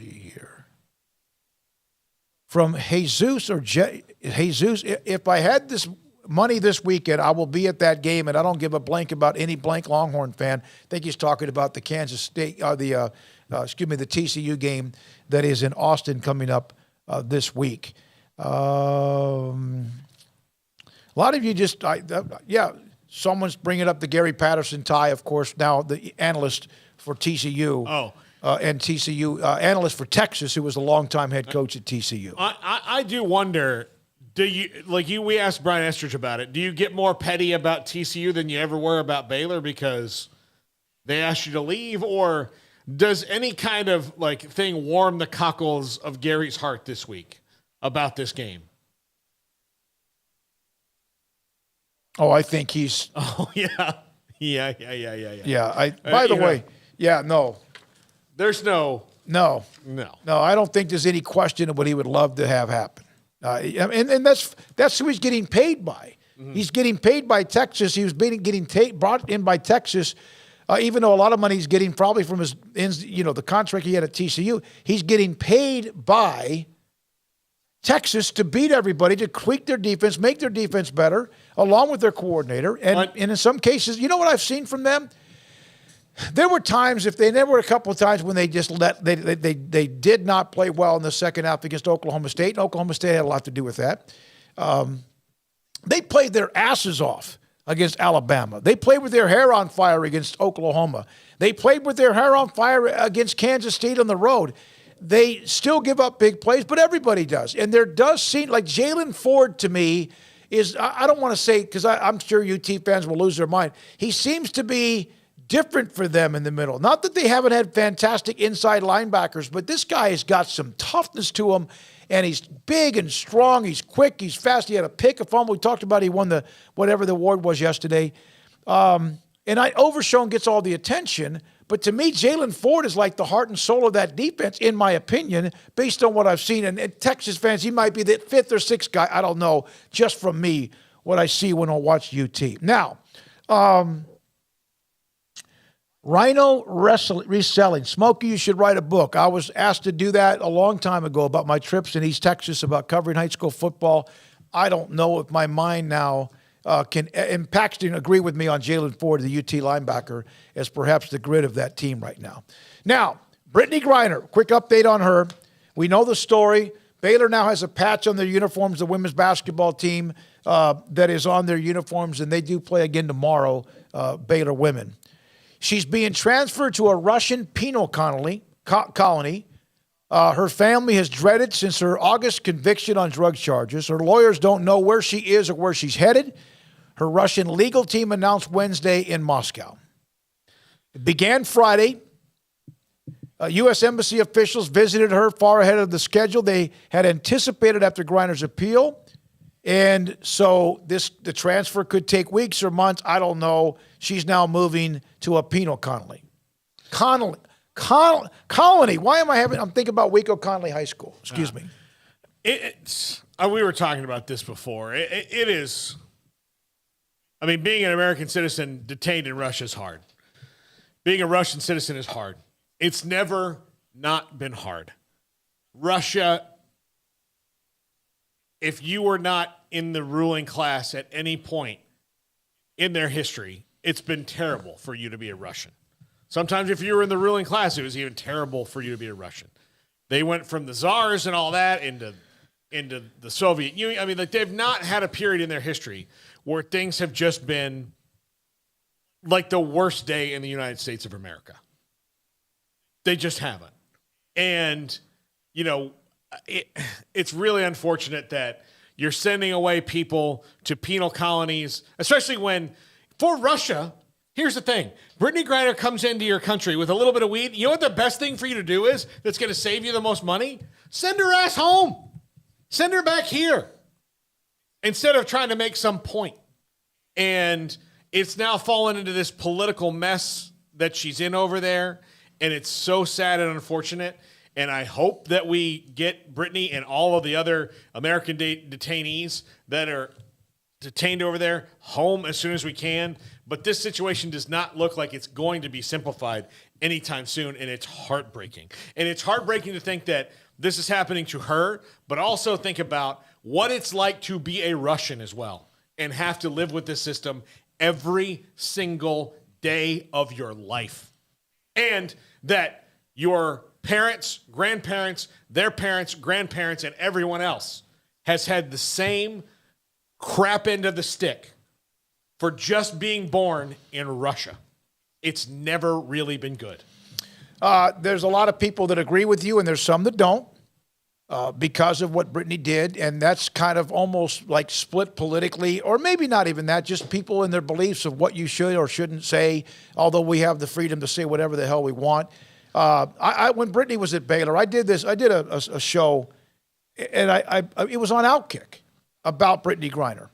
here. From Jesus Jesus, if I had this money this weekend, I will be at that game, and I don't give a blank about any blank Longhorn fan. I think he's talking about the Kansas State, the TCU game that is in Austin coming up this week. A lot of you just, someone's bringing up the Gary Patterson tie, of course, now the analyst for TCU. And TCU analyst for Texas, who was a longtime head coach at TCU. I do wonder, we asked Brian Estridge about it. Do you get more petty about TCU than you ever were about Baylor because they asked you to leave? Or does any kind of thing warm the cockles of Gary's heart this week about this game? Oh, I think he's. Oh, yeah. Yeah. Yeah. By the way, no. There's no. I don't think there's any question of what he would love to have happen. And that's who he's getting paid by. Mm-hmm. He's getting paid by Texas. He was getting brought in by Texas even though a lot of money he's getting probably from his, the contract he had at TCU, he's getting paid by Texas to beat everybody, to tweak their defense, make their defense better, along with their coordinator. And in some cases, you know what I've seen from them? There were times, there were a couple of times when they just they did not play well in the second half against Oklahoma State, and Oklahoma State had a lot to do with that. They played their asses off against Alabama. They played with their hair on fire against Oklahoma. They played with their hair on fire against Kansas State on the road. They still give up big plays, but everybody does. And there does seem like Jalen Ford to me is, I don't want to say, because I'm sure UT fans will lose their mind. He seems to be different for them in the middle. Not that they haven't had fantastic inside linebackers, but this guy has got some toughness to him, and he's big and strong. He's quick. He's fast. He had a pick, a fumble. We talked about he won whatever the award was yesterday. And Overshown gets all the attention, but to me, Jalen Ford is like the heart and soul of that defense, in my opinion, based on what I've seen. And Texas fans, he might be the 5th or 6th guy. I don't know, just from me, what I see when I watch UT. Now, Rhino reselling. Smokey, you should write a book. I was asked to do that a long time ago about my trips in East Texas, about covering high school football. I don't know if my mind now can, and Paxton agree with me on Jalen Ford, the UT linebacker, as perhaps the grid of that team right now. Now, Brittany Griner, quick update on her. We know the story. Baylor now has a patch on their uniforms, the women's basketball team that is on their uniforms, and they do play again tomorrow, Baylor women. She's being transferred to a Russian penal colony. Her family has dreaded since her August conviction on drug charges. Her lawyers don't know where she is or where she's headed. Her Russian legal team announced Wednesday in Moscow. It began Friday. U.S. Embassy officials visited her far ahead of the schedule they had anticipated after Griner's appeal. And so the transfer could take weeks or months. I don't know. She's now moving to a penal colony. Colony. Why am I'm thinking about Waco Connolly High School. Excuse me. We were talking about this before. It is. I mean, being an American citizen detained in Russia is hard. Being a Russian citizen is hard. It's never not been hard. Russia, if you were not in the ruling class at any point in their history, it's been terrible for you to be a Russian. Sometimes if you were in the ruling class, it was even terrible for you to be a Russian. They went from the czars and all that into the Soviet Union. I mean, like, they've not had a period in their history where things have just been like the worst day in the United States of America. They just haven't. And, it's really unfortunate that you're sending away people to penal colonies, especially when, for Russia, here's the thing. Brittany Griner comes into your country with a little bit of weed. You know what the best thing for you to do is that's going to save you the most money? Send her ass home. Send her back here instead of trying to make some point. And it's now fallen into this political mess that she's in over there. And it's so sad and unfortunate. And I hope that we get Brittany and all of the other American detainees that are detained over there home as soon as we can. But this situation does not look like it's going to be simplified anytime soon, and it's heartbreaking. And it's heartbreaking to think that this is happening to her, but also think about what it's like to be a Russian as well and have to live with this system every single day of your life. And that your parents, grandparents, their parents, grandparents, and everyone else has had the same crap end of the stick for just being born in Russia. It's never really been good. There's a lot of people that agree with you, and there's some that don't because of what Brittany did, and that's kind of almost like split politically, or maybe not even that, just people in their beliefs of what you should or shouldn't say, although we have the freedom to say whatever the hell we want. When Brittany was at Baylor, I did a show, and it was on Outkick about Brittany Griner.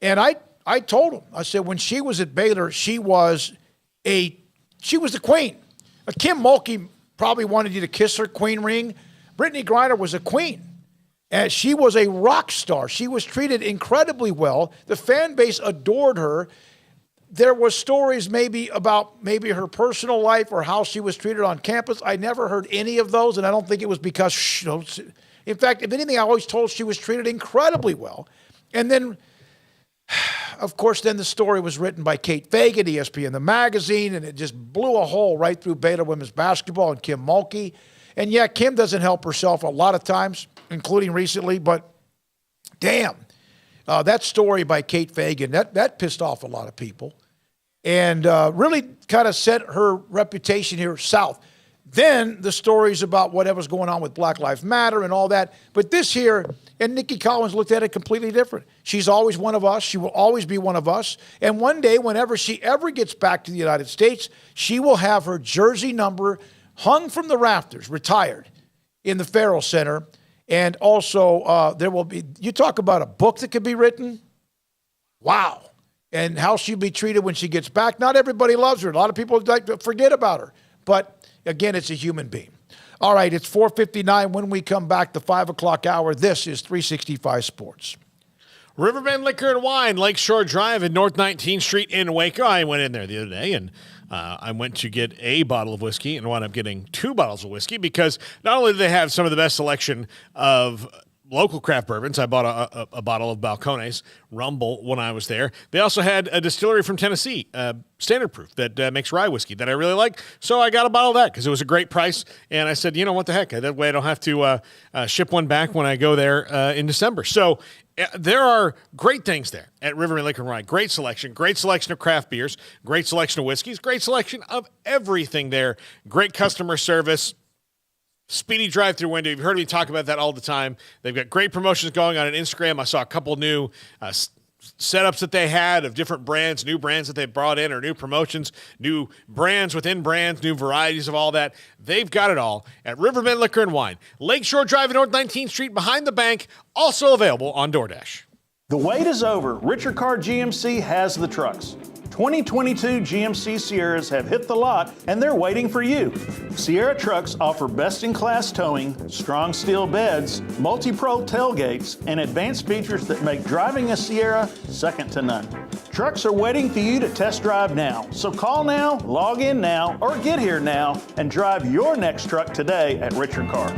And I told him, I said, when she was at Baylor, she was the queen. Kim Mulkey probably wanted you to kiss her queen ring. Brittany Griner was a queen. And she was a rock star. She was treated incredibly well. The fan base adored her. there was stories maybe about maybe her personal life or how she was treated on campus. I never heard any of those, and I don't think it was because, in fact, if anything, I always told she was treated incredibly well. And then, of course, then the story was written by Kate Fagan, ESPN, the magazine, and it just blew a hole right through Baylor women's basketball and Kim Mulkey. And yeah, Kim doesn't help herself a lot of times, including recently, but damn. That story by Kate Fagan, that pissed off a lot of people and really kind of set her reputation here south. Then the stories about whatever's going on with Black Lives Matter and all that. But this here, and Nikki Collins looked at it completely different. She's always one of us. She will always be one of us. And one day, whenever she ever gets back to the United States, she will have her jersey number hung from the rafters, retired, in the Farrell Center. And also, there will be, you talk about a book that could be written. Wow. And how she'll be treated when she gets back. Not everybody loves her. A lot of people like to forget about her. But again, it's a human being. All right, it's 4:59. When we come back, the 5 o'clock hour, this is 365 Sports. Riverbend Liquor and Wine, Lakeshore Drive and North 19th Street in Waco. I went in there the other day and I went to get a bottle of whiskey and wound up getting 2 bottles of whiskey because not only do they have some of the best selection of local craft bourbons, I bought a bottle of Balcones Rumble when I was there. They also had a distillery from Tennessee, Standard Proof, that makes rye whiskey that I really like. So I got a bottle of that because it was a great price. And I said, you know, what the heck? That way I don't have to ship one back when I go there in December. So there are great things there at Riverbend Liquor and Wine. Great selection of craft beers, great selection of whiskeys, great selection of everything there. Great customer service. Speedy drive-through window. You've heard me talk about that all the time. They've got great promotions going on Instagram. I saw a couple new setups that they had of different brands, new brands that they brought in, or new promotions, new brands within brands, new varieties of all that. They've got it all at Riverbend Liquor and Wine. Lakeshore Drive and North 19th Street behind the bank, also available on DoorDash. The wait is over. Richard Carr GMC has the trucks. 2022 GMC Sierras have hit the lot and they're waiting for you. Sierra trucks offer best-in-class towing, strong steel beds, multi-pro tailgates, and advanced features that make driving a Sierra second to none. Trucks are waiting for you to test drive now. So call now, log in now, or get here now and drive your next truck today at Richard Carr.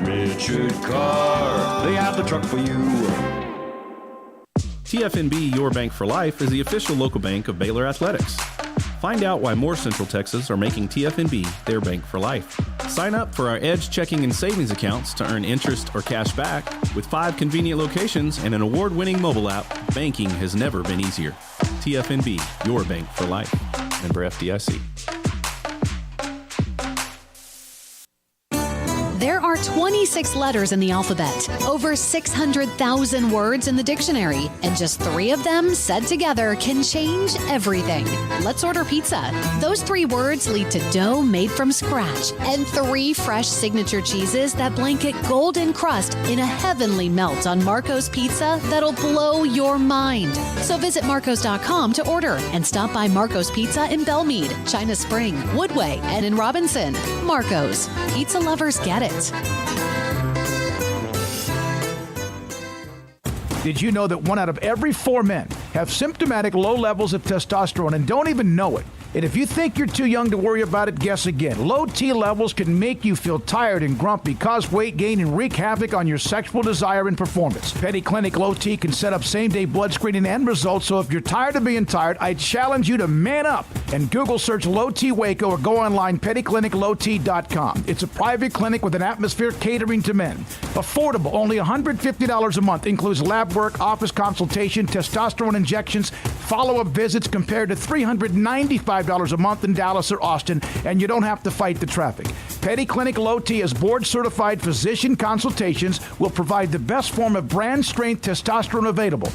Richard Carr, they have the truck for you. TFNB Your Bank for Life is the official local bank of Baylor Athletics. Find out why more Central Texas are making TFNB their bank for life. Sign up for our Edge checking and savings accounts to earn interest or cash back. With 5 convenient locations and an award-winning mobile app, banking has never been easier. TFNB Your Bank for Life. Member FDIC. There are 26 letters in the alphabet, over 600,000 words in the dictionary, and just 3 of them said together can change everything. Let's order pizza. Those 3 words lead to dough made from scratch and 3 fresh signature cheeses that blanket golden crust in a heavenly melt on Marco's Pizza that'll blow your mind. So visit marcos.com to order and stop by Marco's Pizza in Belmead, China Spring, Woodway, and in Robinson. Marco's. Pizza lovers get it. Did you know that 1 out of every 4 men have symptomatic low levels of testosterone and don't even know it? And if you think you're too young to worry about it, guess again. Low T levels can make you feel tired and grumpy, cause weight gain, and wreak havoc on your sexual desire and performance. Petty Clinic Low T can set up same-day blood screening and results, so if you're tired of being tired, I challenge you to man up and Google search Low T Waco or go online, pettycliniclowt.com. It's a private clinic with an atmosphere catering to men. Affordable, only $150 a month, includes lab work, office consultation, testosterone injections, follow-up visits compared to $395 a month in Dallas or Austin, and you don't have to fight the traffic. Petty Clinic Low T as board-certified physician consultations will provide the best form of brand-strength testosterone available.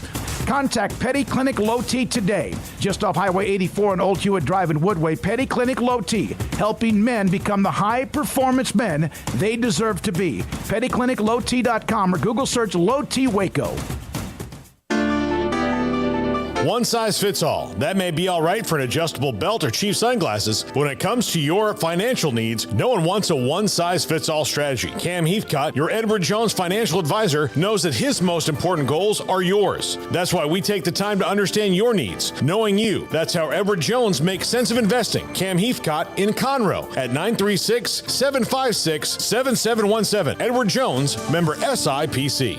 Contact Petty Clinic Low T today, just off Highway 84 and Old Hewitt Drive in Woodway. Petty Clinic Low T, helping men become the high-performance men they deserve to be. PettyClinicLowT.com or Google search Low T Waco. One size fits all. That may be all right for an adjustable belt or cheap sunglasses, but when it comes to your financial needs, no one wants a one-size-fits-all strategy. Cam Heathcott, your Edward Jones financial advisor, knows that his most important goals are yours. That's why we take the time to understand your needs, knowing you. That's how Edward Jones makes sense of investing. Cam Heathcott in Conroe at 936-756-7717. Edward Jones, member SIPC.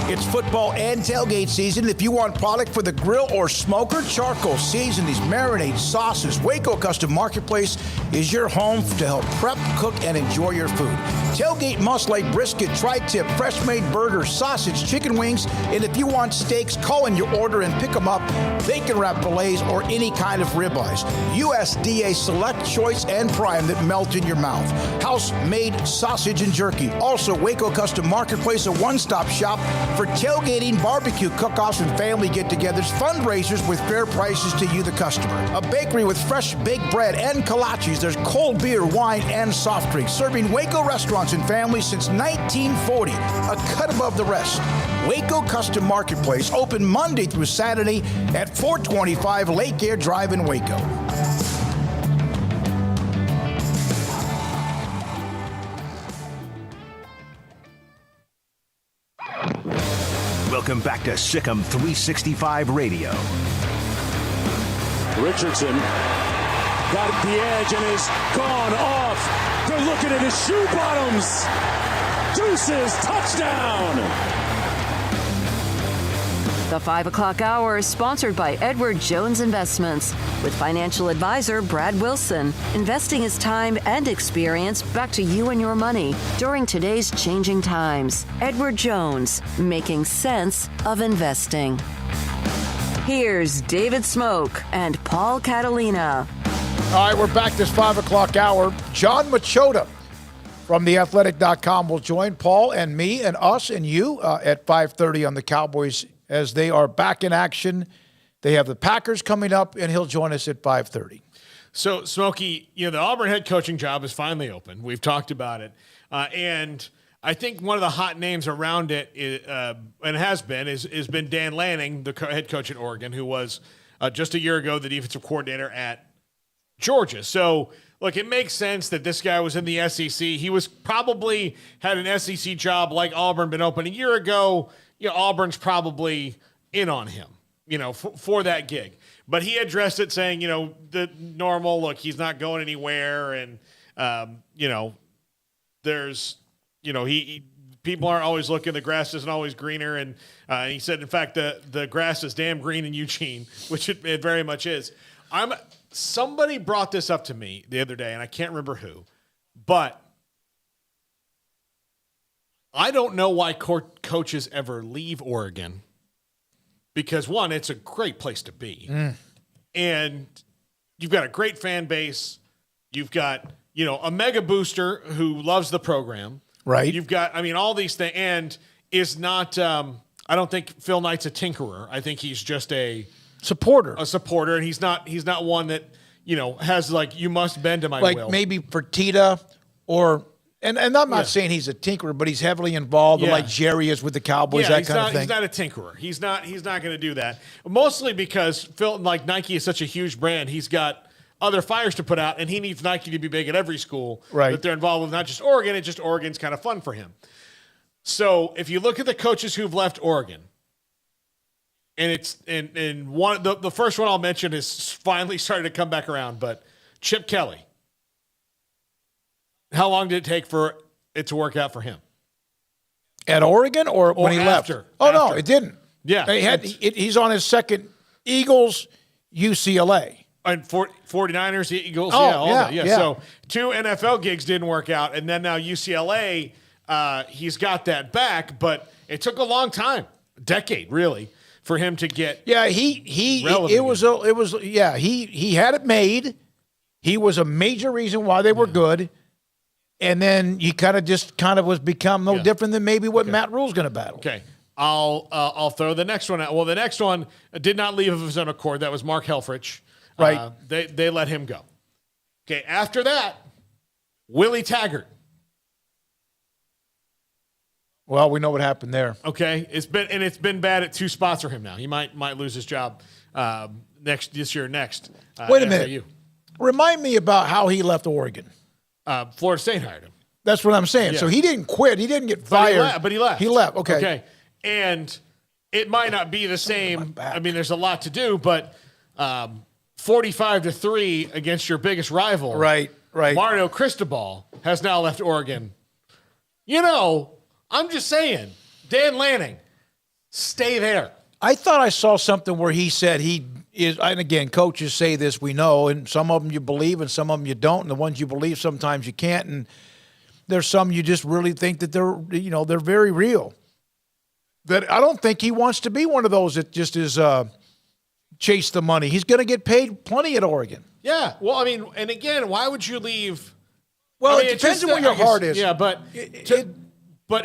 It's football and tailgate season. If you want product for the grill or smoker, charcoal, seasonings, marinades, sauces, Waco Custom Marketplace is your home to help prep, cook, and enjoy your food. Tailgate must like brisket, tri-tip, fresh-made burgers, sausage, chicken wings, and if you want steaks, call in your order and pick them up. Bacon wrap fillets or any kind of ribeyes. USDA Select, Choice, and Prime that melt in your mouth. House-made sausage and jerky. Also, Waco Custom Marketplace, a one-stop shop for tailgating, barbecue cook-offs, and family get-togethers, fundraisers with fair prices to you, the customer. A bakery with fresh baked bread and kolaches. There's cold beer, wine, and soft drinks. Serving Waco restaurants and families since 1940. A cut above the rest. Waco Custom Marketplace, open Monday through Saturday at 425 Lake Air Drive in Waco. Welcome back to Sikkim 365 Radio. Richardson got at the edge and is gone off. They're looking at his shoe bottoms. Deuces, touchdown. The 5 o'clock hour is sponsored by Edward Jones Investments with financial advisor Brad Wilson. Investing is time and experience back to you and your money during today's changing times. Edward Jones, making sense of investing. Here's David Smoak and Paul Catalina. All right, we're back this 5 o'clock hour. John Machota from theathletic.com will join Paul and me and us and you at 5:30 on the Cowboys as they are back in action. They have the Packers coming up, and he'll join us at 5:30. So, Smokey, the Auburn head coaching job is finally open. We've talked about it. And I think one of the hot names around it, and has been Dan Lanning, the head coach at Oregon, who was just a year ago the defensive coordinator at Georgia. So, look, it makes sense that this guy was in the SEC. He was probably had an SEC job like Auburn been open a year ago. Auburn's probably in on him, for that gig. But he addressed it saying, the normal, look, he's not going anywhere. And, there's, people aren't always looking. The grass isn't always greener. And he said, in fact, the grass is damn green in Eugene, which it very much is. Somebody brought this up to me the other day, and I can't remember who, but I don't know why coaches ever leave Oregon because, one, it's a great place to be. And you've got a great fan base. You've got, a mega booster who loves the program. Right. You've got, all these things. And is not, I don't think Phil Knight's a tinkerer. I think he's just a supporter. And he's not one that, has you must bend to my will. Like maybe Fertitta or... And I'm not saying he's a tinkerer, but he's heavily involved, like Jerry is with the Cowboys, that kind of thing. He's not a tinkerer. He's not going to do that. Mostly because Nike is such a huge brand, he's got other fires to put out, and he needs Nike to be big at every school that they're involved with, not just Oregon. It's just Oregon's kind of fun for him. So if you look at the coaches who've left Oregon, and it's and one the first one I'll mention is finally started to come back around, but Chip Kelly. How long did it take for it to work out for him? At Oregon or when he left? No, it didn't. Yeah. He's on his second Eagles, UCLA. And 49ers, Eagles, yeah. So 2 NFL gigs didn't work out, and then now UCLA, he's got that back, but it took a long time, a decade really, for him to get. Yeah, he had it made. He was a major reason why they were good. And then he kind of was become no different than maybe what Matt Rule's going to battle. Okay. I'll throw the next one out. Well, the next one did not leave of his own accord. That was Mark Helfrich. Right. They let him go. Okay. After that, Willie Taggart. Well, we know what happened there. Okay, it's been bad at 2 spots for him now. He might lose his job this year. Wait a minute. Remind me about how he left Oregon. Florida State hired him. That's what I'm saying. Yeah. So he didn't quit. He didn't get fired. But he left. He left. Okay. Okay. And it might not be the same. I mean, there's a lot to do, but 45-3 against your biggest rival. Right. Mario Cristobal has now left Oregon. I'm just saying, Dan Lanning, stay there. I thought I saw something where he said he is, and again, coaches say this, we know, and some of them you believe and some of them you don't, and the ones you believe sometimes you can't, and there's some you just really think that they're very real. That I don't think he wants to be one of those that just is chase the money. He's going to get paid plenty at Oregon. Yeah, well, I mean, and again, why would you leave? Well, it depends on where your heart is. Yeah, but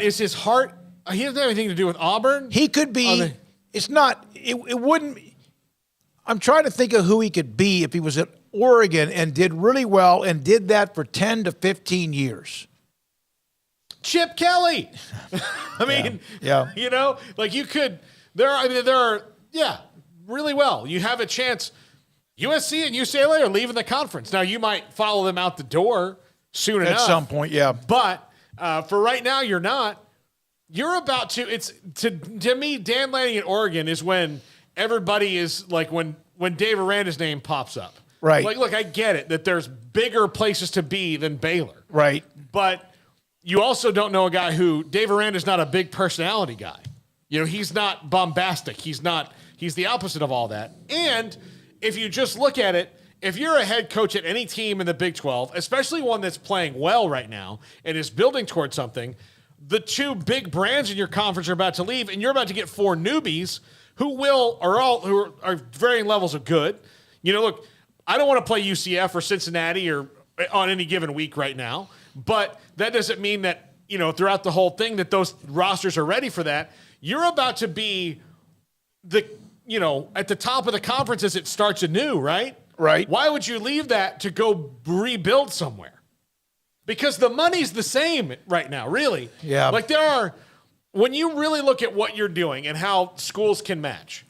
is his heart? He doesn't have anything to do with Auburn. He could be. It's not. It wouldn't. I'm trying to think of who he could be if he was at Oregon and did really well and did that for 10 to 15 years. Chip Kelly. I mean, yeah. You could. There are. Really well. You have a chance. USC and UCLA are leaving the conference. Now, you might follow them out the door soon enough. At some point, yeah. But for right now, you're not. You're about to. It's to me, Dan Lanning in Oregon is when everybody is like when Dave Aranda's name pops up. Right. Like, look, I get it that there's bigger places to be than Baylor. Right. But you also don't know a guy who Dave Aranda's not a big personality guy. He's not bombastic. He's the opposite of all that. And if you just look at it, if you're a head coach at any team in the Big 12, especially one that's playing well right now and is building towards something, the 2 big brands in your conference are about to leave, and you're about to get 4 newbies who are varying levels of good. Look, I don't want to play UCF or Cincinnati or on any given week right now, but that doesn't mean that, throughout the whole thing that those rosters are ready for that. You're about to be at the top of the conference as it starts anew, right? Right. Why would you leave that to go rebuild somewhere? Because the money's the same right now, really. Yeah. Like when you really look at what you're doing and how schools can match,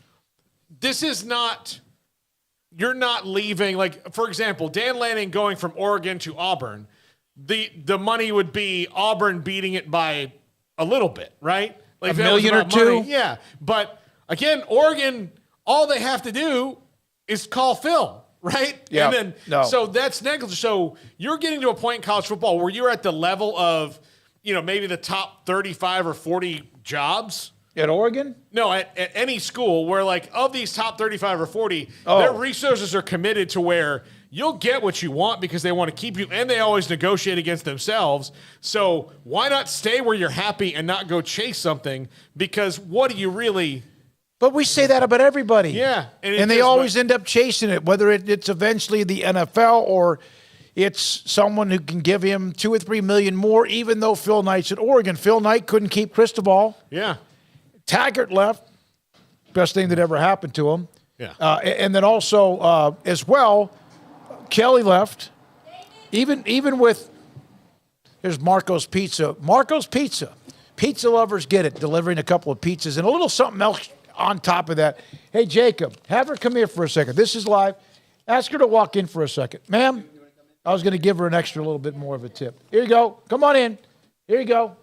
you're not leaving, like, for example, Dan Lanning going from Oregon to Auburn, the money would be Auburn beating it by a little bit, right? Like $1 million or $2 million? Yeah. But again, Oregon, all they have to do is call Phil, right? Yeah. And then, so that's negligible. So you're getting to a point in college football where you're at the level of, maybe the top 35 or 40 jobs. At Oregon? No, at any school where, like, of these top 35 or 40, their resources are committed to where you'll get what you want because they want to keep you, and they always negotiate against themselves. So why not stay where you're happy and not go chase something? Because what do you really... But we say that about everybody. Yeah. And they always end up chasing it, whether it's eventually the NFL or it's someone who can give him $2 or $3 million more, even though Phil Knight's at Oregon. Phil Knight couldn't keep Cristobal. Yeah. Taggart left. Best thing that ever happened to him. Yeah. And then also, as well, Kelly left. Even with, here's Marco's Pizza. Marco's Pizza. Pizza lovers get it, delivering a couple of pizzas and a little something else on top of that. Hey, Jacob, have her come here for a second. This is live. Ask her to walk in for a second. Ma'am, I was going to give her an extra little bit more of a tip. Here you go. Come on in. Here you go.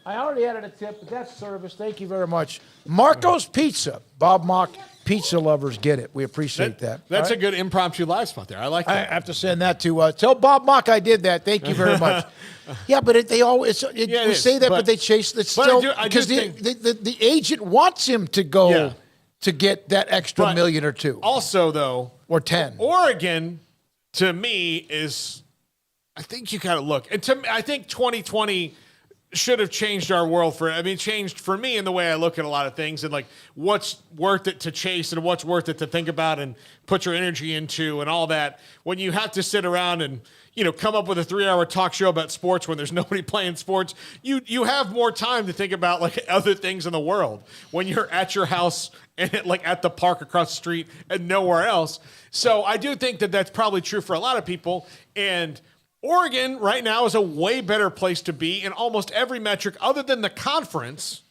I already added a tip, but that's service. Thank you very much. Marco's Pizza. Bob Mock, pizza lovers get it. We appreciate that. That's a good impromptu live spot there. I like that. I have to send that to tell Bob Mock I did that. Thank you very much. Yeah, but we say that, but they chase it still because the agent wants him to go to get that extra $1 million or $2 million. Also, though, or 10. Oregon, to me, is I think you got to look, and I think 2020 should have changed our world changed for me in the way I look at a lot of things and like what's worth it to chase and what's worth it to think about and put your energy into and all that. When you have to sit around and, come up with a 3-hour talk show about sports when there's nobody playing sports, you have more time to think about like other things in the world when you're at your house and at the park across the street and nowhere else. So I do think that that's probably true for a lot of people. And Oregon right now is a way better place to be in almost every metric other than the conference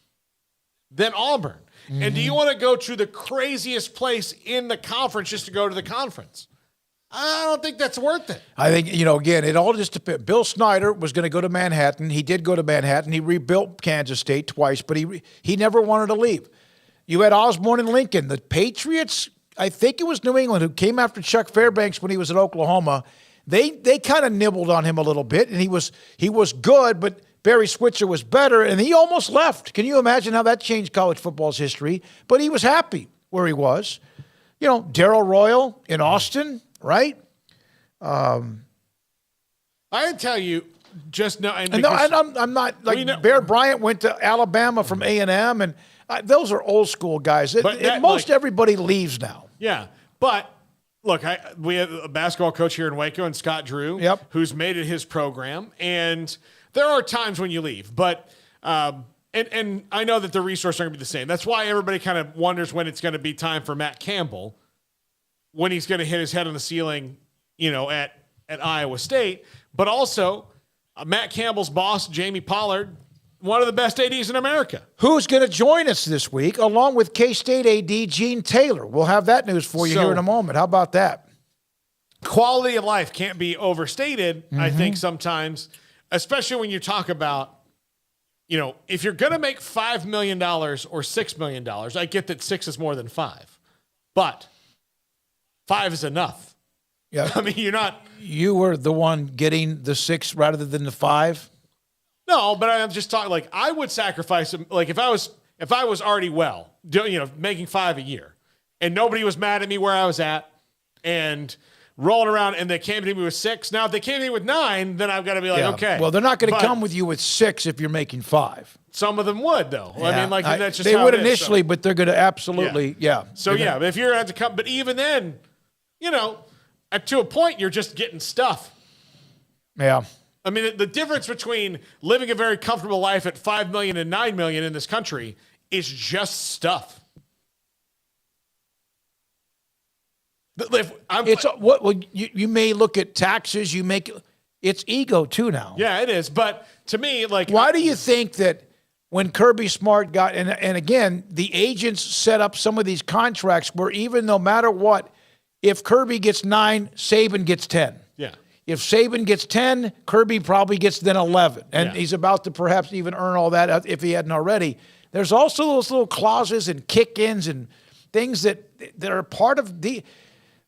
than Auburn. Mm-hmm. And do you want to go to the craziest place in the conference just to go to the conference? I don't think that's worth it. I think, again, it all just depends. Bill Snyder was going to go to Manhattan. He did go to Manhattan. He rebuilt Kansas State twice, but he never wanted to leave. You had Osborne and Lincoln. The Patriots, I think it was New England, who came after Chuck Fairbanks when he was at Oklahoma. They kind of nibbled on him a little bit, and he was good, but Barry Switzer was better, and he almost left. Can you imagine how that changed college football's history? But he was happy where he was. Darrell Royal in Austin, right? I can tell you just now. And I'm not like Bear Bryant went to Alabama from A&M, and those are old school guys. Everybody leaves now. Yeah, but look, we have a basketball coach here in Waco, and Scott Drew, who's made it his program, and there are times when you leave, but and I know that the resources aren't going to be the same. That's why everybody kind of wonders when it's going to be time for Matt Campbell, when he's going to hit his head on the ceiling, at Iowa State. But also, Matt Campbell's boss, Jamie Pollard, one of the best ADs in America. Who's going to join us this week, along with K-State AD Gene Taylor? We'll have that news for you here in a moment. How about that? Quality of life can't be overstated, I think, sometimes, especially when you talk about, if you're going to make $5 million or $6 million, I get that 6 is more than 5, but 5 is enough. Yeah. I mean, You were the one getting the 6 rather than the 5? No, but I'm just talking, I would sacrifice, if I was already making 5 a year, and nobody was mad at me where I was at, and rolling around, and they came to me with 6. Now, if they came to me with 9, then I've got to be okay. Well, they're not going to come with you with 6 if you're making 5. Some of them would, though. Yeah. I mean, that's just they how would it is, initially, but they're going to absolutely, So, if you're at to come, but even then, to a point, you're just getting stuff. Yeah. I mean, the difference between living a very comfortable life at $5 million and $9 million in this country is just stuff. You may look at taxes. It's ego too now. Yeah, it is. But to me, why do you think that when Kirby Smart got and again the agents set up some of these contracts where even no matter what, if Kirby gets 9, Saban gets 10. Yeah. If Saban gets 10, Kirby probably gets then 11, and he's about to perhaps even earn all that if he hadn't already. There's also those little clauses and kick-ins and things that are part of the.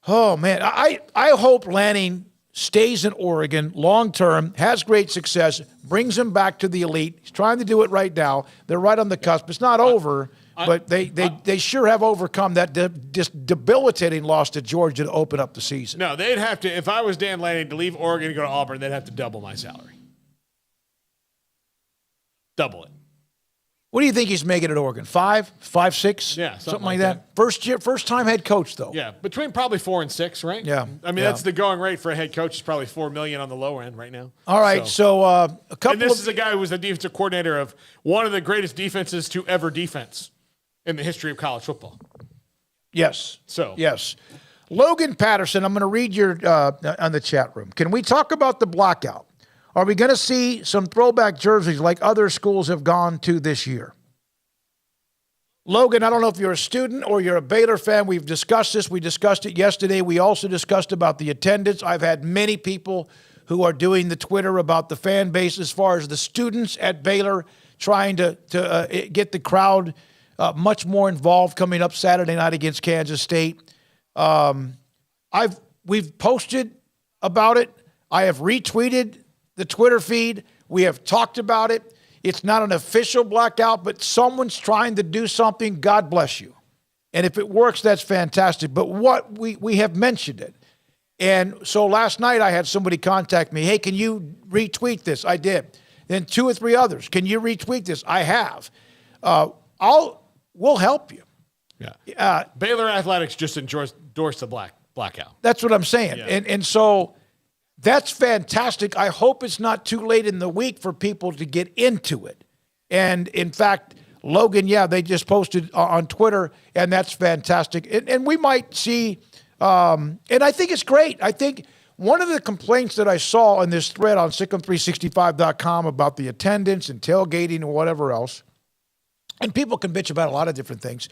Oh man, I hope Lanning stays in Oregon long term, has great success, brings him back to the elite. He's trying to do it right now. They're right on the cusp. It's not over. But they sure have overcome that debilitating loss to Georgia to open up the season. No, they'd have to, if I was Dan Lanning, to leave Oregon and go to Auburn, they'd have to double my salary. Double it. What do you think he's making at Oregon? 5, 6? Yeah, something like that. First time head coach, though. Yeah, between probably 4 and 6, right? Yeah. I mean, that's the going rate for a head coach. Is probably $4 million on the low end right now. All right, so a couple. And this is a guy who was the defensive coordinator of one of the greatest defenses to ever defense in the history of college football. Yes. So. Yes. Logan Patterson, I'm going to read your on the chat room. Can we talk about the blackout? Are we going to see some throwback jerseys like other schools have gone to this year? Logan, I don't know if you're a student or you're a Baylor fan. We've discussed this. We discussed it yesterday. We also discussed about the attendance. I've had many people who are doing the Twitter about the fan base as far as the students at Baylor trying to get the crowd much more involved coming up Saturday night against Kansas State. We've posted about it. I have retweeted the Twitter feed. We have talked about it. It's not an official blackout, but someone's trying to do something. God bless you. And if it works, that's fantastic. But what we have mentioned it. And so last night I had somebody contact me. Hey, can you retweet this? I did. Then 2 or 3 others. Can you retweet this? I have. We'll help you. Yeah. Baylor Athletics just endorsed the blackout. That's what I'm saying. Yeah. And so that's fantastic. I hope it's not too late in the week for people to get into it. And in fact, Logan, they just posted on Twitter, and that's fantastic. And we might see, and I think it's great. I think one of the complaints that I saw in this thread on Sikkim365.com about the attendance and tailgating and whatever else, and people can bitch about a lot of different things,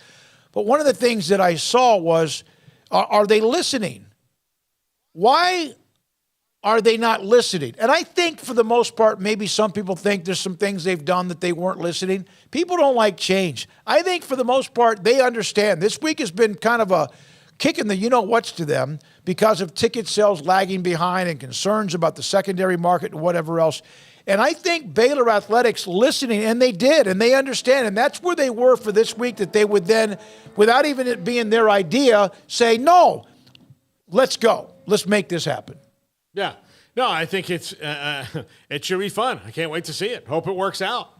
but one of the things that I saw was, are they listening? Why are they not listening? And I think for the most part, maybe some people think there's some things they've done that they weren't listening. People don't like change. I think for the most part, they understand. This week has been kind of a kick in the you-know-whats to them because of ticket sales lagging behind and concerns about the secondary market and whatever else. And I think Baylor Athletics listening, and they did, and they understand. And that's where they were for this week, that they would then, without even it being their idea, say, no, let's go. Let's make this happen. Yeah. No, I think it should be fun. I can't wait to see it. Hope it works out.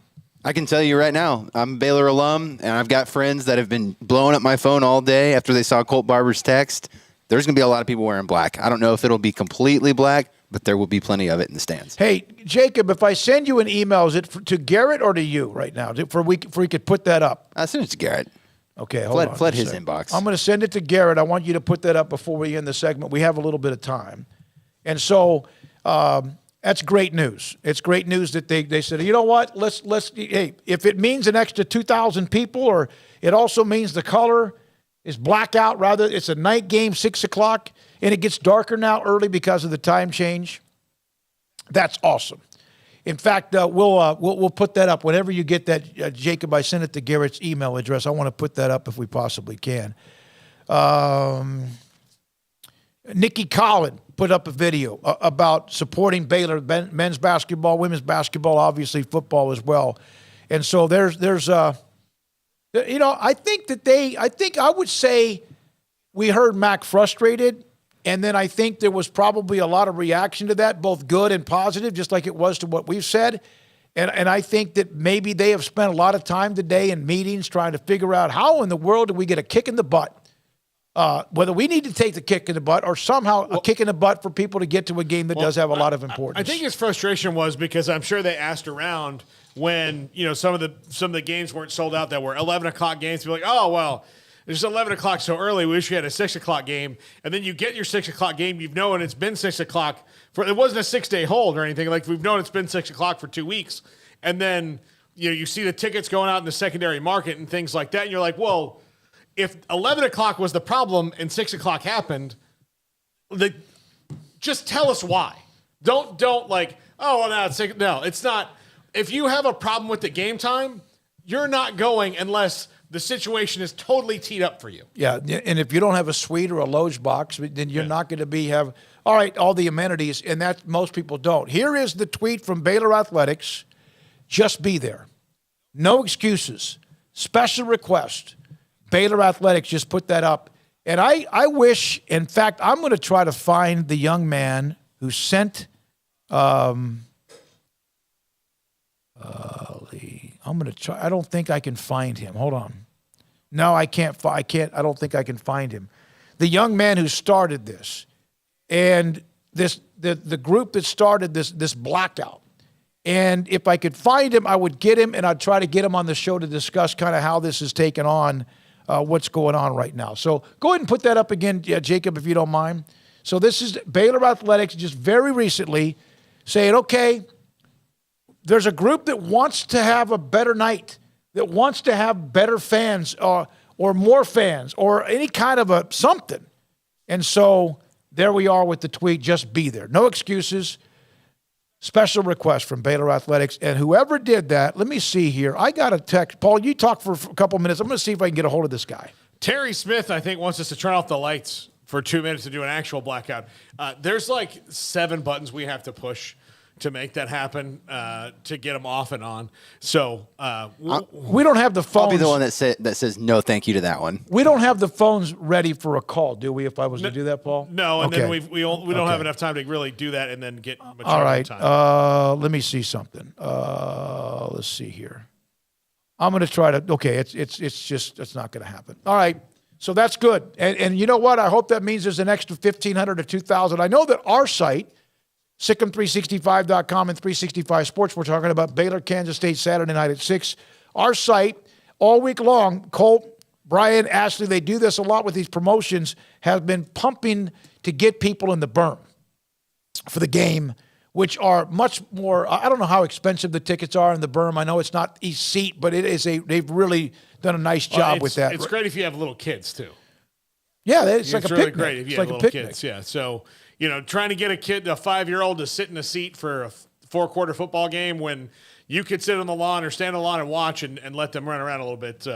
I can tell you right now, I'm a Baylor alum, and I've got friends that have been blowing up my phone all day after they saw Colt Barber's text. There's going to be a lot of people wearing black. I don't know if it'll be completely black, but there will be plenty of it in the stands. Hey, Jacob, if I send you an email, is it to Garrett or to you right now? For we could put that up. I'll send it to Garrett. Okay, hold on. Flood his inbox. I'm going to send it to Garrett. I want you to put that up before we end the segment. We have a little bit of time. And so that's great news. It's great news that they said, you know what, hey, if it means an extra 2,000 people, or it also means the color is blackout, rather it's a night game, 6 o'clock, and it gets darker now early because of the time change, that's awesome. In fact, we'll put that up. Whenever you get that, Jacob, I send it to Garrett's email address. I want to put that up if we possibly can. Nikki Collin put up a video about supporting Baylor men's basketball, women's basketball, obviously football as well. And so there's I think I would say we heard Mac frustrated, and then I think there was probably a lot of reaction to that, both good and positive, just like it was to what we've said. And I think that maybe they have spent a lot of time today in meetings trying to figure out how in the world do we get a kick in the butt, whether we need to take the kick in the butt or somehow a kick in the butt for people to get to a game that does have a lot of importance. I think his frustration was because I'm sure they asked around when, some of the games weren't sold out that were 11 o'clock games. To be like, oh, well, it's 11 o'clock so early. We wish we had a 6 o'clock game. And then you get your 6 o'clock game. You've known it's been 6 o'clock. It wasn't a 6-day hold or anything. Like, we've known it's been 6 o'clock for 2 weeks. And then, you see the tickets going out in the secondary market and things like that. And you're like, well, if 11 o'clock was the problem and 6 o'clock happened, just tell us why. Don't like, oh, well, no, it's 6. No, it's not. If you have a problem with the game time, you're not going unless the situation is totally teed up for you. Yeah, and if you don't have a suite or a loge box, then you're not going to have all the amenities, and that most people don't. Here is the tweet from Baylor Athletics. Just be there. No excuses. Special request. Baylor Athletics just put that up. And I wish, in fact, I'm going to try to find the young man who sent I'm going to try. I don't think I can find him. Hold on. No, I can't. I don't think I can find him. The young man who started this, and the group that started this blackout. And if I could find him, I would get him, and I'd try to get him on the show to discuss kind of how this is taken on, what's going on right now. So go ahead and put that up again, Jacob, if you don't mind. So this is Baylor Athletics just very recently saying, okay, there's a group that wants to have a better night, that wants to have better fans or more fans or any kind of something. And so there we are with the tweet, just be there. No excuses. Special request from Baylor Athletics. And whoever did that, let me see here. I got a text. Paul, you talk for a couple minutes. I'm going to see if I can get a hold of this guy. Terry Smith, I think, wants us to turn off the lights for 2 minutes to do an actual blackout. There's like 7 buttons we have to push to make that happen, to get them off and on. So we don't have the phones. I'll be the one that says no thank you to that one. We don't have the phones ready for a call, do we, if I was to do that, Paul? No, and then we don't have enough time to really do that and then get material. All right, time. Let me see something. Let's see here. I'm going to try to, okay, it's not going to happen. All right, so that's good. And you know what? I hope that means there's an extra 1,500 or 2,000. I know that our site, Sikkim365.com and 365 Sports. We're talking about Baylor, Kansas State, Saturday night at 6. Our site, all week long, Colt, Brian, Ashley, they do this a lot with these promotions, have been pumping to get people in the berm. for the game, which are much more, I don't know how expensive the tickets are in the Berm. I know it's not each seat, but they've really done a nice job with that. It's great if you have little kids, too. Yeah, it's like a really picnic. Great if you have little kids, yeah. So, trying to get a 5-year-old to sit in a seat for a 4-quarter football game when you could sit on the lawn or stand on the lawn and watch and let them run around a little bit,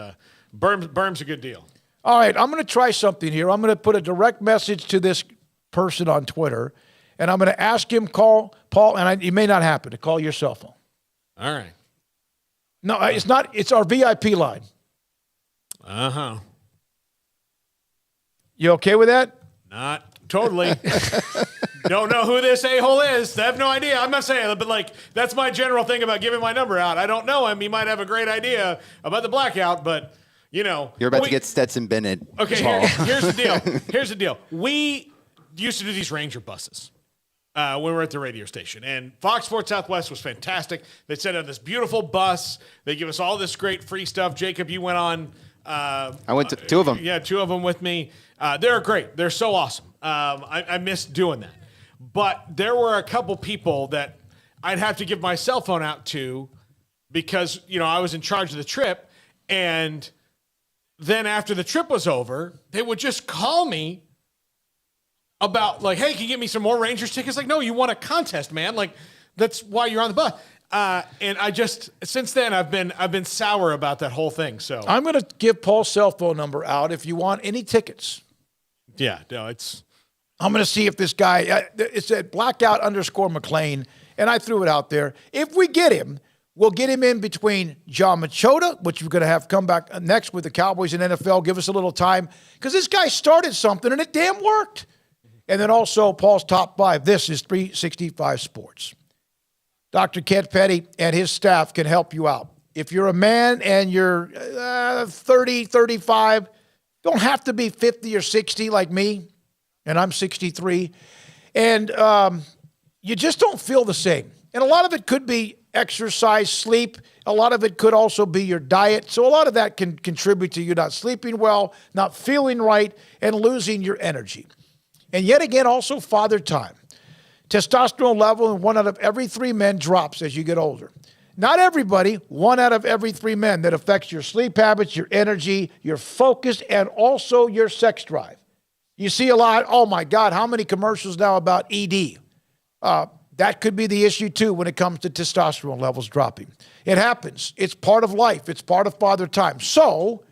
Berm's a good deal. All right, I'm going to try something here. I'm going to put a direct message to this person on Twitter, and I'm going to ask him call Paul, and it may not happen, to call your cell phone. All right. No, it's not. It's our VIP line. Uh-huh. You okay with that? Not totally. Don't know who this a-hole is. I have no idea. I'm not saying it, but that's my general thing about giving my number out. I don't know him. He might have a great idea about the blackout, but You're about to get Stetson Bennett. Okay, here's the deal. We used to do these Ranger buses when we were at the radio station, and Fox Sports Southwest was fantastic. They sent out this beautiful bus. They give us all this great free stuff. Jacob, you went on. I went to 2 of them. Yeah, 2 of them with me. They're great. They're so awesome. I miss doing that. But there were a couple people that I'd have to give my cell phone out to because, I was in charge of the trip. And then after the trip was over, they would just call me about hey, can you get me some more Rangers tickets? No, you won a contest, man. That's why you're on the bus. And I just, since then, I've been sour about that whole thing. So I'm going to give Paul's cell phone number out if you want any tickets. Yeah, no, I'm going to see if this guy, it said blackout_McLean, and I threw it out there. If we get him, we'll get him in between John Machota, which we're going to have come back next with the Cowboys and NFL. Give us a little time because this guy started something and it damn worked. And then also Paul's top 5. This is 365 Sports. Dr. Kent Petty and his staff can help you out. If you're a man and you're 30, 35, don't have to be 50 or 60 like me, and I'm 63, and you just don't feel the same. And a lot of it could be exercise, sleep. A lot of it could also be your diet. So a lot of that can contribute to you not sleeping well, not feeling right, and losing your energy. And yet again, also father time. Testosterone level in 1 out of every 3 men drops as you get older. Not everybody, 1 out of every 3 men. That affects your sleep habits, your energy, your focus, and also your sex drive. You see a lot, oh my God, how many commercials now about ED? That could be the issue too when it comes to testosterone levels dropping. It happens. It's part of life. It's part of father time. So,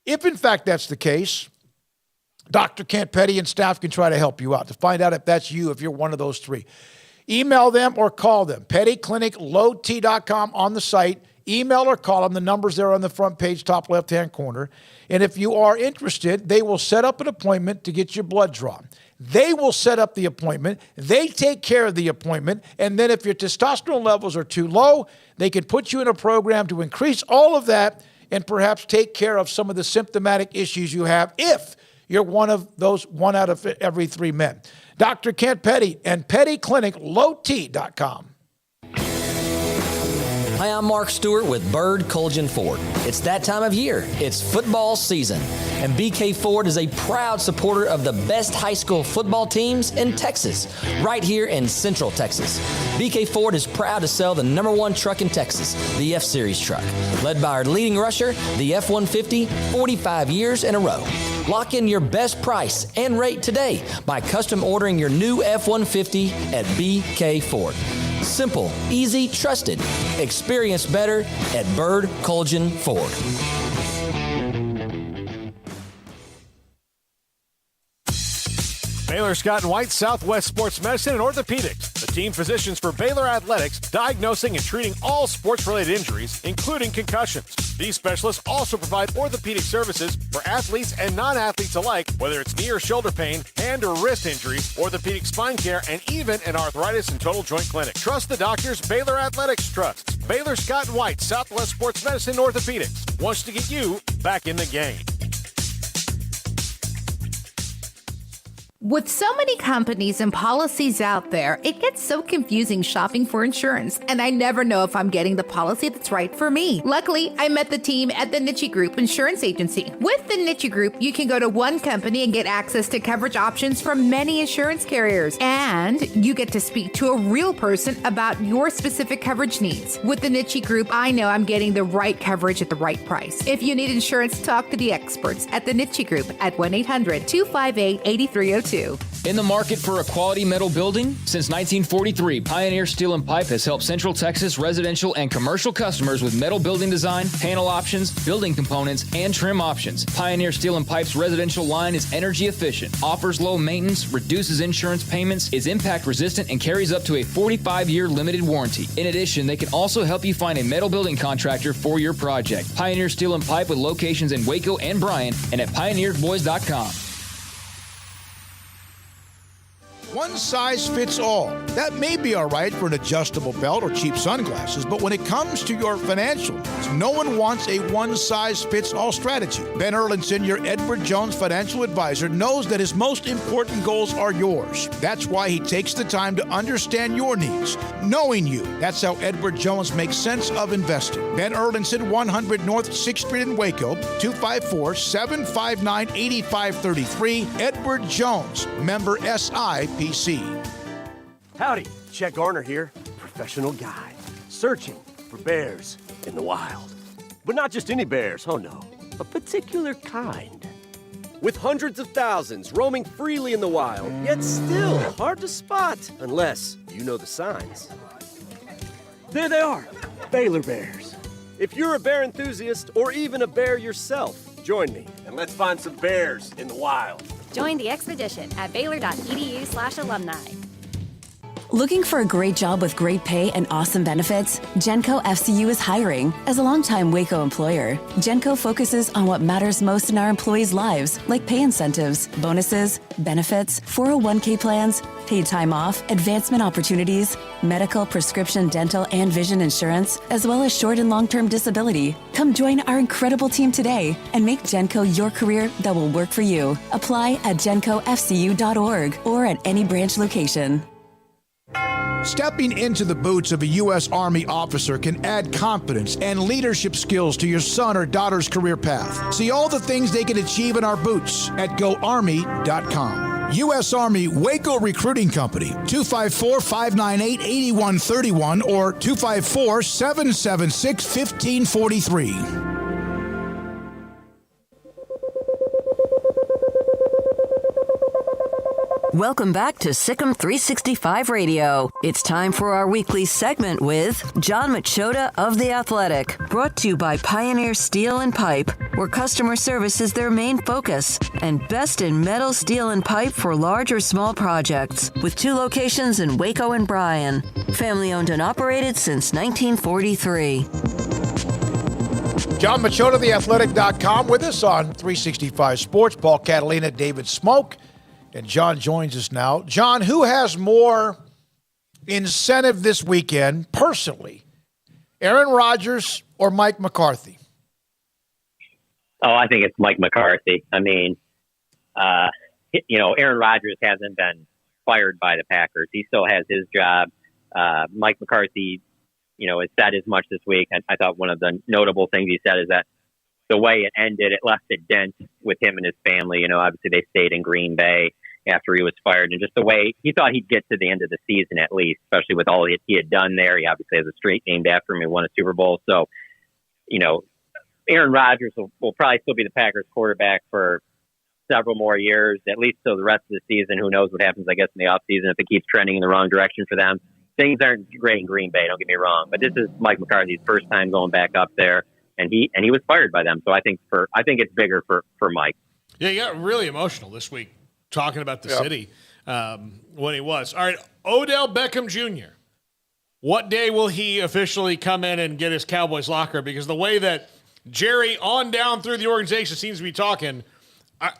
if in fact that's the case, Dr. Kent Petty and staff can try to help you out to find out if that's you, if you're one of those 3. Email them or call them. PettyClinicLowT.com on the site. Email or call them. The number's there on the front page, top left-hand corner. And if you are interested, they will set up an appointment to get your blood drawn. They will set up the appointment. They take care of the appointment. And then if your testosterone levels are too low, they can put you in a program to increase all of that and perhaps take care of some of the symptomatic issues you have if you're one of those 1 out of every 3 men. Dr. Kent Petty and PettyClinicLowT.com. Hi, I'm Mark Stewart with Bird Colgin Ford. It's that time of year. It's football season. And BK Ford is a proud supporter of the best high school football teams in Texas, right here in Central Texas. BK Ford is proud to sell the #1 truck in Texas, the F-Series truck, led by our leading rusher, the F-150, 45 years in a row. Lock in your best price and rate today by custom ordering your new F-150 at BK Ford. Simple, easy, trusted. Experience better at Bird Colgin Ford. Baylor Scott & White Southwest Sports Medicine and Orthopedics, the team physicians for Baylor Athletics, diagnosing and treating all sports-related injuries, including concussions. These specialists also provide orthopedic services for athletes and non-athletes alike, whether it's knee or shoulder pain, hand or wrist injuries, orthopedic spine care, and even an arthritis and total joint clinic. Trust the doctors Baylor Athletics trusts. Baylor Scott & White Southwest Sports Medicine and Orthopedics wants to get you back in the game. With so many companies and policies out there, it gets so confusing shopping for insurance, and I never know if I'm getting the policy that's right for me. Luckily, I met the team at the Niche Group Insurance Agency. With the Niche Group, you can go to one company and get access to coverage options from many insurance carriers, and you get to speak to a real person about your specific coverage needs. With the Niche Group, I know I'm getting the right coverage at the right price. If you need insurance, talk to the experts at the Niche Group at 1-800-258-8302. In the market for a quality metal building? Since 1943, Pioneer Steel and Pipe has helped Central Texas residential and commercial customers with metal building design, panel options, building components, and trim options. Pioneer Steel and Pipe's residential line is energy efficient, offers low maintenance, reduces insurance payments, is impact resistant, and carries up to a 45-year limited warranty. In addition, they can also help you find a metal building contractor for your project. Pioneer Steel and Pipe with locations in Waco and Bryan and at pioneeredboys.com. One size fits all. That may be all right for an adjustable belt or cheap sunglasses, but when it comes to your financial needs, no one wants a one-size-fits-all strategy. Ben Erlinson, your Edward Jones financial advisor, knows that his most important goals are yours. That's why he takes the time to understand your needs, knowing you. That's how Edward Jones makes sense of investing. Ben Erlinson, 100 North 6th Street in Waco, 254-759-8533. Edward Jones, member SIPC. Howdy, Chet Garner here, professional guide, searching for bears in the wild. But not just any bears, oh no, a particular kind. With hundreds of thousands roaming freely in the wild, yet still hard to spot unless you know the signs. There they are, Baylor bears. If you're a bear enthusiast or even a bear yourself, join me and let's find some bears in the wild. Join the expedition at baylor.edu/alumni. Looking for a great job with great pay and awesome benefits? Genco FCU is hiring. As a longtime Waco employer, Genco focuses on what matters most in our employees' lives, like pay incentives, bonuses, benefits, 401k plans, paid time off, advancement opportunities, medical, prescription, dental, and vision insurance, as well as short and long-term disability. Come join our incredible team today and make Genco your career that will work for you. Apply at gencofcu.org or at any branch location. Stepping into the boots of a U.S. Army officer can add confidence and leadership skills to your son or daughter's career path. See all the things they can achieve in our boots at GoArmy.com. U.S. Army Waco Recruiting Company, 254-598-8131 or 254-776-1543. Welcome back to Sikkim 365 Radio. It's time for our weekly segment with John Machota of The Athletic, brought to you by Pioneer Steel and Pipe, where customer service is their main focus, and best in metal, steel, and pipe for large or small projects, with 2 locations in Waco and Bryan. Family owned and operated since 1943. John Machota, theathletic.com, with us on 365 Sports. Paul Catalina, David Smoak. And John joins us now. John, who has more incentive this weekend, personally, Aaron Rodgers or Mike McCarthy? Oh, I think it's Mike McCarthy. I mean, Aaron Rodgers hasn't been fired by the Packers. He still has his job. Mike McCarthy, has said as much this week. I thought one of the notable things he said is that the way it ended, it left a dent with him and his family. Obviously they stayed in Green Bay after he was fired, and just the way he thought he'd get to the end of the season at least, especially with all he had done there. He obviously has a street named after him. He won a Super Bowl. So, Aaron Rodgers will probably still be the Packers quarterback for several more years, at least till the rest of the season. Who knows what happens, I guess, in the offseason if it keeps trending in the wrong direction for them. Things aren't great in Green Bay, don't get me wrong, but this is Mike McCarthy's first time going back up there. And he was fired by them, so I think it's bigger for Mike. Yeah, he got really emotional this week talking about the city when he was. All right, Odell Beckham Jr. What day will he officially come in and get his Cowboys locker? Because the way that Jerry on down through the organization seems to be talking, I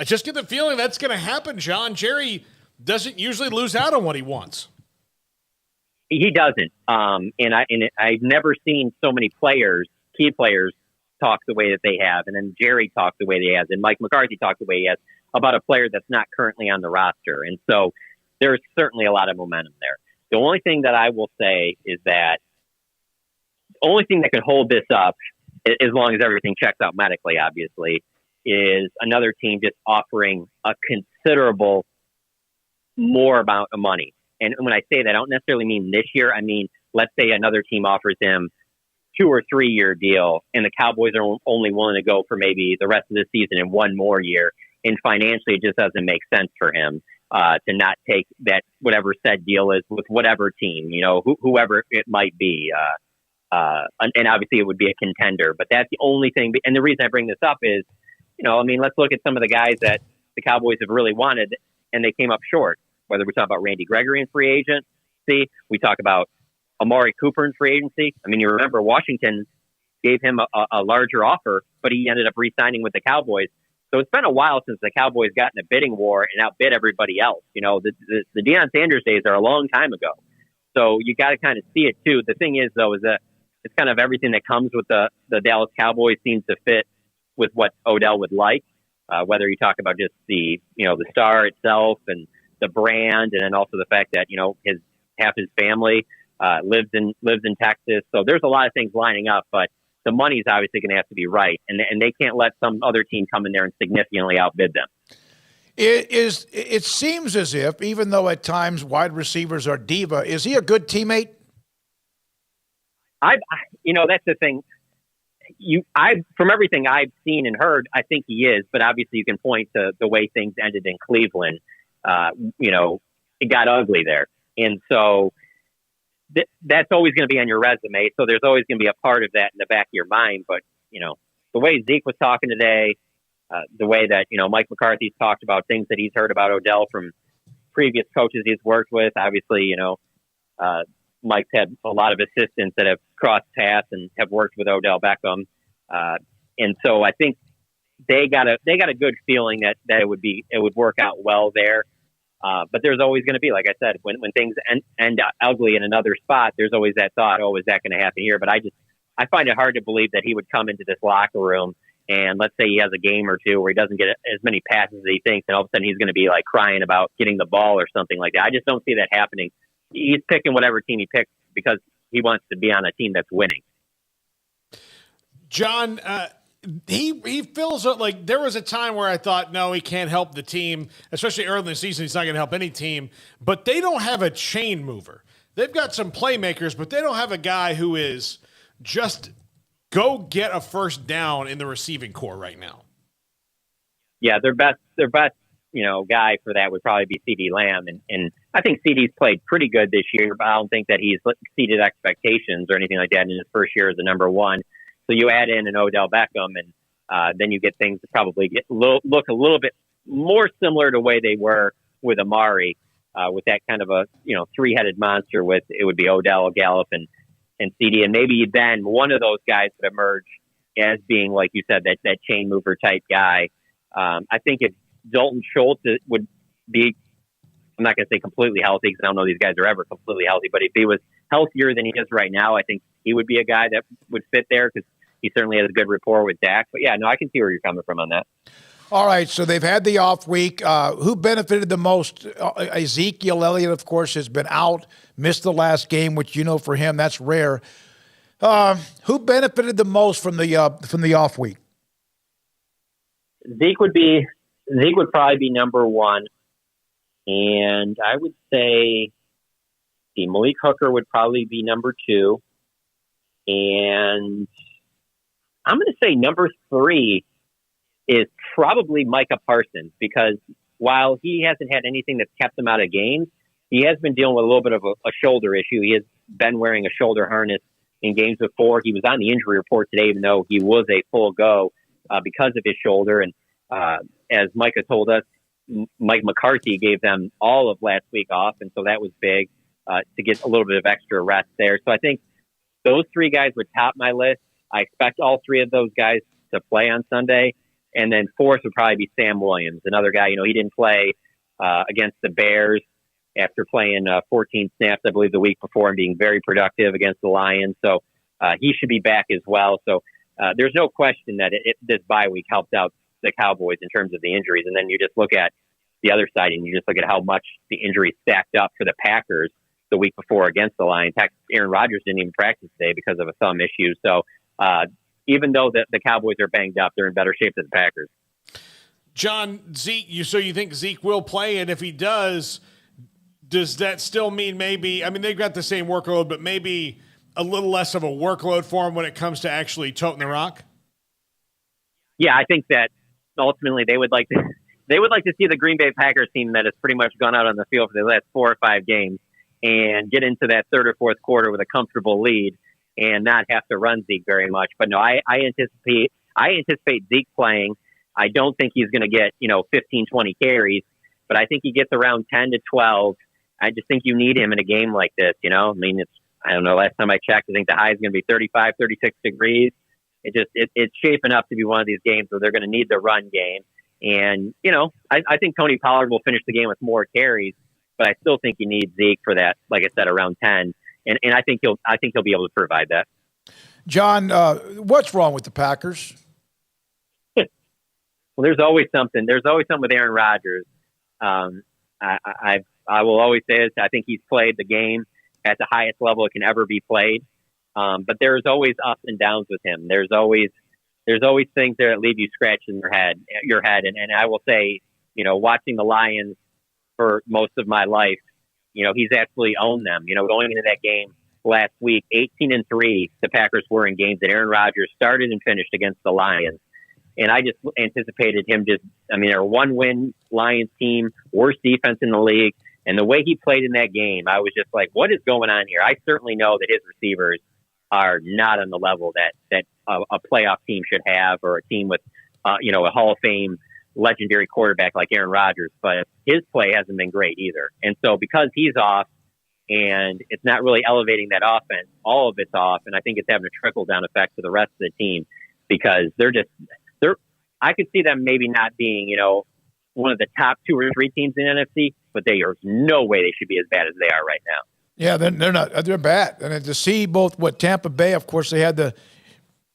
just get the feeling that's going to happen, John. Jerry doesn't usually lose out on what he wants. He doesn't, and I've never seen so many key players talk the way that they have, and then Jerry talked the way he has, and Mike McCarthy talked the way he has about a player that's not currently on the roster. And so there's certainly a lot of momentum there. The only thing that I will say is that the only thing that could hold this up, as long as everything checks out medically, obviously, is another team just offering a considerable more amount of money. And when I say that, I don't necessarily mean this year. I mean, let's say another team offers him 2 or 3 year deal and the Cowboys are only willing to go for maybe the rest of the season and 1 more year. And financially, it just doesn't make sense for him to not take that, whatever said deal is with whatever team, whoever it might be. And obviously it would be a contender, but that's the only thing. And the reason I bring this up is, let's look at some of the guys that the Cowboys have really wanted and they came up short, whether we talk about Randy Gregory in free agency, we talk about Amari Cooper in free agency. I mean, you remember Washington gave him a larger offer, but he ended up re-signing with the Cowboys. So it's been a while since the Cowboys got in a bidding war and outbid everybody else. The Deion Sanders days are a long time ago. So you got to kind of see it too. The thing is, though, is that it's kind of everything that comes with the Dallas Cowboys seems to fit with what Odell would like. Whether you talk about just the star itself and the brand, and then also the fact that half his family lives in Texas. So there's a lot of things lining up, but the money's obviously going to have to be right, and they can't let some other team come in there and significantly outbid them. It seems as if, even though at times wide receivers are diva, is he a good teammate? That's the thing. From everything I've seen and heard, I think he is, but obviously you can point to the way things ended in Cleveland. It got ugly there. And so that's always going to be on your resume. So there's always going to be a part of that in the back of your mind. But, the way Zeke was talking today, the way that, Mike McCarthy's talked about things that he's heard about Odell from previous coaches he's worked with, obviously, Mike's had a lot of assistants that have crossed paths and have worked with Odell Beckham. And so I think they got a good feeling that it would work out well there. But there's always going to be, like I said, when things end ugly in another spot, there's always that thought, is that going to happen here? But I find it hard to believe that he would come into this locker room and let's say he has a game or two where he doesn't get as many passes as he thinks, and all of a sudden he's going to be like crying about getting the ball or something like that. I just don't see that happening. He's picking whatever team he picks because he wants to be on a team that's winning. John, he feels like there was a time where I thought, no, he can't help the team, especially early in the season. He's not going to help any team, but they don't have a chain mover. They've got some playmakers, but they don't have a guy who is just go get a first down in the receiving core right now. Yeah, their best, guy for that would probably be CeeDee Lamb. And I think CeeDee's played pretty good this year, but I don't think that he's exceeded expectations or anything like that in his first year as a number one. So you add in an Odell Beckham, and then you get things that probably look a little bit more similar to the way they were with Amari, with that kind of a three-headed monster. With it would be Odell, Gallup, and CeeDee, and maybe then one of those guys would emerge as being, like you said, that chain mover type guy. I think if Dalton Schultz would be, I'm not going to say completely healthy because I don't know these guys are ever completely healthy, but if he was healthier than he is right now, I think he would be a guy that would fit there because he certainly has a good rapport with Dak. But yeah, no, I can see where you're coming from on that. All right, so they've had the off week. Who benefited the most? Ezekiel Elliott, of course, has been out, missed the last game, which for him that's rare. Who benefited the most from the off week? Zeke would probably be number one, and I would say Malik Hooker would probably be number two, and I'm going to say number three is probably Micah Parsons, because while he hasn't had anything that's kept him out of games, he has been dealing with a little bit of a shoulder issue. He has been wearing a shoulder harness in games before. He was on the injury report today, even though he was a full go because of his shoulder. And as Micah told us, Mike McCarthy gave them all of last week off, and so that was big to get a little bit of extra rest there. So I think those three guys would top my list. I expect all three of those guys to play on Sunday. And then fourth would probably be Sam Williams, another guy. He didn't play against the Bears after playing 14 snaps, I believe, the week before and being very productive against the Lions. So he should be back as well. So there's no question that this bye week helped out the Cowboys in terms of the injuries. And then you just look at the other side and you just look at how much the injuries stacked up for the Packers the week before against the Lions. In fact, Aaron Rodgers didn't even practice today because of a thumb issue. So even though the Cowboys are banged up, they're in better shape than the Packers. John, Zeke, so you think Zeke will play? And if he does that still mean maybe, I mean, they've got the same workload, but maybe a little less of a workload for him when it comes to actually toting the rock? Yeah, I think that ultimately they would like to see the Green Bay Packers team that has pretty much gone out on the field for the last 4 or 5 games and get into that third or fourth quarter with a comfortable lead and not have to run Zeke very much. But no, I anticipate Zeke playing. I don't think he's going to get, 15, 20 carries, but I think he gets around 10 to 12. I just think you need him in a game like this, I mean, I don't know, last time I checked, I think the high is going to be 35, 36 degrees. It's shaping up to be one of these games where they're going to need the run game. And, I think Tony Pollard will finish the game with more carries, but I still think you need Zeke for that, like I said, around 10. And I think he'll be able to provide that. John, what's wrong with the Packers? Well, there's always something. There's always something with Aaron Rodgers. I will always say this. I think he's played the game at the highest level it can ever be played. But there's always ups and downs with him. There's always things there that leave you scratching your head. And I will say, watching the Lions for most of my life, he's absolutely owned them. Going into that game last week, 18-3, the Packers were in games that Aaron Rodgers started and finished against the Lions. And I just anticipated him they're a 1-win Lions team, worst defense in the league. And the way he played in that game, I was just like, what is going on here? I certainly know that his receivers are not on the level that a playoff team should have, or a team with, a Hall of Fame legendary quarterback like Aaron Rodgers. But his play hasn't been great either. And so because he's off and it's not really elevating that offense, all of it's off. And I think it's having a trickle-down effect to the rest of the team because I could see them maybe not being, one of the top 2 or 3 teams in NFC, but there's no way they should be as bad as they are right now. Yeah, they're not. They're bad. And to see both Tampa Bay, of course, they had the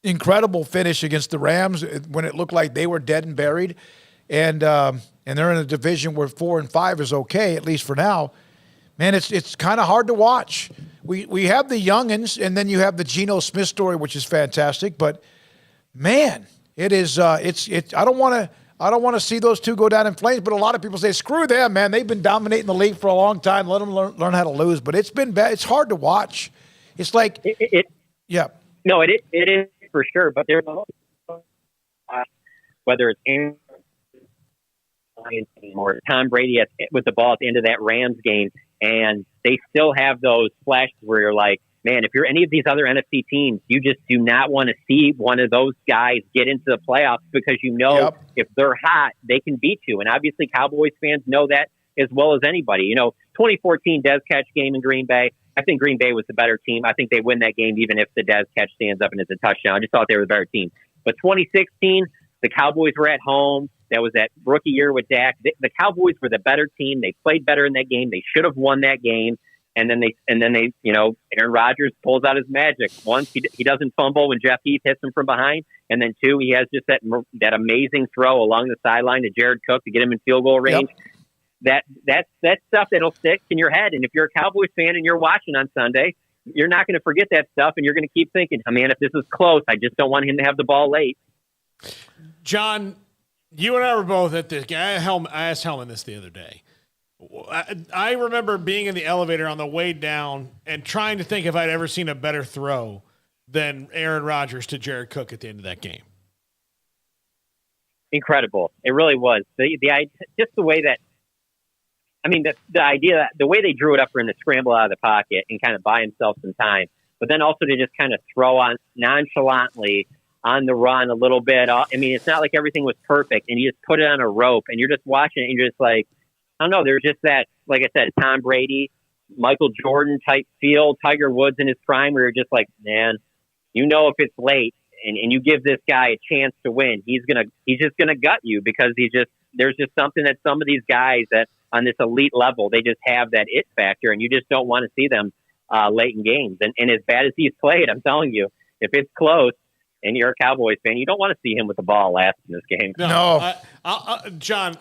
incredible finish against the Rams when it looked like they were dead and buried, and they're in a division where 4 and 5 is okay, at least for now. Man, it's kind of hard to watch. We have the youngins, and then you have the Geno Smith story, which is fantastic. But man, it is. I don't want to see those two go down in flames, but a lot of people say, screw them, man. They've been dominating the league for a long time. Let them learn how to lose. But it's been bad. It's hard to watch. It's like yeah. No, it is for sure. But there's whether it's Aaron or Tom Brady with the ball at the end of that Rams game, and they still have those flashes where you're like, man, if you're any of these other NFC teams, you just do not want to see one of those guys get into the playoffs because if they're hot, they can beat you. And obviously Cowboys fans know that as well as anybody. 2014 Dez Catch game in Green Bay, I think Green Bay was the better team. I think they win that game even if the Dez Catch stands up and it's a touchdown. I just thought they were the better team. But 2016, the Cowboys were at home. That was that rookie year with Dak. The Cowboys were the better team. They played better in that game. They should have won that game. And then they, Aaron Rodgers pulls out his magic. One, he doesn't fumble when Jeff Heath hits him from behind, and then 2, he has just that amazing throw along the sideline to Jared Cook to get him in field goal range. Yep. That's stuff that'll stick in your head. And if you're a Cowboys fan and you're watching on Sunday, you're not going to forget that stuff, and you're going to keep thinking, oh, man, if this is close, I just don't want him to have the ball late. John, you and I were both at this. I asked Hellman this the other day. I remember being in the elevator on the way down and trying to think if I'd ever seen a better throw than Aaron Rodgers to Jared Cook at the end of that game. Incredible. It really was. Just the way that, the idea that the way they drew it up for him to scramble out of the pocket and kind of buy himself some time, but then also to just kind of throw on nonchalantly on the run a little bit. It's not like everything was perfect and you just put it on a rope and you're just watching it and you're just like, I don't know. There's just that, like I said, Tom Brady, Michael Jordan type feel, Tiger Woods in his prime, where you're just like, man, if it's late and you give this guy a chance to win, he's just gonna gut you because there's just something that some of these guys that on this elite level, they just have that it factor, and you just don't want to see them late in games. And as bad as he's played, I'm telling you, if it's close, and you're a Cowboys fan, you don't want to see him with the ball last in this game. No. John,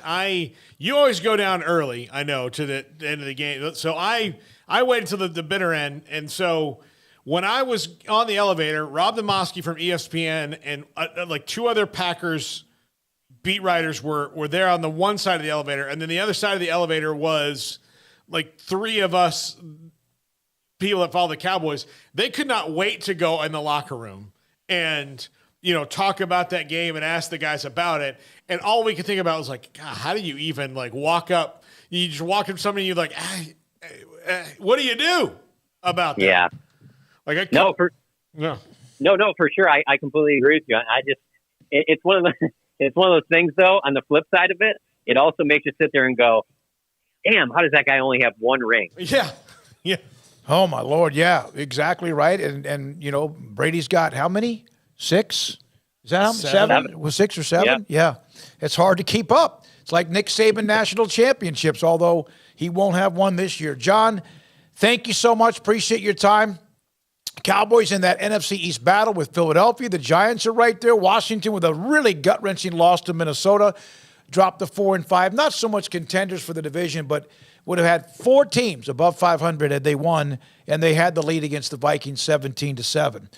you always go down early, I know, to the end of the game. So I waited until the bitter end. And so when I was on the elevator, Rob Demoski from ESPN and like two other Packers beat writers were there on the one side of the elevator. And then the other side of the elevator was like three of us people that follow the Cowboys. They could not wait to go in the locker room and, talk about that game and ask the guys about it. And all we could think about was like, God, how do you even like walk up? You just walk up to somebody and you're like, what do you do about that? Yeah. Like No, for sure. I completely agree with you. It's one of those things though, on the flip side of it, it also makes you sit there and go, damn, how does that guy only have one ring? Yeah. Yeah. Oh my Lord. Yeah, exactly right. And Brady's got how many? 6? Is that how many? 7? Was 6 or 7? Yeah. It's hard to keep up. It's like Nick Saban national championships, although he won't have one this year. John, thank you so much. Appreciate your time. Cowboys in that NFC East battle with Philadelphia. The Giants are right there. Washington with a really gut-wrenching loss to Minnesota. Dropped to 4-5. Not so much contenders for the division, but would have had 4 teams above 500 had they won, and they had the lead against the Vikings 17-7.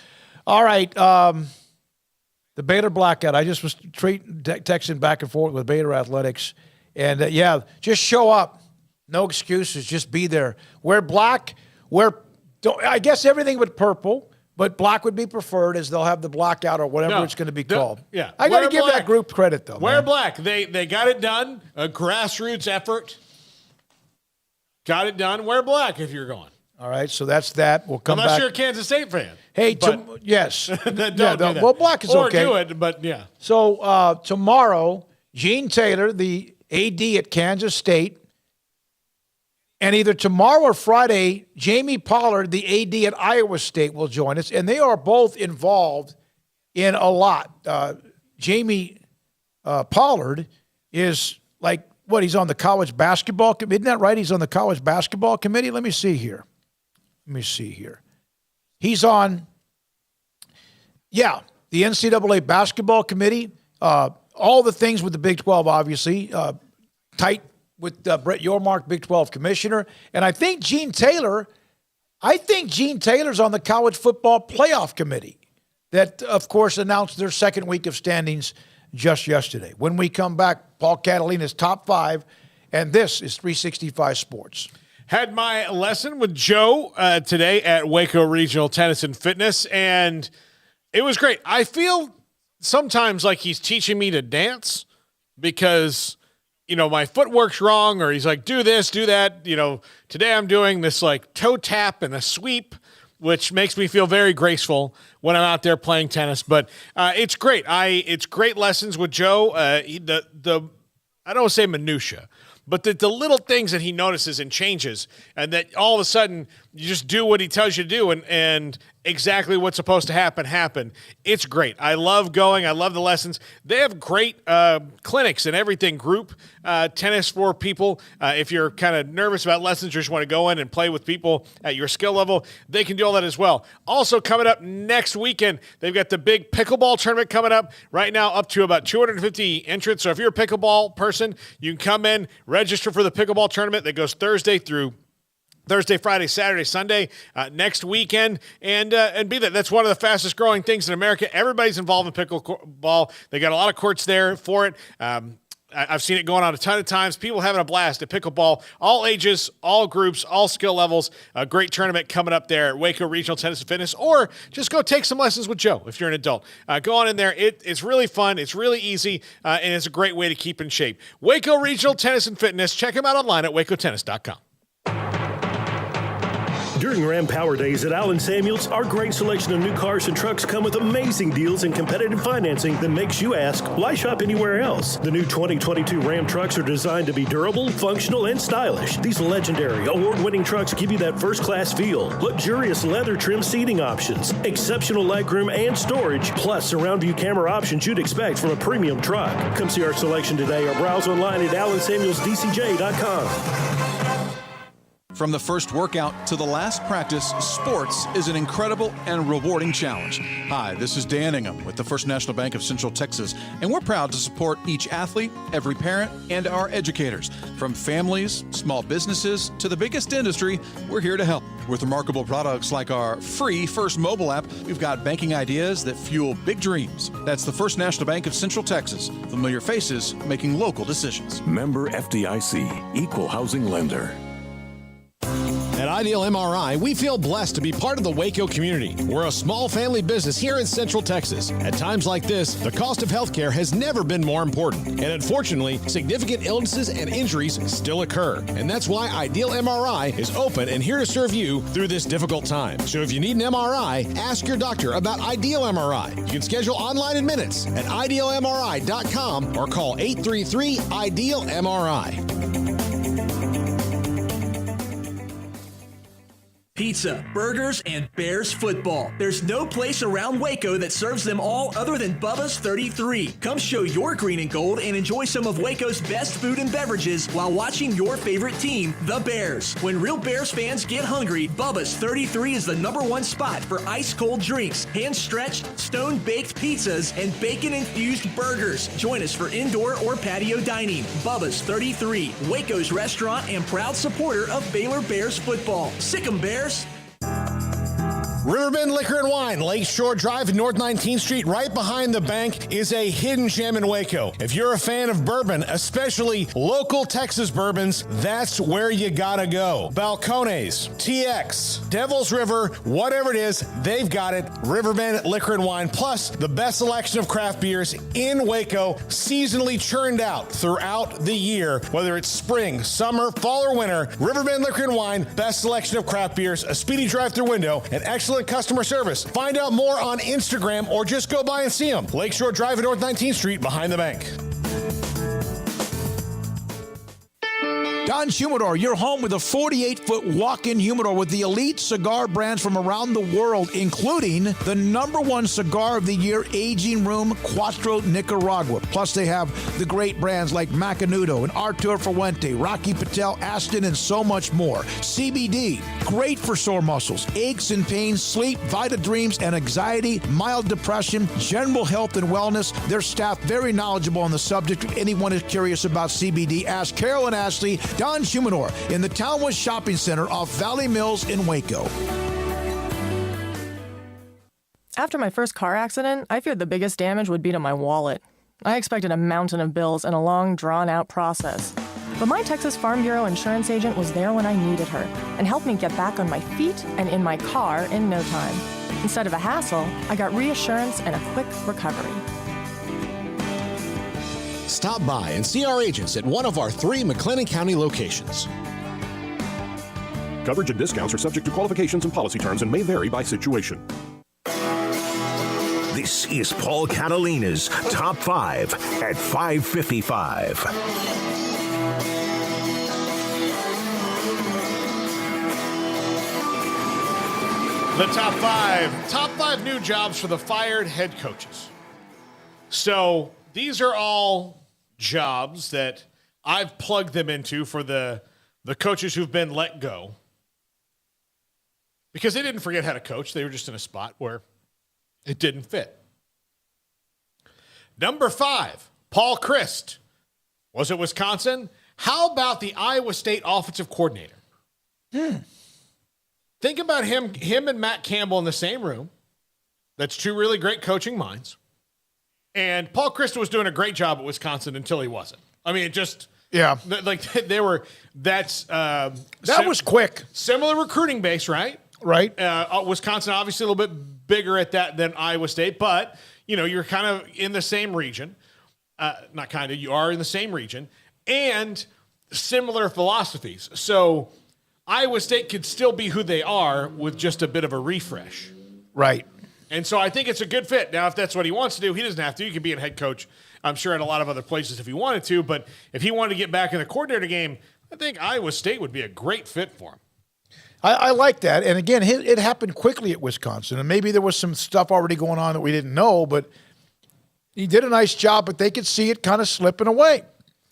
All right, the Baylor blackout. I just was texting back and forth with Baylor Athletics, and just show up. No excuses. Just be there. Wear black. I guess everything but purple, but black would be preferred, as they'll have the blackout or whatever it's going to be called. Yeah, I got to give that group credit though. Wear black. They got it done. A grassroots effort. Got it done. Wear black if you're going. All right, so that's that. We'll come back. Unless you're a Kansas State fan. Hey, yes. Don't do that. Well, black is or okay. Or do it, but yeah. So tomorrow, Gene Taylor, the AD at Kansas State, and either tomorrow or Friday, Jamie Pollard, the AD at Iowa State, will join us, and they are both involved in a lot. Jamie Pollard is like, he's on the college basketball committee. Isn't that right? He's on the college basketball committee. Let me see here. He's on, the NCAA basketball committee. All the things with the Big 12, obviously. Tight with Brett Yormark, Big 12 commissioner. And I think Gene Taylor's on the college football playoff committee that, of course, announced their second week of standings just yesterday. When we come back, Paul Catalina's Top 5, and this is 365 Sports. Had my lesson with Joe today at Waco Regional Tennis and Fitness, and it was great. I feel sometimes like he's teaching me to dance because, my footwork's wrong, or he's like, do this, do that. Today I'm doing this like toe tap and a sweep, which makes me feel very graceful when I'm out there playing tennis. But it's great. It's great lessons with Joe. I don't want to say minutia, but the little things that he notices and changes, and that all of a sudden you just do what he tells you to do, and exactly what's supposed to happen. It's great. I love going. I love the lessons. They have great clinics and everything, group tennis for people. If you're kind of nervous about lessons or just want to go in and play with people at your skill level, they can do all that as well. Also coming up next weekend, they've got the big pickleball tournament coming up. Right now, up to about 250 entrants. So if you're a pickleball person, you can come in, register for the pickleball tournament that goes Thursday, Friday, Saturday, Sunday, next weekend, and be there. That's one of the fastest growing things in America. Everybody's involved in pickleball. They got a lot of courts there for it. I've seen it going on a ton of times. People having a blast at pickleball. All ages, all groups, all skill levels. A great tournament coming up there at Waco Regional Tennis and Fitness. Or just go take some lessons with Joe if you're an adult. Go on in there. It's really fun. It's really easy, and it's a great way to keep in shape. Waco Regional Tennis and Fitness. Check them out online at wacotennis.com. During Ram Power Days at Allen Samuels, our great selection of new cars and trucks come with amazing deals and competitive financing that makes you ask, why shop anywhere else? The new 2022 Ram trucks are designed to be durable, functional, and stylish. These legendary, award-winning trucks give you that first-class feel. Luxurious leather trim seating options, exceptional legroom and storage, plus surround view camera options you'd expect from a premium truck. Come see our selection today or browse online at allensamuelsdcj.com. From the first workout to the last practice, sports is an incredible and rewarding challenge. Hi, this is Dan Ingham with the First National Bank of Central Texas, and we're proud to support each athlete, every parent, and our educators. From families, small businesses, to the biggest industry, we're here to help. With remarkable products like our free First mobile app, we've got banking ideas that fuel big dreams. That's the First National Bank of Central Texas. Familiar faces making local decisions. Member FDIC, Equal Housing Lender. At Ideal MRI, we feel blessed to be part of the Waco community. We're a small family business here in Central Texas. At times like this, the cost of healthcare has never been more important. And unfortunately, significant illnesses and injuries still occur. And that's why Ideal MRI is open and here to serve you through this difficult time. So if you need an MRI, ask your doctor about Ideal MRI. You can schedule online in minutes at idealmri.com or call 833-IDEAL-MRI. Pizza, burgers, and Bears football. There's no place around Waco that serves them all other than Bubba's 33. Come show your green and gold and enjoy some of Waco's best food and beverages while watching your favorite team, the Bears. When real Bears fans get hungry, Bubba's 33 is the #1 spot for ice-cold drinks, hand-stretched, stone-baked pizzas, and bacon-infused burgers. Join us for indoor or patio dining. Bubba's 33, Waco's restaurant and proud supporter of Baylor Bears football. Sick 'em, Bears. Riverbend Liquor and Wine, Lakeshore Drive and North 19th Street, right behind the bank, is a hidden gem in Waco. If you're a fan of bourbon, especially local Texas bourbons, that's where you gotta go. Balcones, TX, Devil's River, whatever it is, they've got it. Riverbend Liquor and Wine, plus the best selection of craft beers in Waco, seasonally churned out throughout the year. Whether it's spring, summer, fall, or winter, Riverbend Liquor and Wine, best selection of craft beers, a speedy drive-through window, and excellent customer service. Find out more on Instagram or just go by and see them. Lakeshore Drive at North 19th Street behind the bank. Don Humidor, your home with a 48-foot walk-in humidor with the elite cigar brands from around the world, including the #1 cigar of the year, Aging Room Cuatro Nicaragua. Plus, they have the great brands like Macanudo and Artur Fuente, Rocky Patel, Aston, and so much more. CBD, great for sore muscles, aches and pains, sleep, Vita Dreams, and anxiety, mild depression, general health and wellness. Their staff very knowledgeable on the subject. If anyone is curious about CBD, ask Carol and Ashley. Don Humidor in the Townwest Shopping Center off Valley Mills in Waco. After my first car accident, I feared the biggest damage would be to my wallet. I expected a mountain of bills and a long, drawn-out process. But my Texas Farm Bureau insurance agent was there when I needed her and helped me get back on my feet and in my car in no time. Instead of a hassle, I got reassurance and a quick recovery. Stop by and see our agents at one of our 3 McLennan County locations. Coverage and discounts are subject to qualifications and policy terms and may vary by situation. This is Paul Catalina's Top 5 at 5:55. The top five new jobs for the fired head coaches. So these are all jobs that I've plugged them into for the coaches who've been let go. Because they didn't forget how to coach. They were just in a spot where it didn't fit. Number 5, Paul Chryst. Was it Wisconsin? How about the Iowa State offensive coordinator? Think about him and Matt Campbell in the same room. That's 2 really great coaching minds. And Paul Chryst was doing a great job at Wisconsin until he wasn't. I mean, it just... Yeah. Like, they were... That was quick. Similar recruiting base, right? Right. Wisconsin, obviously, a little bit bigger at that than Iowa State. But, you know, you're kind of in the same region. Not kind of. You are in the same region. And similar philosophies. So, Iowa State could still be who they are with just a bit of a refresh. Right. And so I think it's a good fit. Now, if that's what he wants to do, he doesn't have to. He could be a head coach, I'm sure, at a lot of other places if he wanted to. But if he wanted to get back in the coordinator game, I think Iowa State would be a great fit for him. I like that. And again, it happened quickly at Wisconsin. And maybe there was some stuff already going on that we didn't know, but he did a nice job, but they could see it kind of slipping away.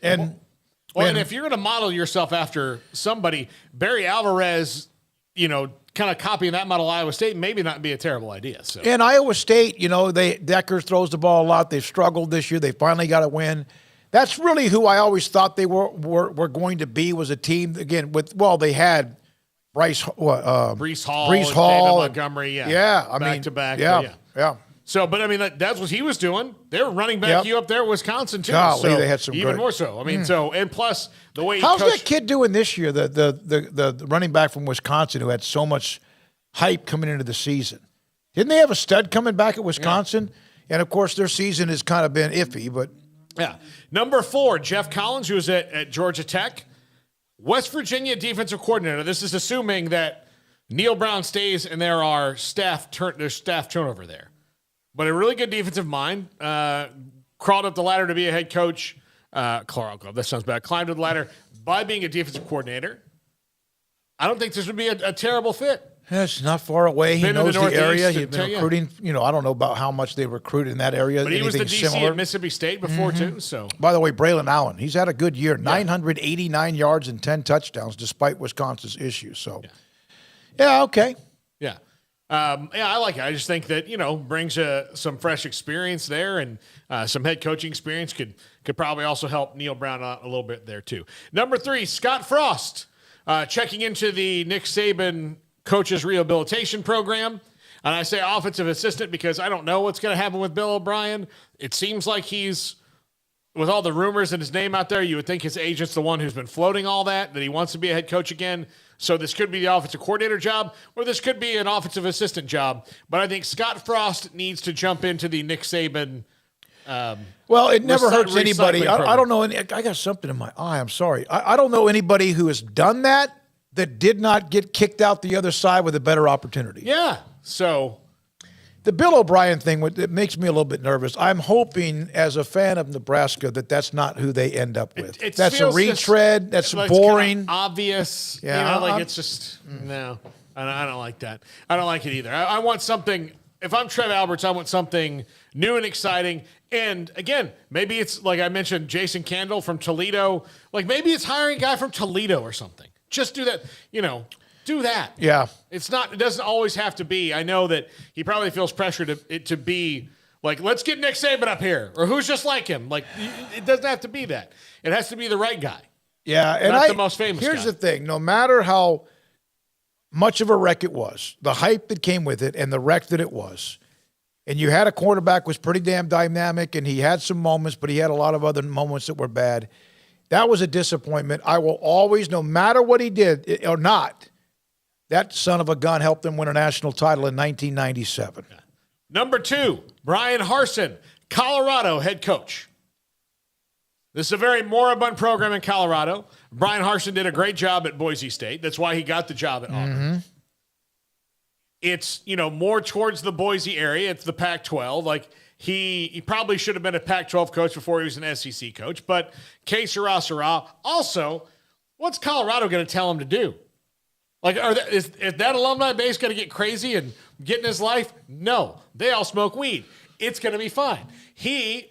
And Well, and if you're going to model yourself after somebody, Barry Alvarez, kind of copying that model Iowa State, maybe not be a terrible idea. So. And Iowa State, Decker throws the ball a lot. They've struggled this year. They finally got a win. That's really who I always thought they were going to be, was a team, again, they had Brees Hall, David Montgomery, back to back. Yeah. So, but I mean, that's what he was doing. They were running back you up there at Wisconsin too. Golly, so they had some even good. more so. I mean, and plus the way how's that kid doing this year? The running back from Wisconsin who had so much hype coming into the season. Didn't they have a stud coming back at Wisconsin? Yeah. And of course, their season has kind of been iffy, but yeah. Number 4, Jeff Collins, who was at Georgia Tech, West Virginia defensive coordinator. This is assuming that Neil Brown stays and there are staff turnover there. But a really good defensive mind. Crawled up the ladder to be a head coach. That sounds bad. Climbed up the ladder by being a defensive coordinator. I don't think this would be a terrible fit. Yeah, it's not far away. He knows the area. He's been recruiting. Yeah. I don't know about how much they recruit in that area. But he was the DC similar. at Mississippi State before too. So, by the way, Braylon Allen, he's had a good year. 989 yards and 10 touchdowns despite Wisconsin's issues. So, okay. Yeah. I like it. I just think that, brings some fresh experience there, and some head coaching experience could probably also help Neil Brown out a little bit there too. Number 3, Scott Frost, checking into the Nick Saban coaches rehabilitation program. And I say offensive assistant because I don't know what's going to happen with Bill O'Brien. It seems like he's, with all the rumors and his name out there, you would think his agent's the one who's been floating all that he wants to be a head coach again. So this could be the offensive coordinator job, or this could be an offensive assistant job. But I think Scott Frost needs to jump into the Nick Saban. It never hurts anybody. I don't know. I got something in my eye. I'm sorry. I don't know anybody who has done that did not get kicked out the other side with a better opportunity. Yeah. So the Bill O'Brien thing, it makes me a little bit nervous. I'm hoping, as a fan of Nebraska, that's not who they end up with. That's a retread. That's boring. Kind of obvious. Yeah. It's just, no. I don't like that. I don't like it either. I want something. If I'm Trev Alberts, I want something new and exciting. And again, maybe it's like I mentioned, Jason Candle from Toledo. Like maybe it's hiring a guy from Toledo or something. Just do that, do that. Yeah. It doesn't always have to be. I know that he probably feels pressure to be like, let's get Nick Saban up here, or who's just like him. Like, it doesn't have to be that. It has to be the right guy. Yeah. And not the most famous Here's guy. the thing. No matter how much of a wreck it was, the hype that came with it and the wreck that it was, and you had a quarterback was pretty damn dynamic, and he had some moments, but he had a lot of other moments that were bad. That was a disappointment. I will always, no matter what he did or not, that son of a gun helped them win a national title in 1997. Number 2, Brian Harsin, Colorado head coach. This is a very moribund program in Colorado. Brian Harsin did a great job at Boise State. That's why he got the job at Auburn. It's, more towards the Boise area. It's the Pac-12. Like, he probably should have been a Pac-12 coach before he was an SEC coach. But que sera, sera. Also, what's Colorado going to tell him to do? Like, is that alumni base going to get crazy and get in his life? No. They all smoke weed. It's going to be fine. Hey,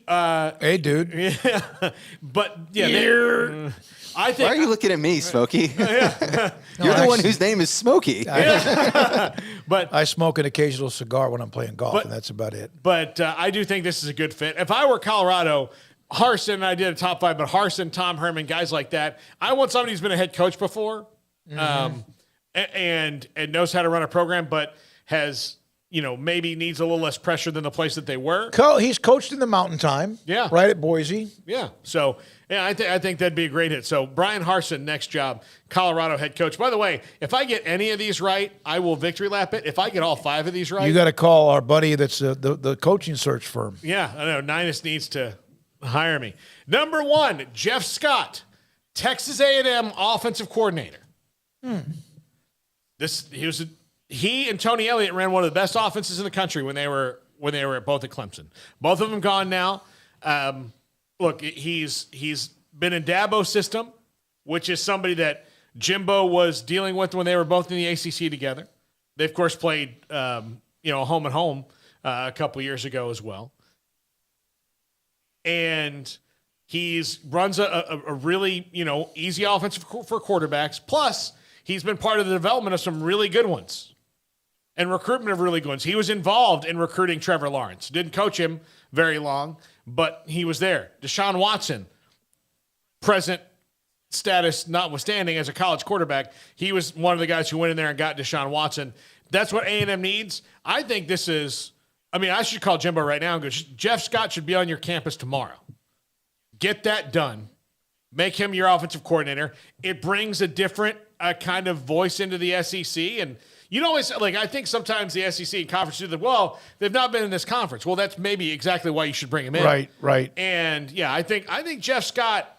dude. Yeah. But, yeah. I think. Why are you looking at me, Smokey? Yeah. You're the one whose name is Smokey. But I smoke an occasional cigar when I'm playing golf, and that's about it. But I do think this is a good fit. If I were Colorado, Harsin, I did a top 5, but Harsin, Tom Herman, guys like that, I want somebody who's been a head coach before. And knows how to run a program, but has, maybe needs a little less pressure than the place that they were. He's coached in the Mountain Time. Yeah. Right at Boise. Yeah. So, I think that'd be a great hit. So, Brian Harsin, next job, Colorado head coach. By the way, if I get any of these right, I will victory lap it. If I get all 5 of these right. You got to call our buddy that's the coaching search firm. Yeah, I know. Ninus needs to hire me. Number 1, Jeff Scott, Texas A&M offensive coordinator. He and Tony Elliott ran one of the best offenses in the country when they were both at Clemson. Both of them gone now. Look, he's been in Dabo's system, which is somebody that Jimbo was dealing with when they were both in the ACC together. They of course played home and home a couple years ago as well. And He's runs a really, easy offense for quarterbacks. Plus, he's been part of the development of some really good ones and recruitment of really good ones. He was involved in recruiting Trevor Lawrence. Didn't coach him very long, but he was there. Deshaun Watson, present status notwithstanding as a college quarterback, he was one of the guys who went in there and got Deshaun Watson. That's what A&M needs. I think this is, I should call Jimbo right now and go, Jeff Scott should be on your campus tomorrow. Get that done. Make him your offensive coordinator. It brings a different kind of voice into the SEC. And you know, I think sometimes the SEC and conference do that. Well, they've not been in this conference. Well, that's maybe exactly why you should bring him in. Right. And yeah, I think Jeff Scott,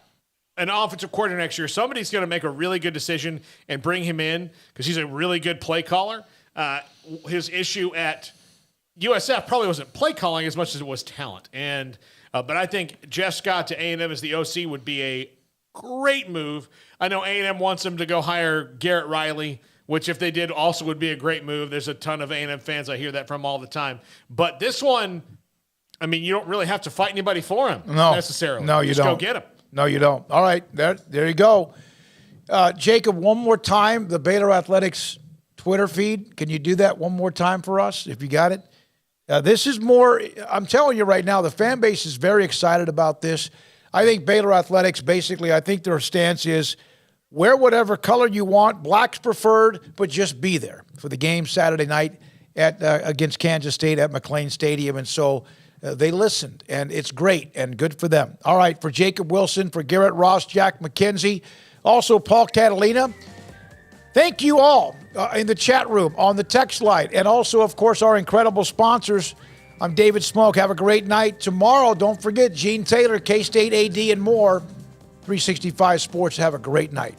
an offensive coordinator next year, somebody's going to make a really good decision and bring him in because he's a really good play caller. His issue at USF probably wasn't play calling as much as it was talent. And but I think Jeff Scott to A&M as the OC would be a great move. I know A&M wants him to go hire Garrett Riley, which if they did also would be a great move. There's a ton of A&M fans I hear that from all the time. But this one, you don't really have to fight anybody for him necessarily. No, you Just don't. Go get him. No, you don't. All right, there you go. Jacob, one more time, the Baylor Athletics Twitter feed. Can you do that one more time for us if you got it? This is more, I'm telling you right now, the fan base is very excited about this. I think Baylor Athletics, basically, I think their stance is wear whatever color you want, black's preferred, but just be there for the game Saturday night against Kansas State at McLean Stadium. And so they listened, and it's great and good for them. All right, for Jacob Wilson, for Garrett Ross, Jack McKenzie, also Paul Catalina, thank you all in the chat room, on the text line, and also, of course, our incredible sponsors. I'm David Smoak. Have a great night. Tomorrow, don't forget, Gene Taylor, K-State AD, and more. 365 Sports. Have a great night.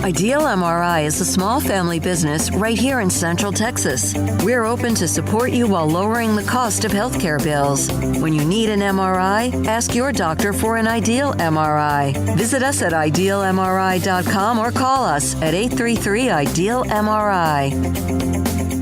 Ideal MRI is a small family business right here in Central Texas. We're open to support you while lowering the cost of healthcare bills. When you need an MRI, ask your doctor for an Ideal MRI. Visit us at idealmri.com or call us at 833-IDEAL-MRI.